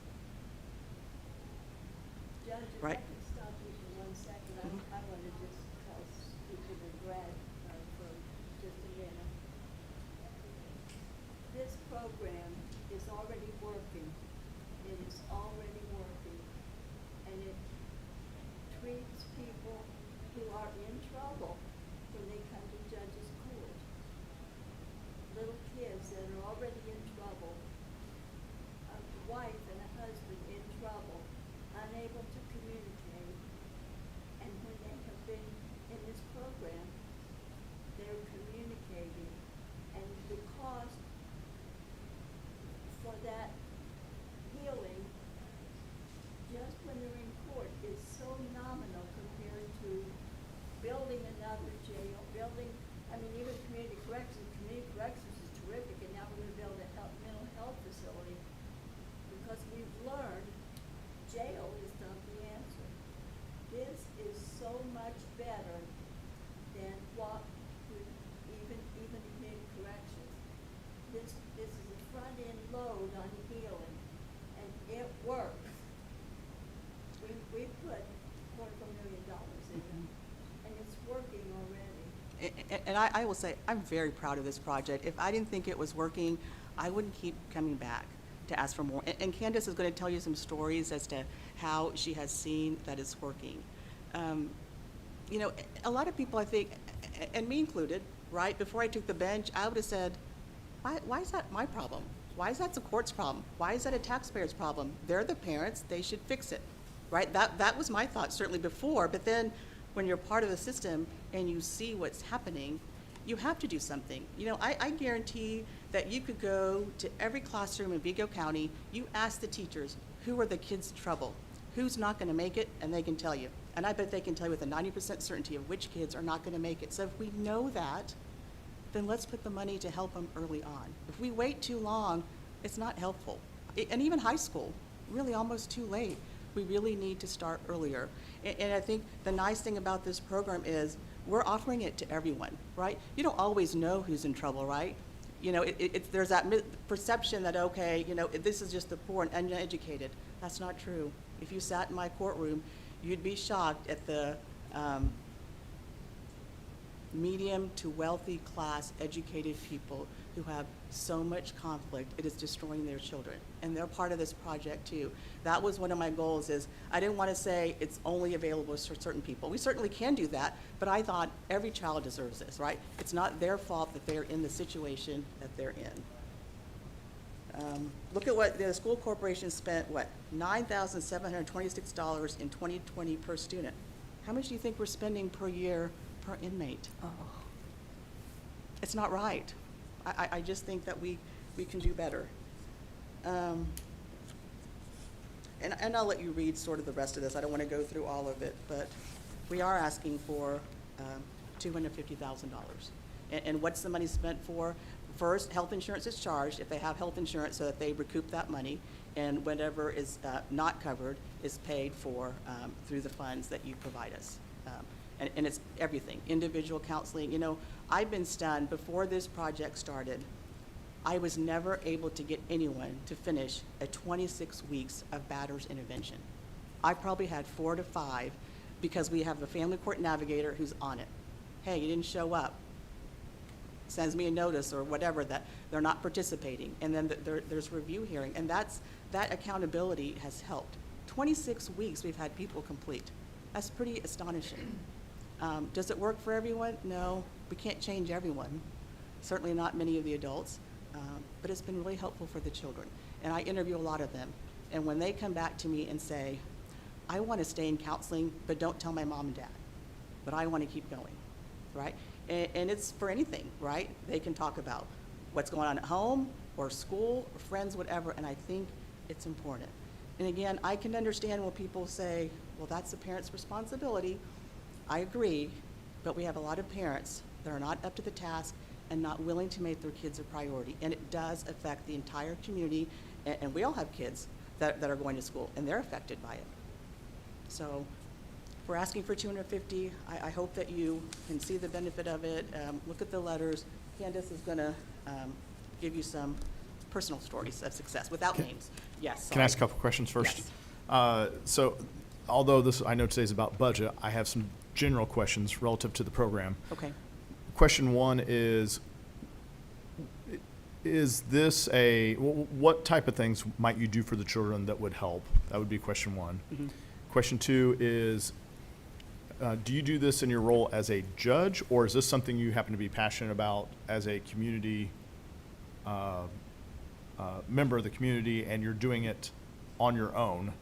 Judge, if Right. I can stop you for 1 second, I want to just tell people to Brad for just a minute. This program is already working. It is already working. And it treats people who are in trouble when they come to judge's court. Little kids that are already in trouble, a wife and a husband in trouble, unable to communicate, and when they have been in this program, they're communicating, and the cost for that healing, just when they're in court, is so nominal compared to building another jail, even community corrections. Community corrections is terrific, and now we're gonna build a mental health facility, because we've learned jail is not the answer. This is so much better than what would even community corrections. And I will say, I'm very proud of this project. If I didn't think it was working, I wouldn't keep coming back to ask for more. And Candace is going to tell you some stories as to how she has seen that it's working. You know, a lot of people, I think, and me included, right, before I took the bench, I would have said, why is that my problem? Why is that the court's problem? Why is that a taxpayer's problem? They're the parents, they should fix it, right? That was my thought certainly before, but then when you're part of the system and you see what's happening, you have to do something. You know, I guarantee that you could go to every classroom in Vigo County, you ask the teachers, who are the kids in trouble? Who's not gonna make it? And they can tell you. And I bet they can tell you with a 90% certainty of which kids are not gonna make it. So if we know that, then let's put the money to help them early on. If we wait too long, it's not helpful. And even high school, really almost too late. We really need to start earlier. And I think the nice thing about this program is we're offering it to everyone, right? You don't always know who's in trouble, right? You know, there's that perception that, okay, you know, this is just the poor and uneducated. That's not true. If you sat in my courtroom, you'd be shocked at the medium to wealthy class educated people who have so much conflict, it is destroying their children. And they're part of this project too. That was one of my goals is, I didn't want to say it's only available for certain people. We certainly can do that, but I thought every child deserves this, right? It's not their fault that they're in the situation that they're in. Look at what the school corporation spent, what, $9,726 in 2020 per student. How much do you think we're spending per year per inmate? Oh. It's not right. I just think that we can do better. And I'll let you read sort of the rest of this. I don't want to go through all of it, but we are asking for $250,000. And what's the money spent for? First, health insurance is charged if they have health insurance so that they recoup that money, and whatever is not covered is paid for through the funds that you provide us. And it's everything, individual counseling. You know, I've been stunned. Before this project started, I was never able to get anyone to finish a 26 weeks of batter's intervention. I probably had 4 to 5 because we have a family court navigator who's on it. Hey, you didn't show up. Sends me a notice or whatever that they're not participating. And then there's review hearing. And that accountability has helped. 26 weeks we've had people complete. That's pretty astonishing. Does it work for everyone? No, we can't change everyone. Certainly not many of the adults, but it's been really helpful for the children. And I interview a lot of them. And when they come back to me and say, I want to stay in counseling, but don't tell my mom and dad, but I want to keep going, right? And it's for anything, right? They can talk about what's going on at home or school or friends, whatever, and I think it's important. And again, I can understand when people say, well, that's the parent's responsibility. I agree, but we have a lot of parents that are not up to the task and not willing to make their kids a priority. And it does affect the entire community, and we all have kids that are going to school, and they're affected by it. So we're asking for $250. I hope that you can see the benefit of it. Look at the letters. Candace is gonna give you some personal stories of success without names. Yes. Can I ask a couple questions first? Yes. So although this, I know today's about budget, I have some general questions relative to the program. Okay. Question one is this what type of things might you do for the children that would help? That would be question one. Mm-hmm. Question two is, do you do this in your role as a judge, or is this something you happen to be passionate about as a community member of the community, and you're doing it on your own?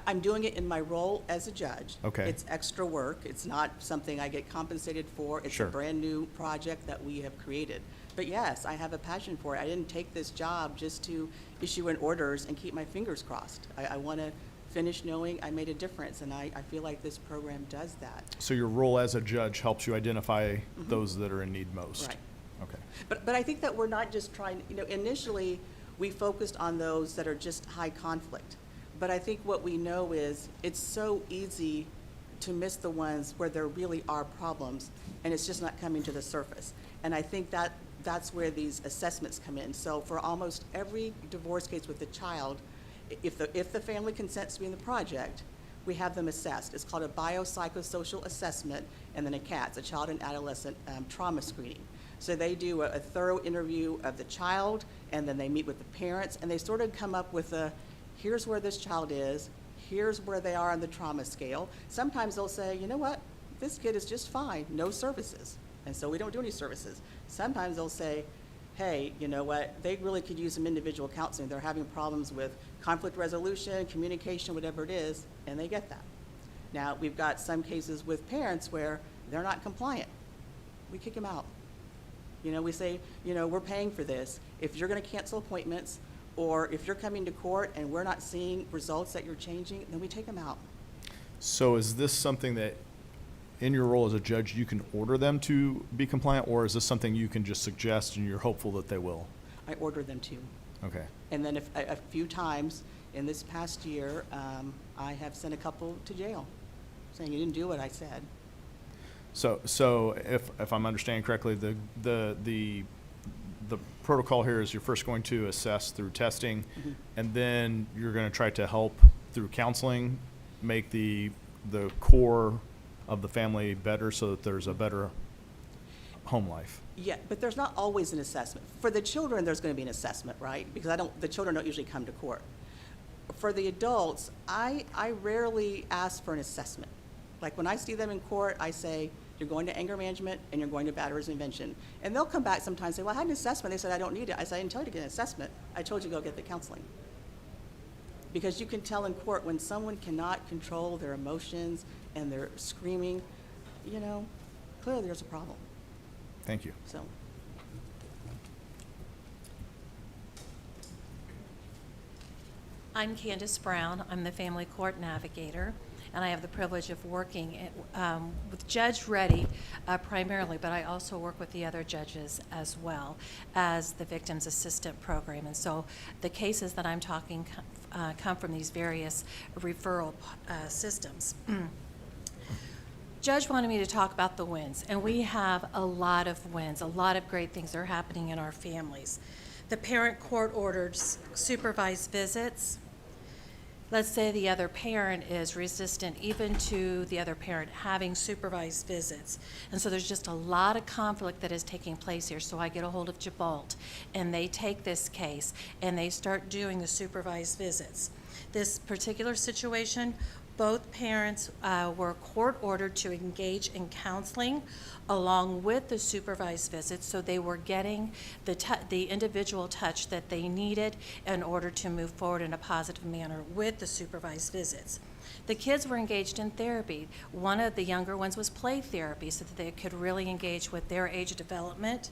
I'm doing it in my role as a judge. Okay. It's extra work. It's not something I get compensated for. It's Sure. a brand-new project that we have created. But yes, I have a passion for it. I didn't take this job just to issue in orders and keep my fingers crossed. I want to finish knowing I made a difference, and I feel like this program does that. So your role as a judge helps you identify those that are in need most? Right. Okay. But I think that we're not just trying, you know, initially, we focused on those that are just high conflict. But I think what we know is it's so easy to miss the ones where there really are problems, and it's just not coming to the surface. And I think that's where these assessments come in. So for almost every divorce case with the child, if the family consents to be in the project, we have them assessed. It's called a biopsychosocial assessment, and then a CATS, a child and adolescent trauma screening. So they do a thorough interview of the child, and then they meet with the parents, and they sort of come up with here's where this child is, here's where they are on the trauma scale. Sometimes they'll say, you know what, this kid is just fine, no services, and so we don't do any services. Sometimes they'll say, hey, you know what, they really could use some individual counseling. They're having problems with conflict resolution, communication, whatever it is, and they get that. Now, we've got some cases with parents where they're not compliant. We kick them out. You know, we say, you know, we're paying for this. If you're going to cancel appointments, or if you're coming to court and we're not seeing results that you're changing, then we take them out. So is this something that, in your role as a judge, you can order them to be compliant, or is this something you can just suggest and you're hopeful that they will? I order them to. Okay. And then if, a few times in this past year, I have sent a couple to jail, saying you didn't do what I said. So if I'm understanding correctly, the protocol here is you're first going to assess through testing, Mhm. and then you're going to try to help through counseling make the core of the family better, so that there's a better home life. Yeah, but there's not always an assessment. For the children, there's going to be an assessment, right? Because the children don't usually come to court. For the adults, I rarely ask for an assessment. Like when I see them in court, I say, you're going to anger management and you're going to batterers intervention. And they'll come back sometimes and say, well, I had an assessment. They said, I don't need it. I said, I didn't tell you to get an assessment. I told you to go get the counseling. Because you can tell in court when someone cannot control their emotions and they're screaming, you know, clearly there's a problem. Thank you. So. I'm Candace Brown. I'm the Family Court Navigator, and I have the privilege of working with Judge Reddy primarily, but I also work with the other judges as well as the Victims Assistant Program. And so the cases that I'm talking come from these various referral systems. Judge wanted me to talk about the wins, and we have a lot of wins, a lot of great things that are happening in our families. The parent court ordered supervised visits. Let's say the other parent is resistant even to the other parent having supervised visits. And so there's just a lot of conflict that is taking place here. So I get a hold of Jabalt, and they take this case and they start doing the supervised visits. This particular situation, both parents were court-ordered to engage in counseling along with the supervised visits, so they were getting the individual touch that they needed in order to move forward in a positive manner with the supervised visits. The kids were engaged in therapy. One of the younger ones was play therapy so that they could really engage with their age of development.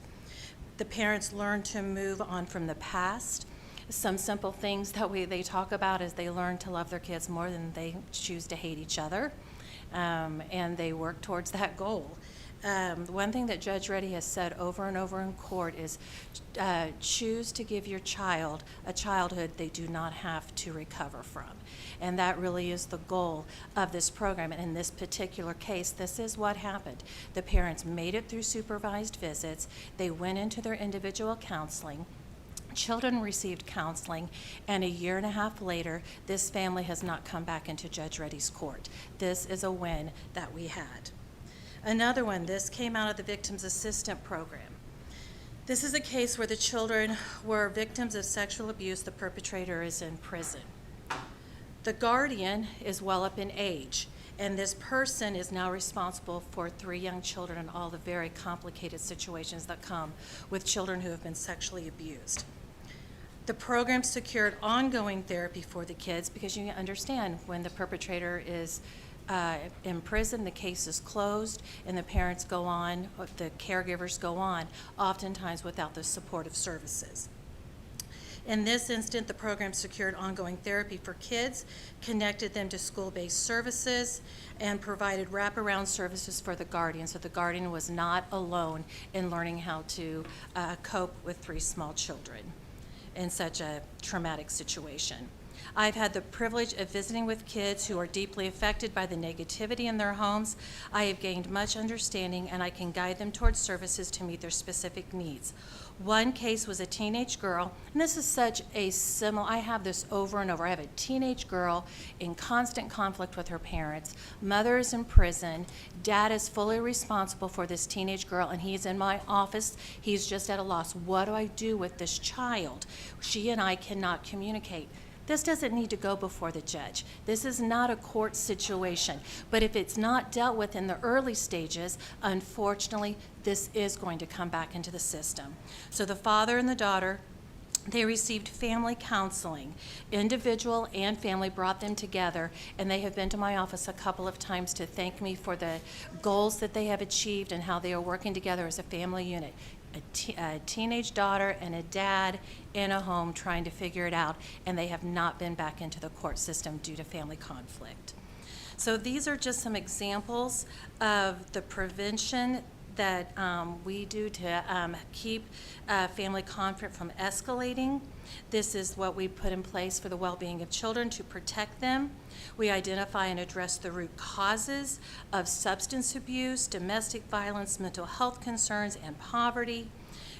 The parents learned to move on from the past. Some simple things that they talk about is they learn to love their kids more than they choose to hate each other, and they work towards that goal. One thing that Judge Reddy has said over and over in court is choose to give your child a childhood they do not have to recover from. And that really is the goal of this program. And in this particular case, this is what happened. The parents made it through supervised visits. They went into their individual counseling. Children received counseling, and a year and a half later, this family has not come back into Judge Reddy's court. This is a win that we had. Another one, this came out of the Victims Assistant Program. This is a case where the children were victims of sexual abuse. The perpetrator is in prison. The guardian is well up in age, and this person is now responsible for 3 young children and all the very complicated situations that come with children who have been sexually abused. The program secured ongoing therapy for the kids because you understand when the perpetrator is in prison, the case is closed, and the parents go on, the caregivers go on, oftentimes without the supportive services. In this instant, the program secured ongoing therapy for kids, connected them to school-based services, and provided wraparound services for the guardian, so the guardian was not alone in learning how to cope with 3 small children in such a traumatic situation. I've had the privilege of visiting with kids who are deeply affected by the negativity in their homes. I have gained much understanding, and I can guide them towards services to meet their specific needs. One case was a teenage girl, and this is such a similar, I have this over and over. I have a teenage girl in constant conflict with her parents. Mother is in prison. Dad is fully responsible for this teenage girl, and he's in my office. He's just at a loss. What do I do with this child? She and I cannot communicate. This doesn't need to go before the judge. This is not a court situation. But if it's not dealt with in the early stages, unfortunately, this is going to come back into the system. So the father and the daughter, they received family counseling. Individual and family brought them together, and they have been to my office a couple of times to thank me for the goals that they have achieved and how they are working together as a family unit. A teenage daughter and a dad in a home trying to figure it out, and they have not been back into the court system due to family conflict. So these are just some examples of the prevention that we do to keep family conflict from escalating. This is what we put in place for the well-being of children to protect them. We identify and address the root causes of substance abuse, domestic violence, mental health concerns, and poverty.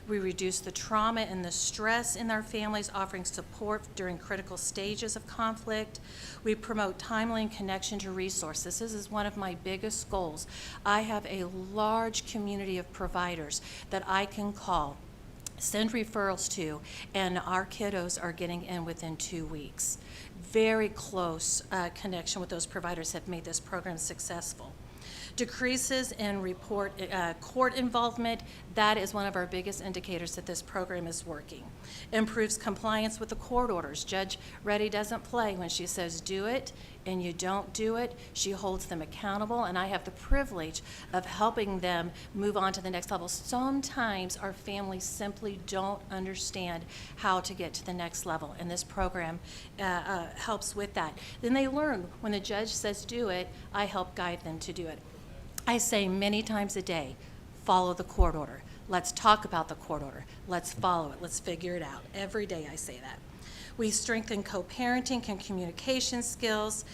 We reduce the trauma and the stress in our families, offering support during critical stages of conflict. We promote timely and connection to resources. This is one of my biggest goals. I have a large community of providers that I can call, send referrals to, and our kiddos are getting in within 2 weeks. Very close connection with those providers have made this program successful. Decreases in court involvement, that is one of our biggest indicators that this program is working. Improves compliance with the court orders. Judge Reddy doesn't play when she says do it and you don't do it. She holds them accountable, and I have the privilege of helping them move on to the next level. Sometimes our families simply don't understand how to get to the next level, and this program helps with that. Then they learn when the judge says do it, I help guide them to do it. I say many times a day, follow the court order. Let's talk about the court order. Let's follow it. Let's figure it out. Every day I say that. We strengthen co-parenting and communication skills,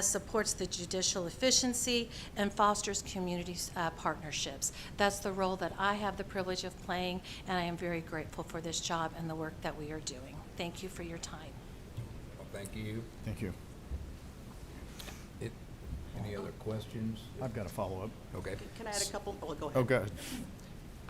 supports the judicial efficiency, and fosters community partnerships. That's the role that I have the privilege of playing, and I am very grateful for this job and the work that we are doing. Thank you for your time. Well, thank you. Thank you. Any other questions? I've got a follow-up. Okay. Can I add a couple? Oh, go ahead. Oh, go ahead.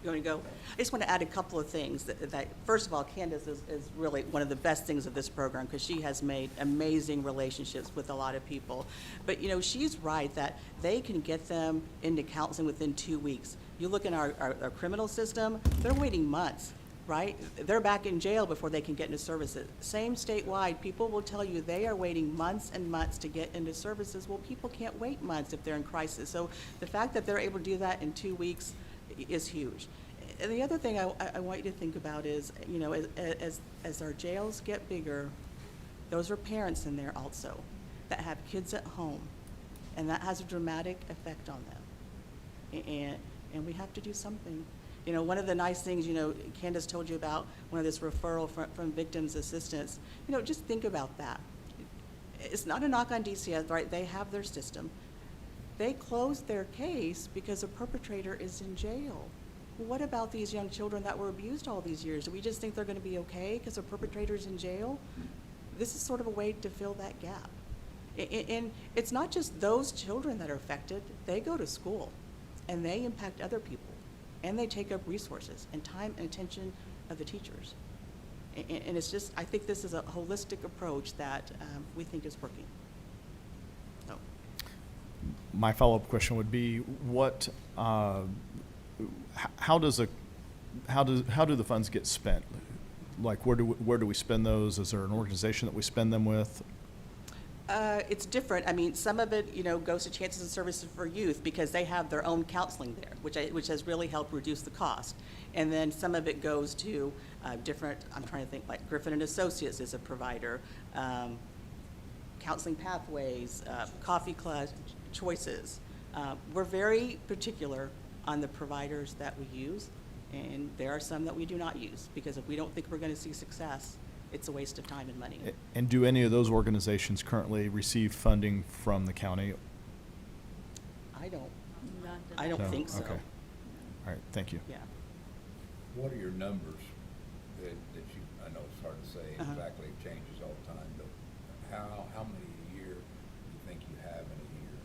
You want to go? I just want to add a couple of things that first of all, Candace is really one of the best things of this program because she has made amazing relationships with a lot of people. But, you know, she's right that they can get them into counseling within 2 weeks. You look in our criminal system, they're waiting months, right? They're back in jail before they can get into services. Same statewide, people will tell you they are waiting months and months to get into services. Well, people can't wait months if they're in crisis. So the fact that they're able to do that in 2 weeks is huge. And the other thing I want you to think about is, you know, as our jails get bigger, those are parents in there also that have kids at home, and that has a dramatic effect on them. And we have to do something. You know, one of the nice things, you know, Candace told you about one of this referral from victims assistance. You know, just think about that. It's not a knock on DCS, right? They have their system. They closed their case because a perpetrator is in jail. What about these young children that were abused all these years? Do we just think they're going to be okay because a perpetrator's in jail? This is sort of a way to fill that gap. And it's not just those children that are affected. They go to school, and they impact other people. And they take up resources and time and attention of the teachers. And it's just, I think this is a holistic approach that we think is working. So. My follow-up question would be, what, how do the funds get spent? Like, where do we spend those? Is there an organization that we spend them with? It's different. I mean, some of it, you know, goes to Chances and Services for Youth because they have their own counseling there, which has really helped reduce the cost. And then some of it goes to different, I'm trying to think, like Griffin and Associates is a provider, Counseling Pathways, Coffee Club Choices. We're very particular on the providers that we use, and there are some that we do not use because if we don't think we're going to see success, it's a waste of time and money. And do any of those organizations currently receive funding from the county? I don't, Not that I don't No? think so. Okay. All right, thank you. Yeah. What are your numbers that you, I know it's hard to say Uh-huh. exactly, it changes all the time, but how many a year do you think you have in a year?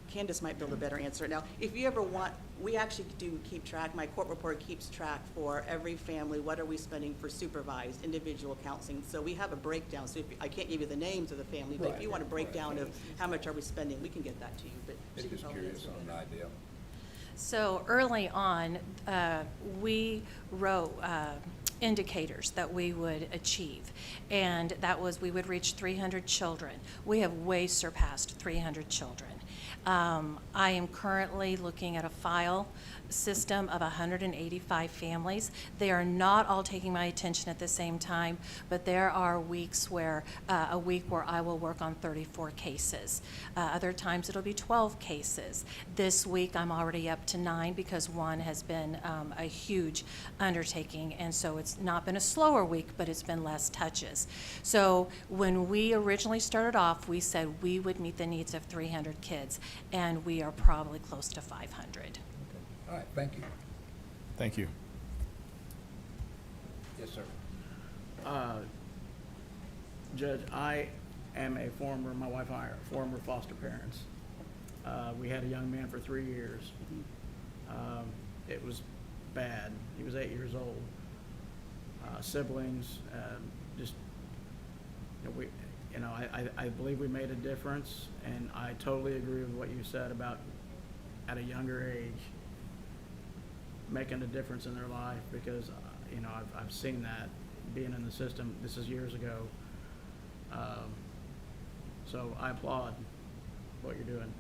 Candace might be able to better answer it now. If you ever want, we actually do keep track, my court report keeps track for every family, what are we spending for supervised individual counseling. So we have a breakdown, so if, I can't give you the names of the family, but if you want a breakdown of how much are we spending, we can get that to you, but she I'm can just probably curious answer on better. an idea. So early on, we wrote indicators that we would achieve, and that was we would reach 300 children. We have way surpassed 300 children. I am currently looking at a file system of 185 families. They are not all taking my attention at the same time, but there are weeks where, a week where I will work on 34 cases. Other times it'll be 12 cases. This week I'm already up to 9 because one has been a huge undertaking, and so it's not been a slower week, but it's been less touches. So when we originally started off, we said we would meet the needs of 300 kids, and we are probably close to 500. All right, thank you. Thank you. Yes, sir. Judge, I am my wife and I are former foster parents. We had a young man for 3 years. It was bad. He was 8 years old. Siblings, just, I believe we made a difference, and I totally agree with what you said about at a younger age making a difference in their life, because, I've seen that being in the system. This is years ago. So I applaud what you're doing.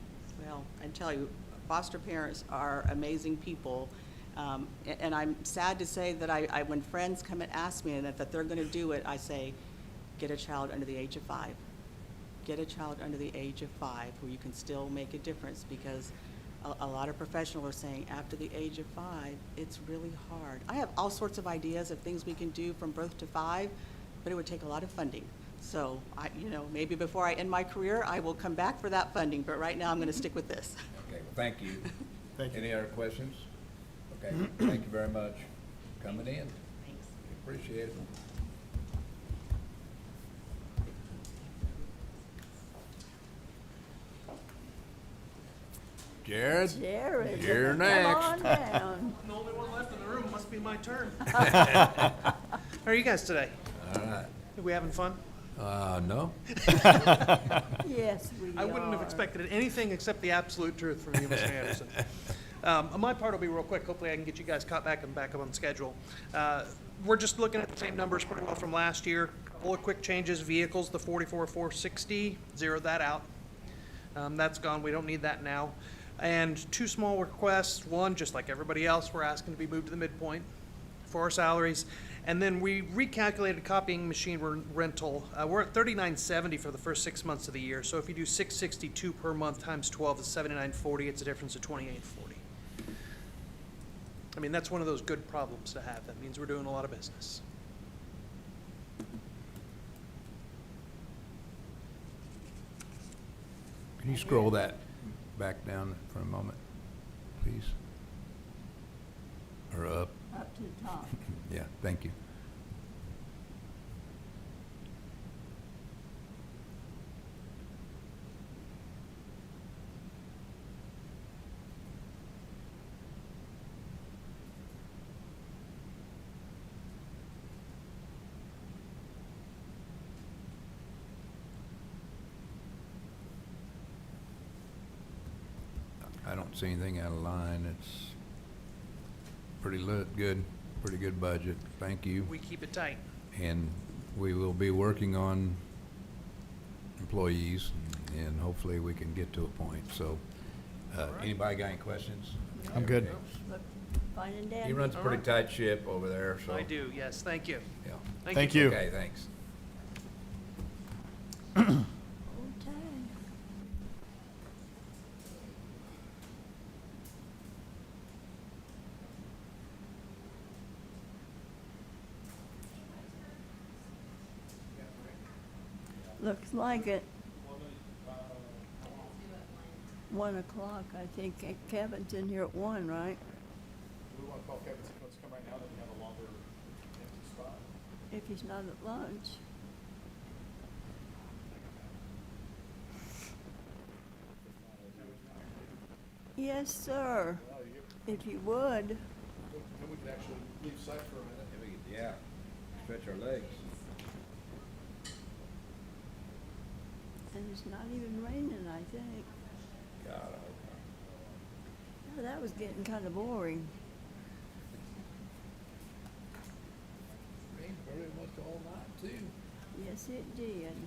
Well, I tell you, foster parents are amazing people. And I'm sad to say that I when friends come and ask me and that they're going to do it, I say, get a child under the age of 5. Get a child under the age of 5 where you can still make a difference, because a lot of professionals are saying after the age of 5, it's really hard. I have all sorts of ideas of things we can do from birth to 5, but it would take a lot of funding. So maybe before I end my career, I will come back for that funding, but right now I'm going to stick with this. Okay, well, thank you. Thank you. Any other questions? Okay, thank you very much for coming in. Thanks. Appreciate it. Jared? Jared, You're come next. on down. I'm the only one left in the room, must be my turn. How are you guys today? All right. Are we having fun? No? Yes, we are. I wouldn't have expected anything except the absolute truth from you, Mr. Anderson. My part will be real quick. Hopefully I can get you guys caught back up on schedule. We're just looking at the same numbers pretty well from last year. Couple of quick changes. Vehicles, the 44,460, zeroed that out. That's gone. We don't need that now. And 2 small requests. One, just like everybody else, we're asking to be moved to the midpoint for our salaries. And then we recalculated copying machine rental. We're at $39.70 for the first 6 months of the year. So if you do $662 per month times 12 is $79.40. It's a difference of $28.40. I mean, that's one of those good problems to have. That means we're doing a lot of business. Can you scroll that back down for a moment, please? Or up? Up to the top. Yeah, thank you. I don't see anything out of line. It's pretty good budget. Thank you. We keep it tight. And we will be working on employees, and hopefully we can get to a point. So, anybody got any questions? I'm good. Look, fine and dandy. He runs a pretty tight ship over there, so. I do, yes, thank you. Yeah. Thank you. Okay, thanks. Okay. Looks like it. 1 o'clock, I think. Kevin's in here at 1, right? Do we want to call Kevin, see if he wants to come right now, that we have a longer empty spot? If he's not at lunch. Yes, sir. If you would. Then we can actually leave site for a minute. Yeah, stretch our legs. And it's not even raining, I think. God, I hope not. Oh, that was getting kind of boring. Rained very much all night too. Yes, it did.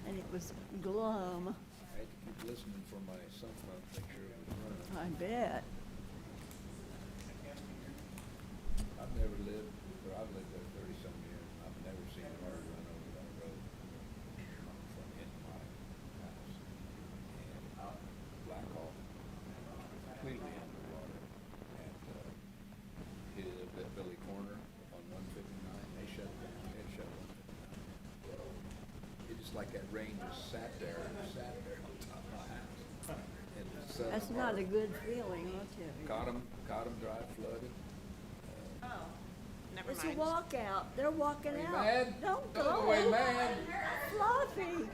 And it was glum. I had to keep listening for my sump pump, make sure it was running. I bet. I've never lived, or I've lived there 30-some years. I've never seen a car run over that road from in my house. And Black Hawk, completely underwater. And hit it up at Billy Corner on 159. They shut it down. They had shut 159. It just like that rain just sat there on top of my house. And the sun That's not a good feeling, I'll tell you. Caught 'em dry, flooded. Oh, never It's mind. a walkout. They're walking Are you out. mad? Don't Don't go. go away mad. Fluffy.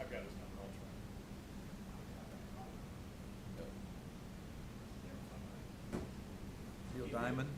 I've got his number, I'll try. Neil Diamond.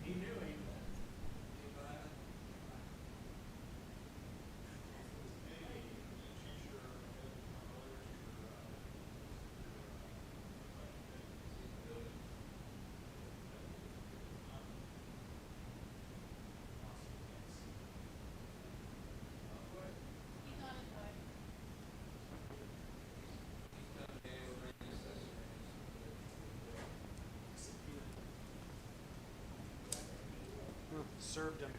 Served him.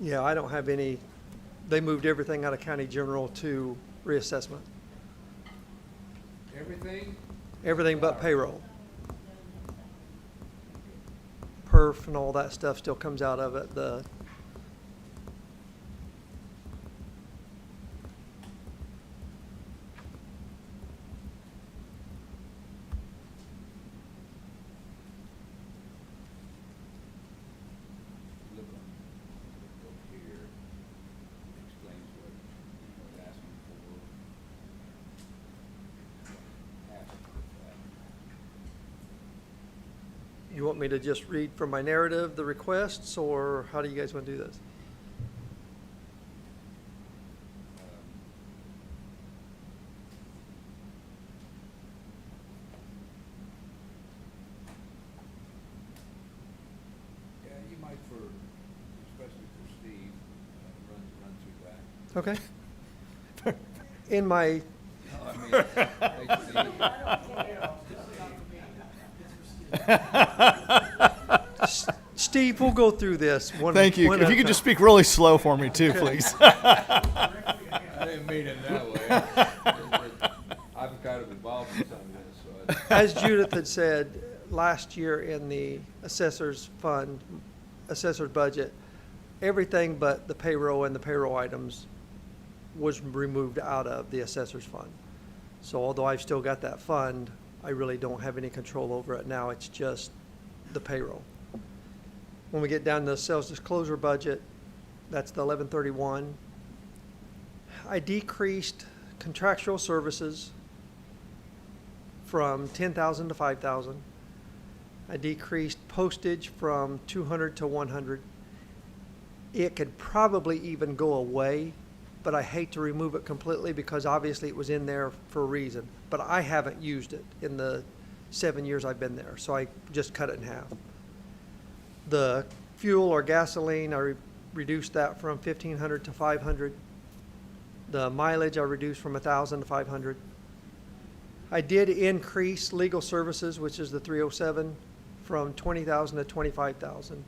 Yeah, I don't have any, they moved everything out of county general to reassessment. Everything? Everything but payroll. Perf and all that stuff still comes out of it, the, Look over here, explains what he's asking for. Ask for that. you want me to just read from my narrative, the requests, or how do you guys want to do this? Yeah, you might for, especially for Steve, run through that. Okay. In my, No, I mean, hey, Steve. Steve, we'll go through this one. Thank you. one If at you a could just time. speak really slow for me too, please. I didn't mean it that way. I'm kind of involved in some of this, so. As Judith had said, last year in the assessor's fund, assessor's budget, everything but the payroll and the payroll items was removed out of the assessor's fund. So although I've still got that fund, I really don't have any control over it now. It's just the payroll. When we get down to the sales disclosure budget, that's the 1131. I decreased contractual services from 10,000 to 5,000. I decreased postage from 200 to 100. It could probably even go away, but I hate to remove it completely because obviously it was in there for a reason. But I haven't used it in the 7 years I've been there, so I just cut it in half. The fuel or gasoline, I reduced that from 1,500 to 500. The mileage I reduced from 1,000 to 500. I did increase legal services, which is the 307, from 20,000 to 25,000.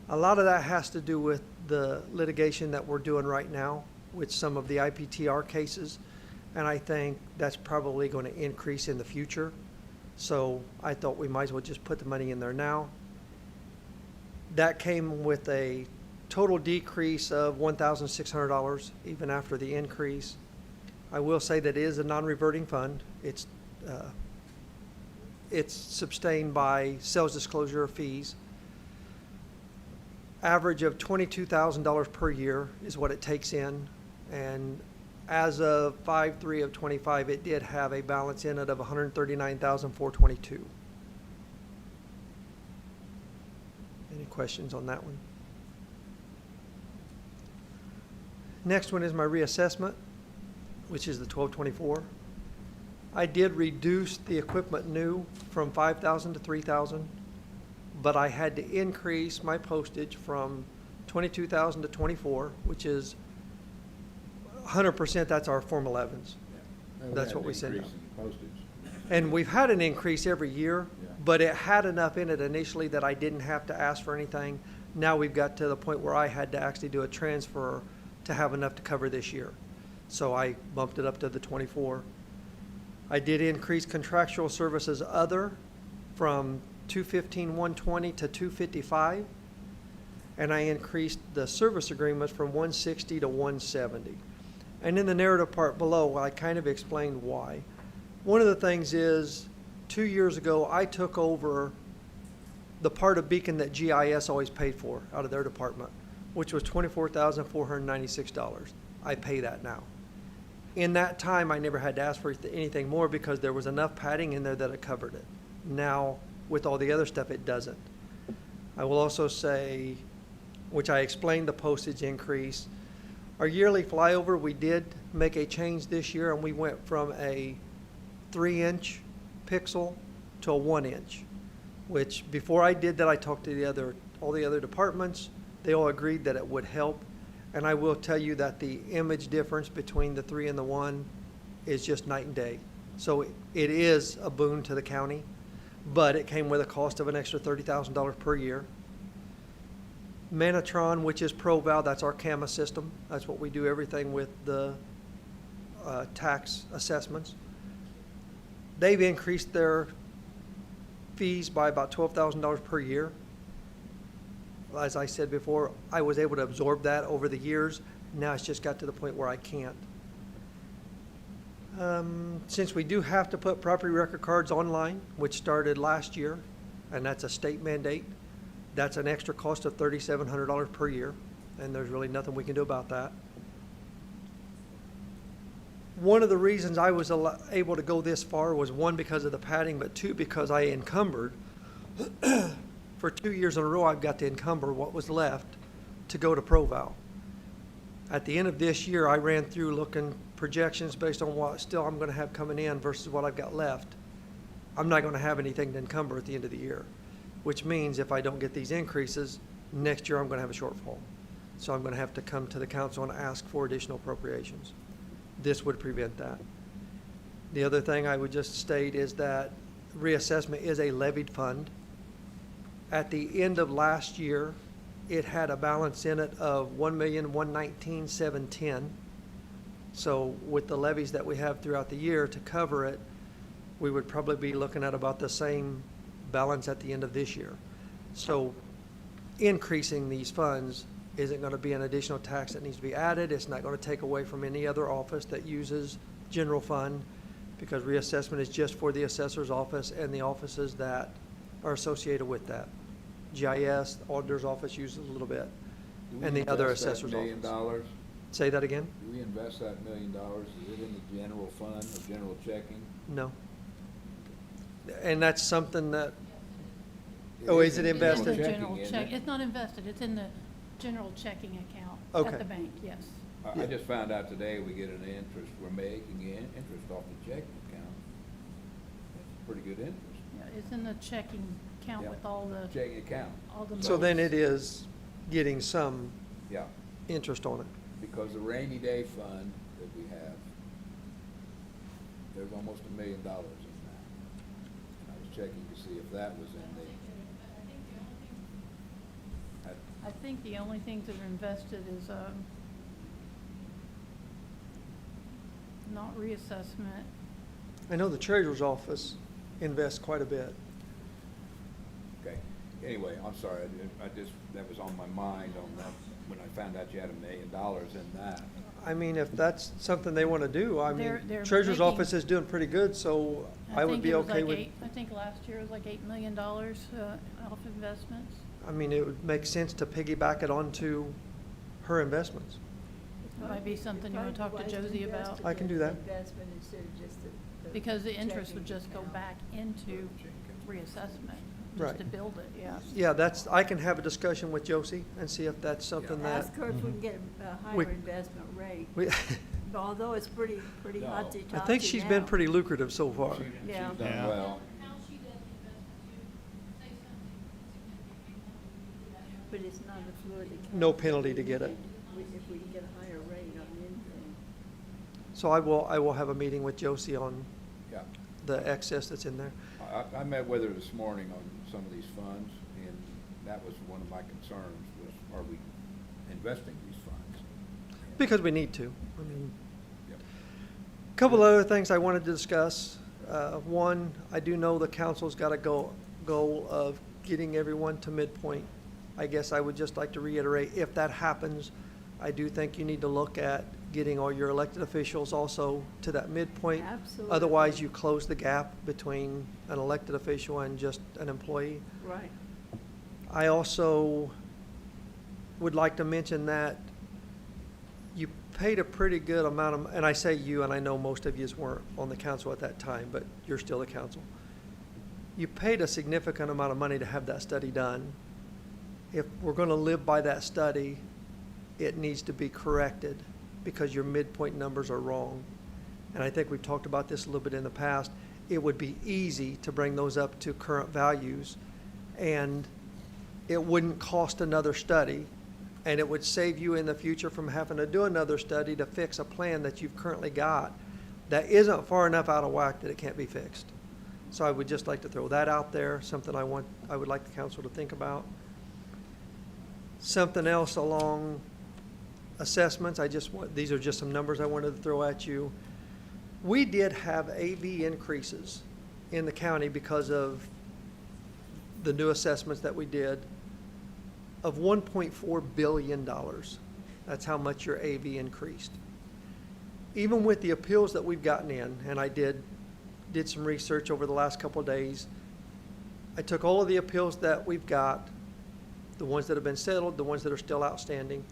A lot of that has to do with the litigation that we're doing right now with some of the IPTR cases, and I think that's probably going to increase in the future. So I thought we might as well just put the money in there now. That came with a total decrease of $1,600 even after the increase. I will say that it is a non-reverting fund. It's sustained by sales disclosure fees. Average of $22,000 per year is what it takes in. And as of 5/3 of 25, it did have a balance in it of $139,422. Any questions on that one? Next one is my reassessment, which is the 1224. I did reduce the equipment new from 5,000 to 3,000, but I had to increase my postage from 22,000 to 24, which is 100%. That's our Form 11s. That's what we send out. And we've had an increase every year, but it had enough in it initially that I didn't have to ask for anything. Now we've got to the point where I had to actually do a transfer to have enough to cover this year. So I bumped it up to the 24. I did increase contractual services other from 215,120 to 255. And I increased the service agreements from 160 to 170. And in the narrative part below, I kind of explained why. One of the things is, 2 years ago, I took over the part of Beacon that GIS always paid for out of their department, which was $24,496. I pay that now. In that time, I never had to ask for anything more because there was enough padding in there that it covered it. Now, with all the other stuff, it doesn't. I will also say, which I explained the postage increase, our yearly flyover, we did make a change this year, and we went from a 3-inch pixel to a 1-inch, which before I did that, I talked to all the other departments. They all agreed that it would help. And I will tell you that the image difference between the 3 and the 1 is just night and day. So it is a boon to the county, but it came with a cost of an extra $30,000 per year. Manatron, which is ProVal, that's our CAMA system. That's what we do everything with the tax assessments. They've increased their fees by about $12,000 per year. As I said before, I was able to absorb that over the years. Now it's just got to the point where I can't. Since we do have to put property record cards online, which started last year, and that's a state mandate, that's an extra cost of $3,700 per year, and there's really nothing we can do about that. One of the reasons I was able to go this far was, one, because of the padding, but two, because I encumbered. For 2 years in a row, I've got to encumber what was left to go to ProVal. At the end of this year, I ran through looking projections based on what still I'm going to have coming in versus what I've got left. I'm not going to have anything to encumber at the end of the year, which means if I don't get these increases, next year I'm going to have a shortfall. So I'm going to have to come to the council and ask for additional appropriations. This would prevent that. The other thing I would just state is that reassessment is a levied fund. At the end of last year, it had a balance in it of 1,119,710. So with the levies that we have throughout the year to cover it, we would probably be looking at about the same balance at the end of this year. So increasing these funds isn't going to be an additional tax that needs to be added. It's not going to take away from any other office that uses general fund, because reassessment is just for the assessor's office and the offices that are associated with that. GIS, auditor's office uses a little bit, Do we and the other invest that assessor's $1 million? office. Say that again? Do we invest that $1 million? Is it in the general fund or general checking? No. And that's something that, It oh, is in it the general invested? It's in the checking, general isn't check, it? it's not invested, it's in the general checking account Okay. at the bank, yes. I just found out today we get an interest, we're making interest off the checking account. That's pretty good interest. Yeah, it's in the checking account Yeah. with all the, Checking account. all the. So then monies. it is getting some Yeah, interest on it. because the rainy day fund that we have, there's almost $1 million in that. And I was checking to see if that was in the. I think the only things that are invested is, not reassessment. I know the treasurer's office invests quite a bit. Okay, anyway, I'm sorry, I just, that was on my mind on that, when I found out you had $1 million in that. I mean, if that's something they want to do, I mean, They're treasurer's making- office is doing pretty good, so I would think be it was okay like with. I think last year was like $8 million, off investments. I mean, it would make sense to piggyback it onto her investments. It might be something you wanna talk to Josie about. I can do that. Investment instead of just the Because the interest would checking just go account. back into reassessment, Right. just to build it, yeah. Yeah, that's, I can have a discussion with Josie and see if that's something that. Ask her if we can get a We- higher investment rate, we- although it's pretty No. hotty-totty I think she's been now. pretty lucrative so far. Yeah. She's done Yeah. well. But it's not a fluid account. No penalty to get it. If we can get a higher rate on anything. So I will have a meeting with Josie on Yeah. the excess that's in there. I met with her this morning on some of these funds, and that was one of my concerns, was are we investing these funds? Because we need to. I mean, Yep. a couple other things I wanted to discuss. One, I do know the council's got a goal of getting everyone to midpoint. I guess I would just like to reiterate, if that happens, I do think you need to look at getting all your elected officials also to that midpoint. Absolutely. Otherwise, you close the gap between an elected official and just an employee. Right. I also would like to mention that you paid a pretty good amount of, and I say you, and I know most of yous weren't on the council at that time, but you're still the council. You paid a significant amount of money to have that study done. If we're gonna live by that study, it needs to be corrected because your midpoint numbers are wrong. And I think we've talked about this a little bit in the past. It would be easy to bring those up to current values, and it wouldn't cost another study, and it would save you in the future from having to do another study to fix a plan that you've currently got that isn't far enough out of whack that it can't be fixed. So I would just like to throw that out there, something I would like the council to think about. Something else along assessments, these are just some numbers I wanted to throw at you. We did have AV increases in the county because of the new assessments that we did of $1.4 billion. That's how much your AV increased. Even with the appeals that we've gotten in, and I did some research over the last couple of days, I took all of the appeals that we've got, the ones that have been settled, the ones that are still outstanding.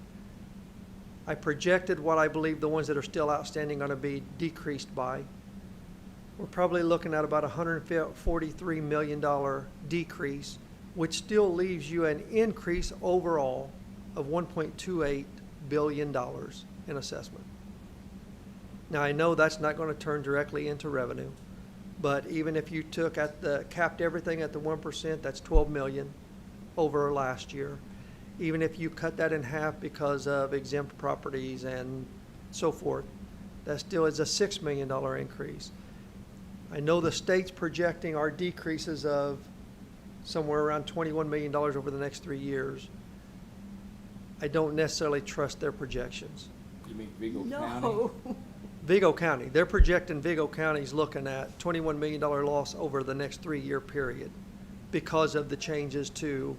I projected what I believe the ones that are still outstanding are going to be decreased by. We're probably looking at about $143 million decrease, which still leaves you an increase overall of $1.28 billion in assessment. Now, I know that's not going to turn directly into revenue, but even if you capped everything at the 1%, that's $12 million over last year. Even if you cut that in half because of exempt properties and so forth, that still is a $6 million increase. I know the state's projecting our decreases of somewhere around $21 million over the next 3 years. I don't necessarily trust their projections. You mean Vigo County? No. Vigo County, they're projecting Vigo County's looking at $21 million loss over the next 3-year period because of the changes to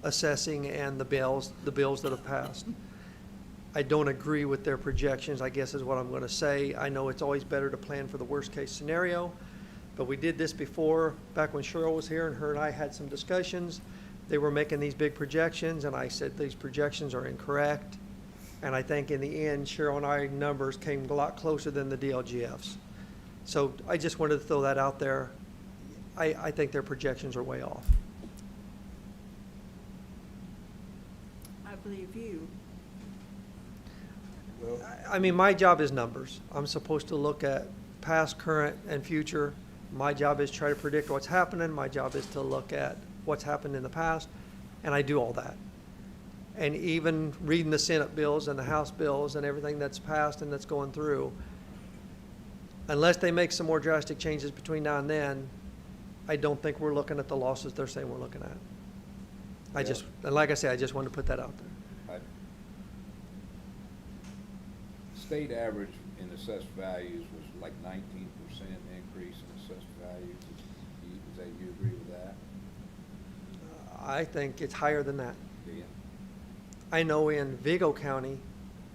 assessing and the bills that have passed. I don't agree with their projections, I guess is what I'm going to say. I know it's always better to plan for the worst case scenario, but we did this before, back when Cheryl was here, and her and I had some discussions. They were making these big projections, and I said these projections are incorrect. And I think in the end, Cheryl and I numbers came a lot closer than the DLGF's. So I just wanted to throw that out there. I think their projections are way off. I believe you. I mean, my job is numbers. I'm supposed to look at past, current, and future. My job is try to predict what's happening. My job is to look at what's happened in the past, and I do all that. And even reading the Senate bills and the House bills and everything that's passed and that's going through, unless they make some more drastic changes between now and then, I don't think we're looking at the losses they're saying we're looking at. And like I say, I just wanted to put that out there. State average in assessed values was like 19% increase in assessed values. You agree with that? I think it's higher than that. Do you? I know in Vigo County,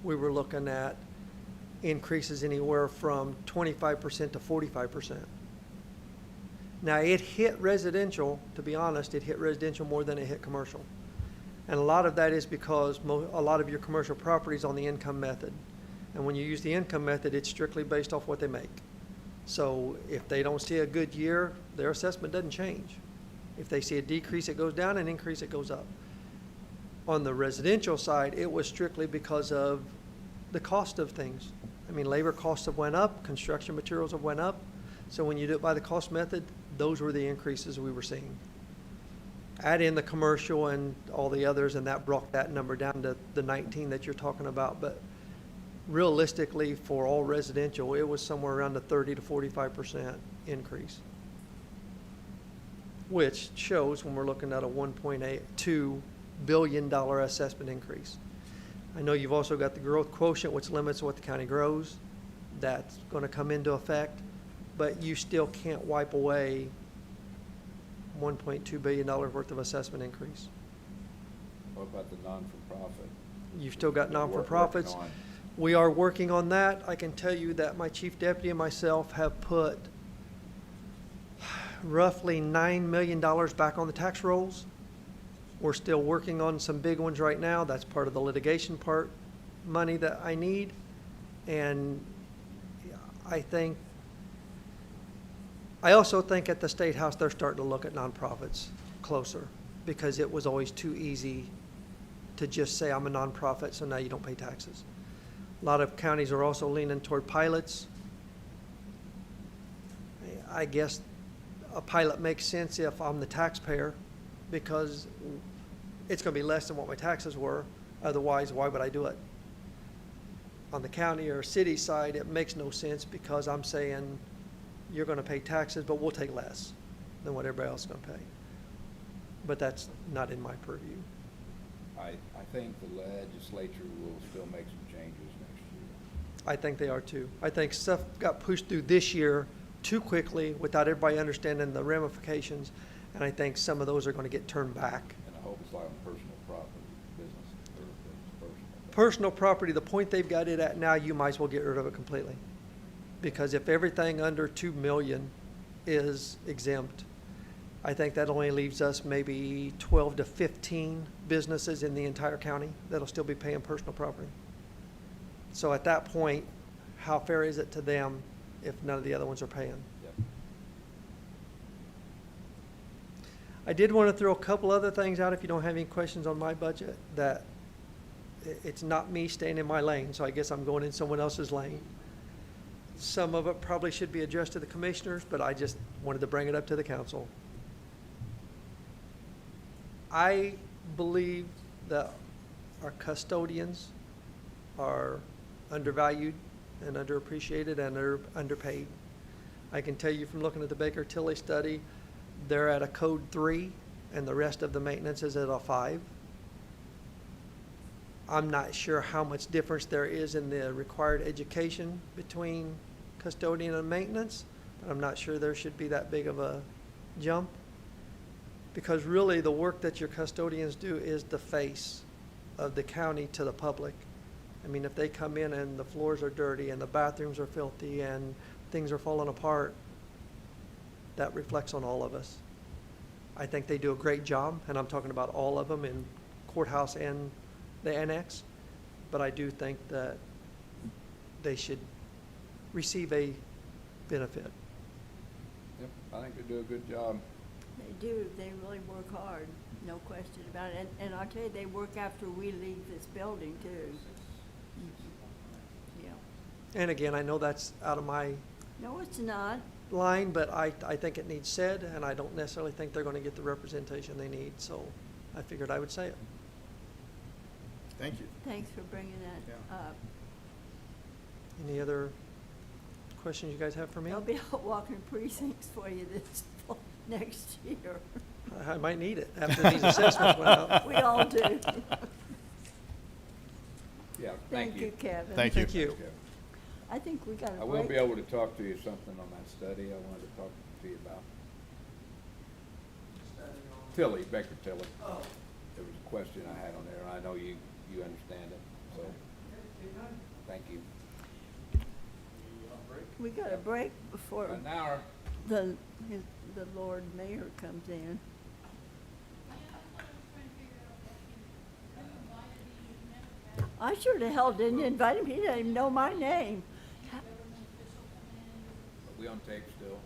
we were looking at increases anywhere from 25% to 45%. Now, it hit residential, to be honest, it hit residential more than it hit commercial. And a lot of that is because a lot of your commercial property is on the income method. And when you use the income method, it's strictly based off what they make. So if they don't see a good year, their assessment doesn't change. If they see a decrease, it goes down, and increase, it goes up. On the residential side, it was strictly because of the cost of things. I mean, labor costs have went up, construction materials have went up. So when you do it by the cost method, those were the increases we were seeing. Add in the commercial and all the others, and that brought that number down to the 19 that you're talking about. But realistically, for all residential, it was somewhere around the 30 to 45% increase, which shows when we're looking at a $1.2 billion assessment increase. I know you've also got the growth quotient, which limits what the county grows. That's going to come into effect, but you still can't wipe away $1.2 billion worth of assessment increase. What about the non-for-profit? You've still got We're non-for-profits. working on. We are working on that. I can tell you that my chief deputy and myself have put roughly $9 million back on the tax rolls. We're still working on some big ones right now. That's part of the litigation part, money that I need. And I also think at the State House, they're starting to look at nonprofits closer, because it was always too easy to just say, I'm a nonprofit, so now you don't pay taxes. A lot of counties are also leaning toward pilots. I guess a pilot makes sense if I'm the taxpayer, because it's going to be less than what my taxes were. Otherwise, why would I do it? On the county or city side, it makes no sense, because I'm saying you're going to pay taxes, but we'll take less than what everybody else is going to pay. But that's not in my purview. I think the legislature will still make some changes next year. I think they are too. I think stuff got pushed through this year too quickly without everybody understanding the ramifications, and I think some of those are going to get turned back. And I hope it's like on personal property, business, or personal. Personal property, the point they've got it at now, you might as well get rid of it completely. Because if everything under 2 million is exempt, I think that only leaves us maybe 12 to 15 businesses in the entire county that'll still be paying personal property. So at that point, how fair is it to them if none of the other ones are paying? Yep. I did want to throw a couple other things out if you don't have any questions on my budget, that it's not me staying in my lane, so I guess I'm going in someone else's lane. Some of it probably should be addressed to the commissioners, but I just wanted to bring it up to the council. I believe that our custodians are undervalued and underappreciated and are underpaid. I can tell you from looking at the Baker Tilly study, they're at a code 3 and the rest of the maintenance is at a 5. I'm not sure how much difference there is in the required education between custodian and maintenance, but I'm not sure there should be that big of a jump. Because really, the work that your custodians do is the face of the county to the public. I mean, if they come in and the floors are dirty and the bathrooms are filthy and things are falling apart, that reflects on all of us. I think they do a great job, and I'm talking about all of them in courthouse and the annex, but I do think that they should receive a benefit. Yep, I think they do a good job. They do, they really work hard, no question about it. And I'll tell you, they work after we leave this building too. Yeah. And again, I know that's out of my No, it's not. line, but I think it needs said, and I don't necessarily think they're gonna get the representation they need, so I figured I would say it. Thank you. Thanks for bringing that up. Any other questions you guys have for me? There'll be out walking precincts for you next year. I might need it after these assessments went out. We all do. Yeah, Thank you, Kevin. Thank you. Thank you. Thanks, Kevin. I think we got a break. I will be able to talk to you something on that study I wanted to talk to you about. Tilly, Baker Tilly. Oh. There was a question I had on there, and I know you understand it, so, thank you. We got a break before An hour. the Lord Mayor comes in. I sure the hell didn't invite him. He didn't even know my name. Are we on tape still?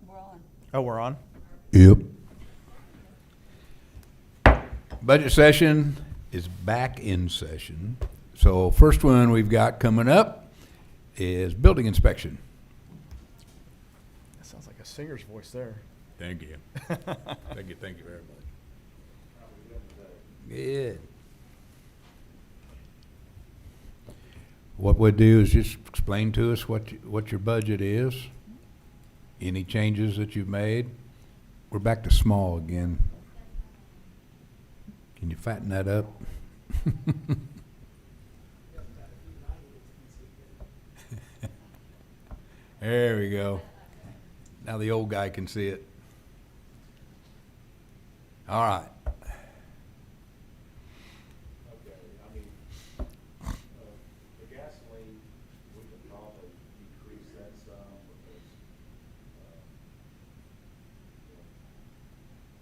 We're on. Oh, we're on? Yep. Budget session is back in session. So first one we've got coming up is building inspection. That sounds like a singer's voice there. Thank you. Thank you very much. Good. What we'll do is just explain to us what your budget is, any changes that you've made. We're back to small again. Can you fatten that up? There we go. Now the old guy can see it. All right. Okay, I mean, the gasoline, we could probably decrease that some because,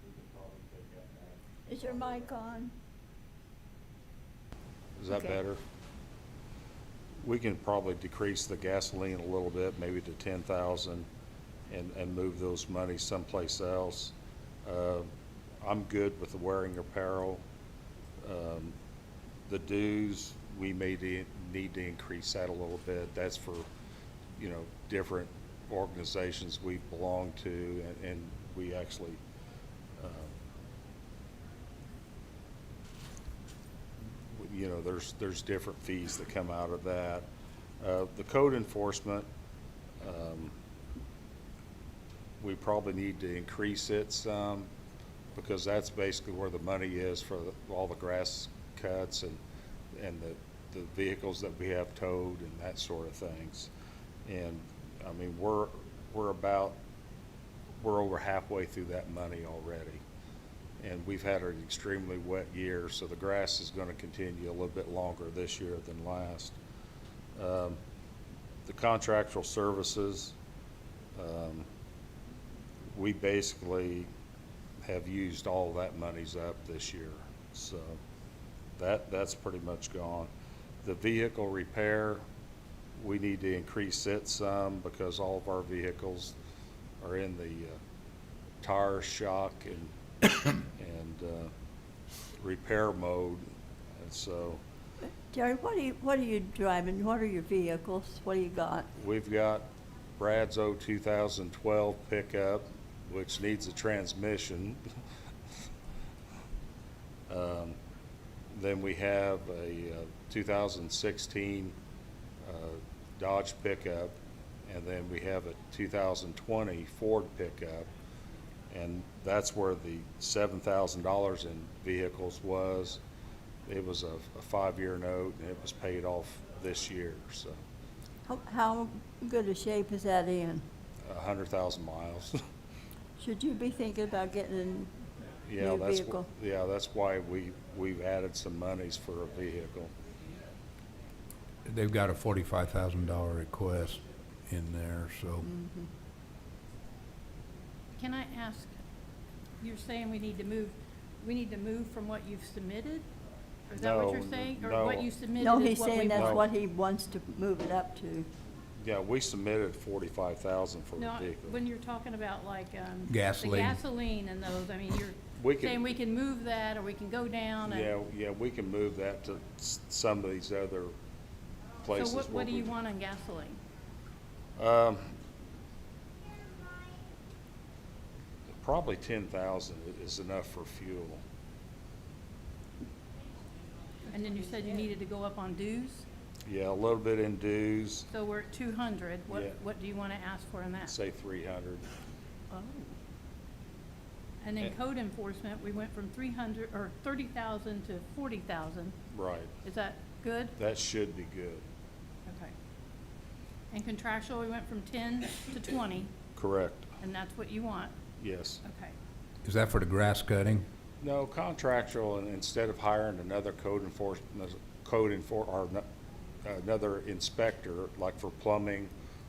we could probably take that back. Is your mic on? Is that Okay. better? We can probably decrease the gasoline a little bit, maybe to 10,000, and move those monies someplace else. I'm good with the wearing apparel. The dues, we may need to increase that a little bit. That's for, different organizations we belong to, and we actually, there's different fees that come out of that. The code enforcement, we probably need to increase it some, because that's basically where the money is for all the grass cuts and the vehicles that we have towed and that sort of things. And I mean, we're over halfway through that money already. And we've had an extremely wet year, so the grass is going to continue a little bit longer this year than last. The contractual services, we basically have used all that money's up this year, so that's pretty much gone. The vehicle repair, we need to increase it some because all of our vehicles are in the tire shock and repair mode, and so Jerry, what are you driving? What are your vehicles? What do you got? we've got Brad's 2012 pickup, which needs a transmission. Then we have a 2016 Dodge pickup, and then we have a 2020 Ford pickup, and that's where the $7,000 in vehicles was. It was a 5-year note, and it was paid off this year, so How good a shape is that in? 100,000 miles. Should you be thinking about getting a Yeah, new that's, vehicle? that's why we've added some monies for a vehicle. They've got a $45,000 request in there, so. Mm-hmm. Can I ask, you're saying we need to move from what you've submitted? Is that what you're No, saying? Or no. what you submitted No, is he's what we saying that's want? what he wants to move it up to. Yeah, we submitted 45,000 for the No, vehicle. when you're talking about like, the Gasoline. gasoline and those, I mean, We you're can- saying we can move that or we can go down and. Yeah, we can move that to some of these other places. So what where do you we- want on gasoline? Probably 10,000 is enough for fuel. And then you said you needed to go up on dues? Yeah, a little bit in dues, So we're at 200. Yeah. What do you want to ask for in that? say 300. Oh. And then And- code enforcement, we went from 300, or 30,000 to 40,000. Right. Is that good? That should be good. Okay. And contractual, we went from 10 to 20, Correct. and that's what you want? Yes. Okay. Is that for the grass cutting? No, contractual, and instead of hiring another another inspector, like for plumbing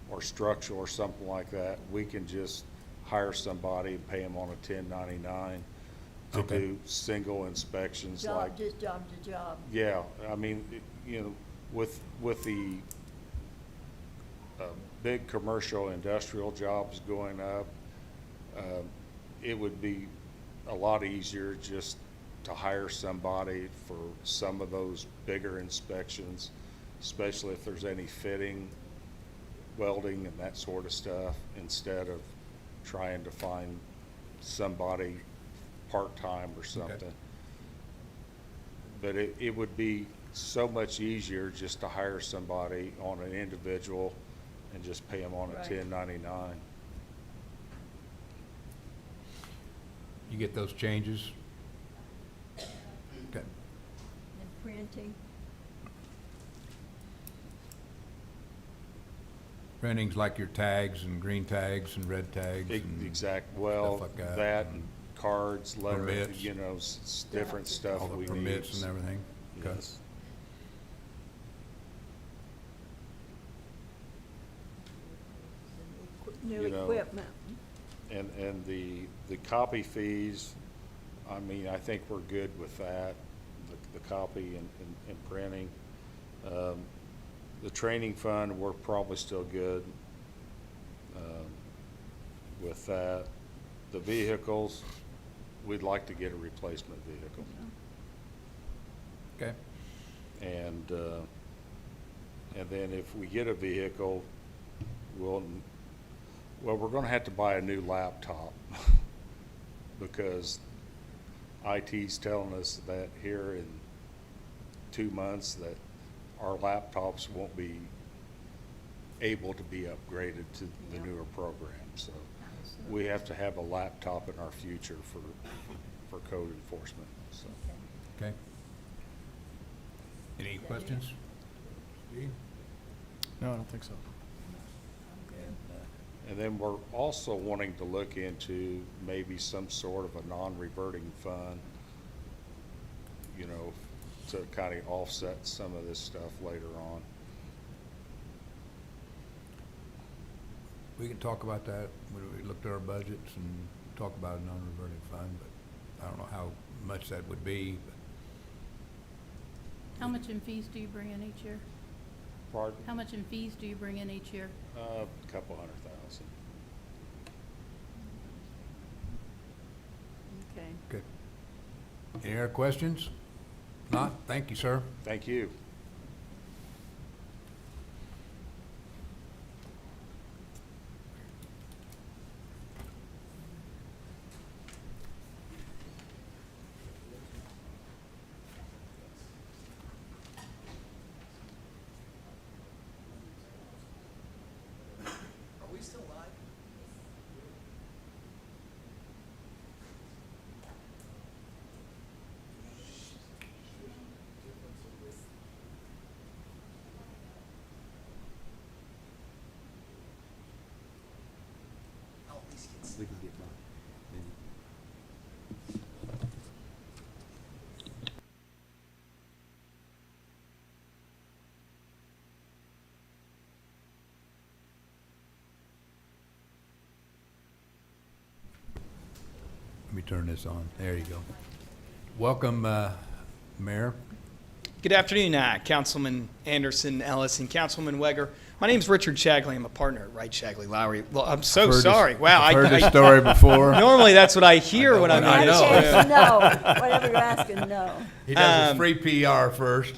or structural or something like that, we can just hire somebody and pay them on a 1099 to Okay. do single inspections like. Just job to job. Yeah, I mean, with the big commercial industrial jobs going up, it would be a lot easier just to hire somebody for some of those bigger inspections, especially if there's any fitting, welding, and that sort of stuff, instead of trying to find somebody part-time or something. But it would be so much easier just to hire somebody on an individual and just pay them on a Right. 1099. You get those changes? Okay. And printing. Printing's like your tags and green tags and red tags and Exact, well, stuff like that and cards, letters, permits. you know, different stuff all the we need. permits and everything. Okay. Yes. New You know, equipment. And the copy fees, I mean, I think we're good with that, the copy and printing. The training fund, we're probably still good with that. The vehicles, we'd like to get a replacement vehicle. Okay. And then if we get a vehicle, we're gonna have to buy a new laptop because IT's telling us that here in 2 months that our laptops won't be able to be upgraded to the newer program. So we have to have a laptop in our future for code enforcement, so. Okay. Any questions? Steve? No, I don't think so. And then we're also wanting to look into maybe some sort of a non-reverting fund, you know, to kind of offset some of this stuff later on. We can talk about that when we looked at our budgets and talk about a non-reverting fund, but I don't know how much that would be. But How much in fees do you bring in each year? Pardon? How much in fees do you bring in each year? A couple $100,000. Okay. Good. Any other questions? Not? Thank you, sir. Thank you. Are we still live? We can get by. Let me turn this on. There you go. Welcome, Mayor. Good afternoon, Councilman Anderson, Ellis, and Councilman Weger. My name's Richard Shagley. I'm a partner at Wright Shagley Lowry. Well, I'm so I've heard sorry. this- Wow, I've heard this story before. Normally, that's what I hear when I'm I in know. this. Yes, no, whatever you're asking, no. He does his free PR first.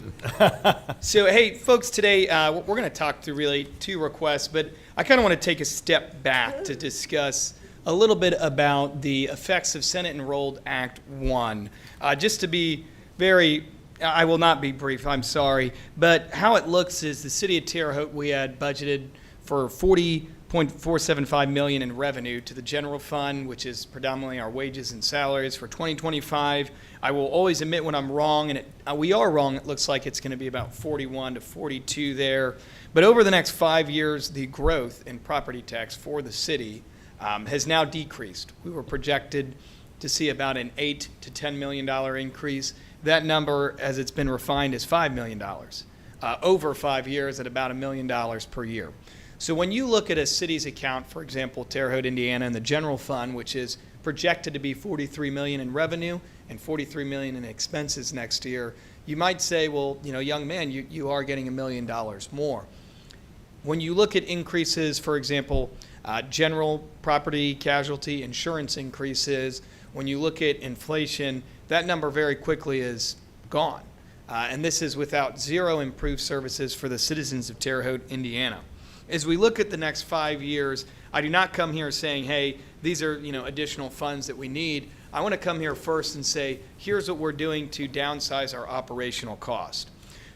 So, hey, folks, today we're going to talk through really two requests, but I kind of want to take a step back to discuss a little bit about the effects of Senate Enrolled Act 1. Just to be very, I will not be brief, I'm sorry, but how it looks is the city of Terre Haute, we had budgeted for $40.475 million in revenue to the general fund, which is predominantly our wages and salaries for 2025. I will always admit when I'm wrong, and we are wrong. It looks like it's going to be about 41 to 42 there. But over the next 5 years, the growth in property tax for the city has now decreased. We were projected to see about an $8 to $10 million increase. That number, as it's been refined, is $5 million over 5 years at about $1 million per year. So when you look at a city's account, for example, Terre Haute, Indiana, and the general fund, which is projected to be $43 million in revenue and $43 million in expenses next year, you might say, well, you know, young man, you are getting $1 million more. When you look at increases, for example, general property casualty insurance increases, when you look at inflation, that number very quickly is gone. And this is without zero improved services for the citizens of Terre Haute, Indiana. As we look at the next 5 years, I do not come here saying, hey, these are additional funds that we need. I want to come here first and say, here's what we're doing to downsize our operational cost.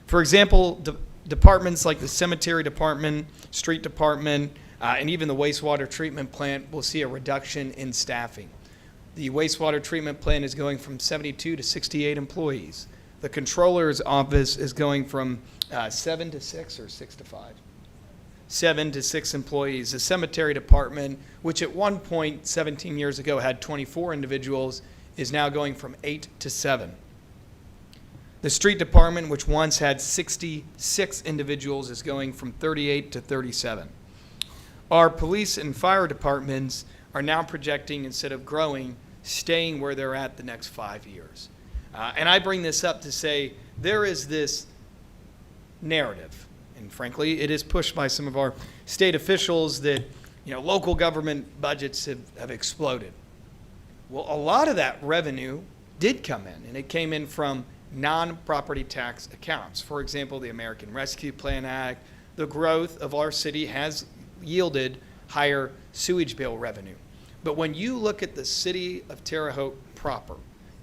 For example, departments like the cemetery department, street department, and even the wastewater treatment plant will see a reduction in staffing. The wastewater treatment plant is going from 72 to 68 employees. The controller's office is going from 7 to 6 or 6 to 5? 7 to 6 employees. The cemetery department, which at one point 17 years ago had 24 individuals, is now going from 8 to 7. The street department, which once had 66 individuals, is going from 38 to 37. Our police and fire departments are now projecting, instead of growing, staying where they're at the next 5 years. And I bring this up to say there is this narrative, and frankly, it is pushed by some of our state officials that local government budgets have exploded. Well, a lot of that revenue did come in, and it came in from non-property tax accounts. For example, the American Rescue Plan Act, the growth of our city has yielded higher sewage bill revenue. But when you look at the city of Terre Haute proper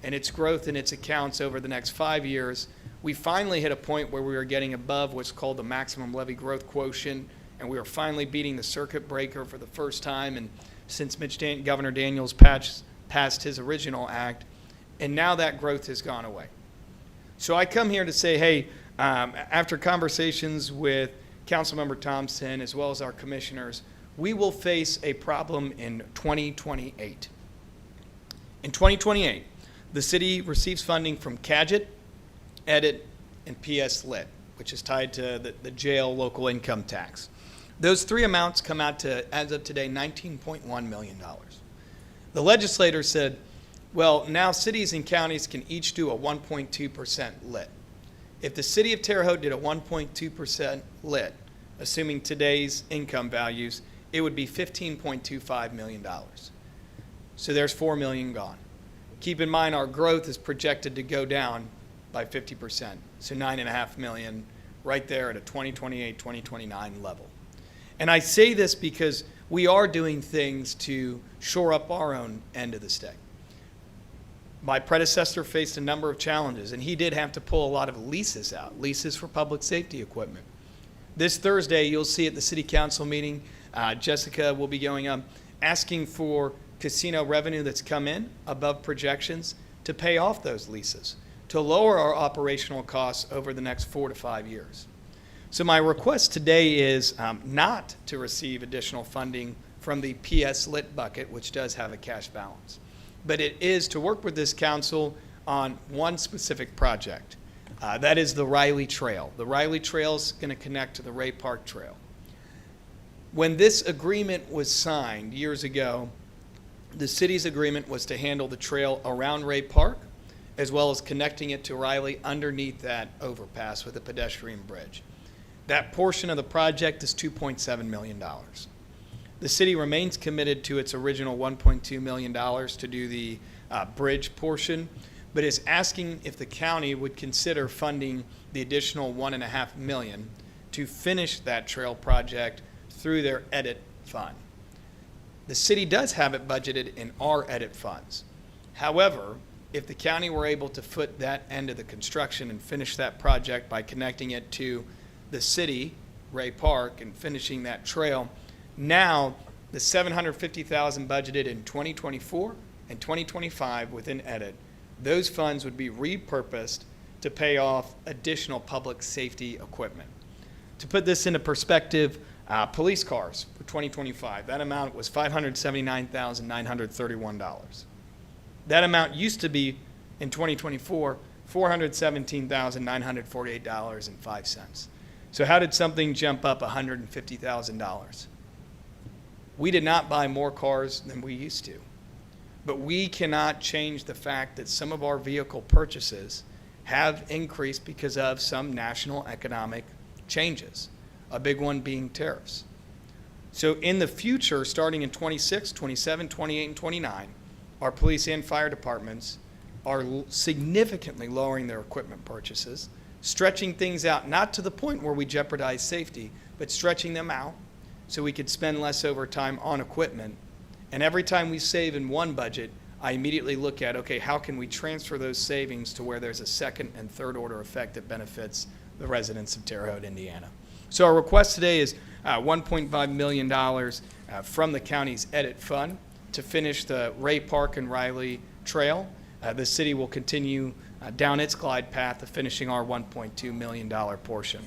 and its growth in its accounts over the next 5 years, we finally hit a point where we were getting above what's called the maximum levy growth quotient, and we are finally beating the circuit breaker for the first time and since Governor Daniels passed his original act, and now that growth has gone away. So I come here to say, hey, after conversations with Councilmember Thompson as well as our commissioners, we will face a problem in 2028. In 2028, the city receives funding from CAGIT, EDIT, and PS Lit, which is tied to the jail local income tax. Those three amounts come out to, as of today, $19.1 million. The legislator said, well, now cities and counties can each do a 1.2% lit. If the city of Terre Haute did a 1.2% lit, assuming today's income values, it would be $15.25 million. So there's $4 million gone. Keep in mind our growth is projected to go down by 50%, so $9.5 million right there at a 2028, 2029 level. And I say this because we are doing things to shore up our own end of the stick. My predecessor faced a number of challenges, and he did have to pull a lot of leases out, leases for public safety equipment. This Thursday, you'll see at the city council meeting, Jessica will be going up asking for casino revenue that's come in above projections to pay off those leases, to lower our operational costs over the next 4 to 5 years. So my request today is not to receive additional funding from the PS Lit bucket, which does have a cash balance, but it is to work with this council on one specific project. That is the Riley Trail. The Riley Trail is going to connect to the Ray Park Trail. When this agreement was signed years ago, the city's agreement was to handle the trail around Ray Park, as well as connecting it to Riley underneath that overpass with a pedestrian bridge. That portion of the project is $2.7 million. The city remains committed to its original $1.2 million to do the bridge portion, but is asking if the county would consider funding the additional $1.5 million to finish that trail project through their edit fund. The city does have it budgeted in our edit funds. However, if the county were able to foot that end of the construction and finish that project by connecting it to the city, Ray Park, and finishing that trail, now the $750,000 budgeted in 2024 and 2025 within edit, those funds would be repurposed to pay off additional public safety equipment. To put this into perspective, police cars for 2025, that amount was $579,931. That amount used to be, in 2024, $417,948.05. So how did something jump up $150,000? We did not buy more cars than we used to. But we cannot change the fact that some of our vehicle purchases have increased because of some national economic changes. a big one being tariffs. So in the future, starting in 26, 27, 28, and 29, our police and fire departments are significantly lowering their equipment purchases, stretching things out, not to the point where we jeopardize safety, but stretching them out so we could spend less overtime on equipment. And every time we save in one budget, I immediately look at, okay, how can we transfer those savings to where there's a second and third order effect that benefits the residents of Terre Haute, Indiana. So our request today is $1.5 million from the county's edit fund to finish the Ray Park and Riley Trail. The city will continue down its glide path of finishing our $1.2 million portion.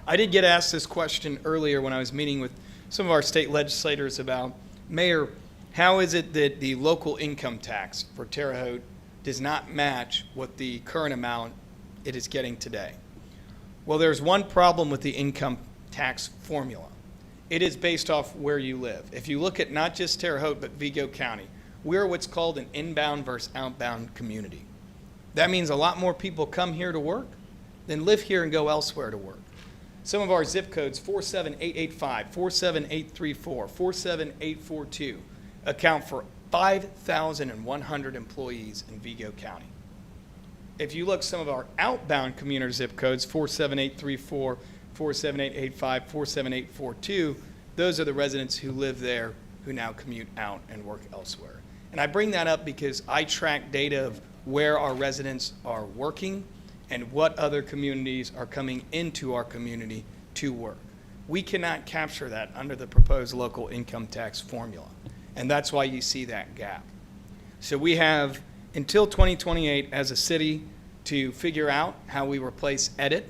I did get asked this question earlier when I was meeting with some of our state legislators about, Mayor, how is it that the local income tax for Terre Haute does not match what the current amount it is getting today? Well, there's one problem with the income tax formula. It is based off where you live. If you look at not just Terre Haute, but Vigo County, we're what's called an inbound versus outbound community. That means a lot more people come here to work than live here and go elsewhere to work. Some of our zip codes, 47885, 47834, 47842, account for 5,100 employees in Vigo County. If you look some of our outbound commuter zip codes, 47834, 47885, 47842, those are the residents who live there who now commute out and work elsewhere. And I bring that up because I track data of where our residents are working and what other communities are coming into our community to work. We cannot capture that under the proposed local income tax formula. And that's why you see that gap. So we have until 2028 as a city to figure out how we replace edit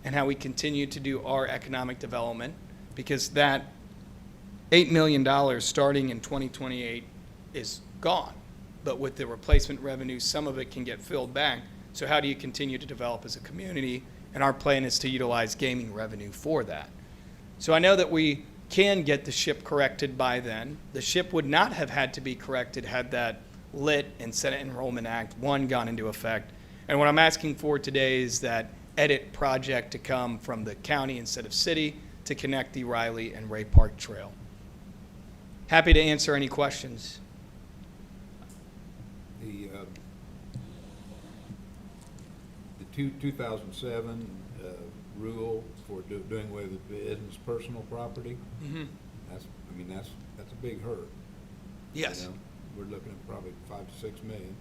and how we continue to do our economic development, because that $8 million starting in 2028 is gone. But with the replacement revenue, some of it can get filled back. So how do you continue to develop as a community? And our plan is to utilize gaming revenue for that. So I know that we can get the ship corrected by then. The ship would not have had to be corrected had that LIT and Senate Enrollment Act 1 gone into effect. And what I'm asking for today is that edit project to come from the county instead of city to connect the Riley and Ray Park Trail. Happy to answer any questions. The 2007 rule for doing away with business personal property, that's a big hurt. Yes. You know, we're looking at probably 5 to 6 million.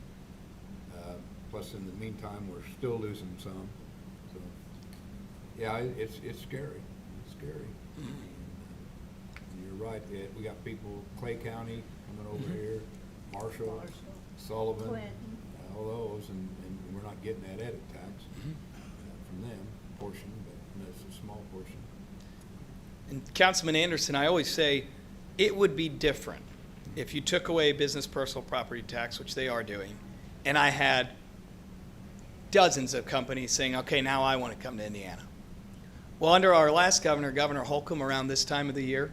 Plus, in the meantime, we're still losing some. So, yeah, it's scary. It's scary. You're right, Ed. We got people, Clay County coming over here, Marshall, Sullivan, Clinton. all those, and we're not getting that edit tax from them, portion, but it's a small portion. And Councilman Anderson, I always say it would be different if you took away business personal property tax, which they are doing, and I had dozens of companies saying, okay, now I want to come to Indiana. Well, under our last governor, Governor Holcomb, around this time of the year,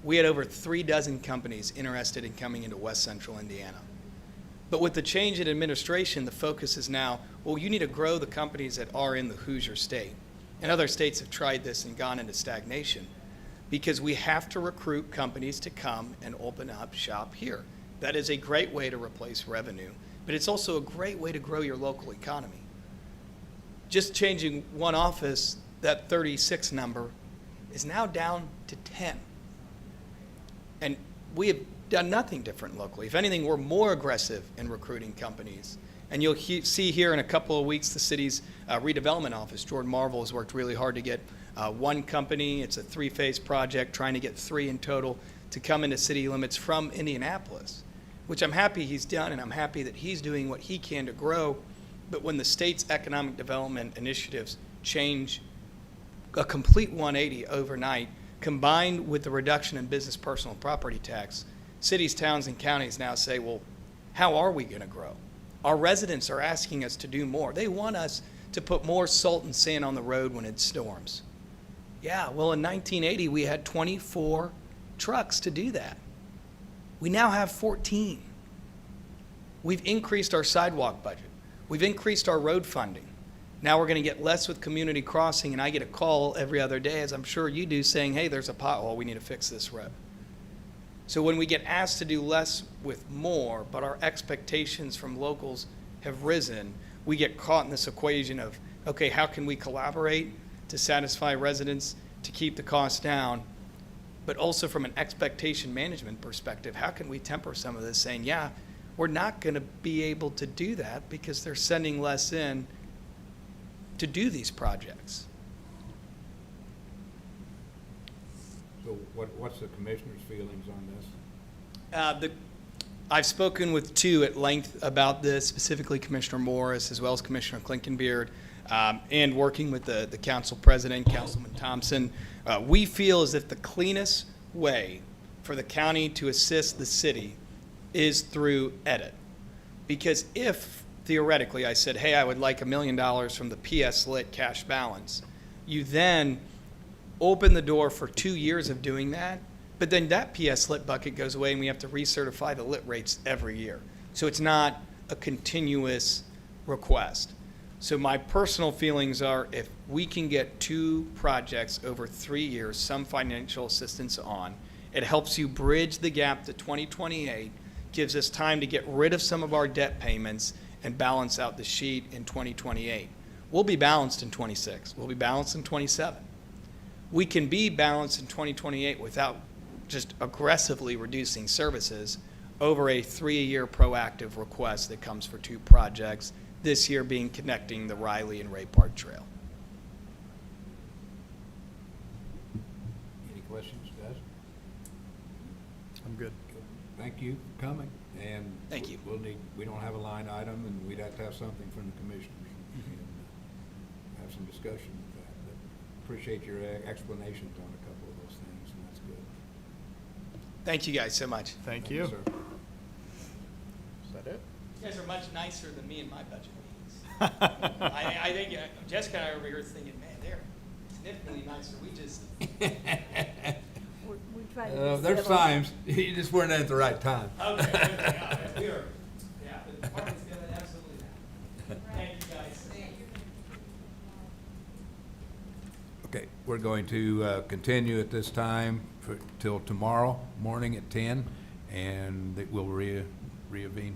we had over 36 companies interested in coming into West Central Indiana. But with the change in administration, the focus is now, well, you need to grow the companies that are in the Hoosier state. And other states have tried this and gone into stagnation because we have to recruit companies to come and open up shop here. That is a great way to replace revenue, but it's also a great way to grow your local economy. Just changing one office, that 36 number is now down to 10. And we have done nothing different locally. If anything, we're more aggressive in recruiting companies. And you'll see here in a couple of weeks the city's redevelopment office. Jordan Marvel has worked really hard to get one company. It's a 3-phase project, trying to get 3 in total to come into city limits from Indianapolis, which I'm happy he's done, and I'm happy that he's doing what he can to grow. But when the state's economic development initiatives change a complete 180 overnight, combined with the reduction in business personal property tax, cities, towns, and counties now say, well, how are we going to grow? Our residents are asking us to do more. They want us to put more salt and sand on the road when it storms. Yeah, well, in 1980, we had 24 trucks to do that. We now have 14. We've increased our sidewalk budget. We've increased our road funding. Now we're going to get less with community crossing, and I get a call every other day, as I'm sure you do, saying, hey, there's a pothole, we need to fix this road. So when we get asked to do less with more, but our expectations from locals have risen, we get caught in this equation of, okay, how can we collaborate to satisfy residents, to keep the costs down, but also from an expectation management perspective, how can we temper some of this, saying, yeah, we're not going to be able to do that because they're sending less in to do these projects. So what's the commissioner's feelings on this? I've spoken with two at length about this, specifically Commissioner Morris as well as Commissioner Clinkenbeard, and working with the council president, Councilman Thompson. We feel as if the cleanest way for the county to assist the city is through edit. Because if, theoretically, I said, hey, I would like $1 million from the PS Lit cash balance, you then open the door for 2 years of doing that, but then that PS Lit bucket goes away and we have to recertify the lit rates every year. So it's not a continuous request. So my personal feelings are, if we can get 2 projects over 3 years, some financial assistance on, it helps you bridge the gap to 2028, gives us time to get rid of some of our debt payments and balance out the sheet in 2028. We'll be balanced in 26. We'll be balanced in 27. We can be balanced in 2028 without just aggressively reducing services over a 3-year proactive request that comes for 2 projects, this year being connecting the Riley and Ray Park Trail. Any questions, guys? I'm good. Thank you for coming, and Thank you. we don't have a line item, and we'd have to have something from the commissioners and have some discussion with that. But appreciate your explanations on a couple of those things, and that's good. Thank you guys so much. Thank you. Sir. Is that it? You guys are much nicer than me in my budget meetings. I think Jessica and I are over here thinking, man, they're significantly nicer. We just. We try to be There's civil. times, you just weren't at the right time. Okay, yeah, we are. Yeah, the department's doing absolutely that. Thank you guys. Okay, we're going to continue at this time till tomorrow morning at 10, and we'll reconvene.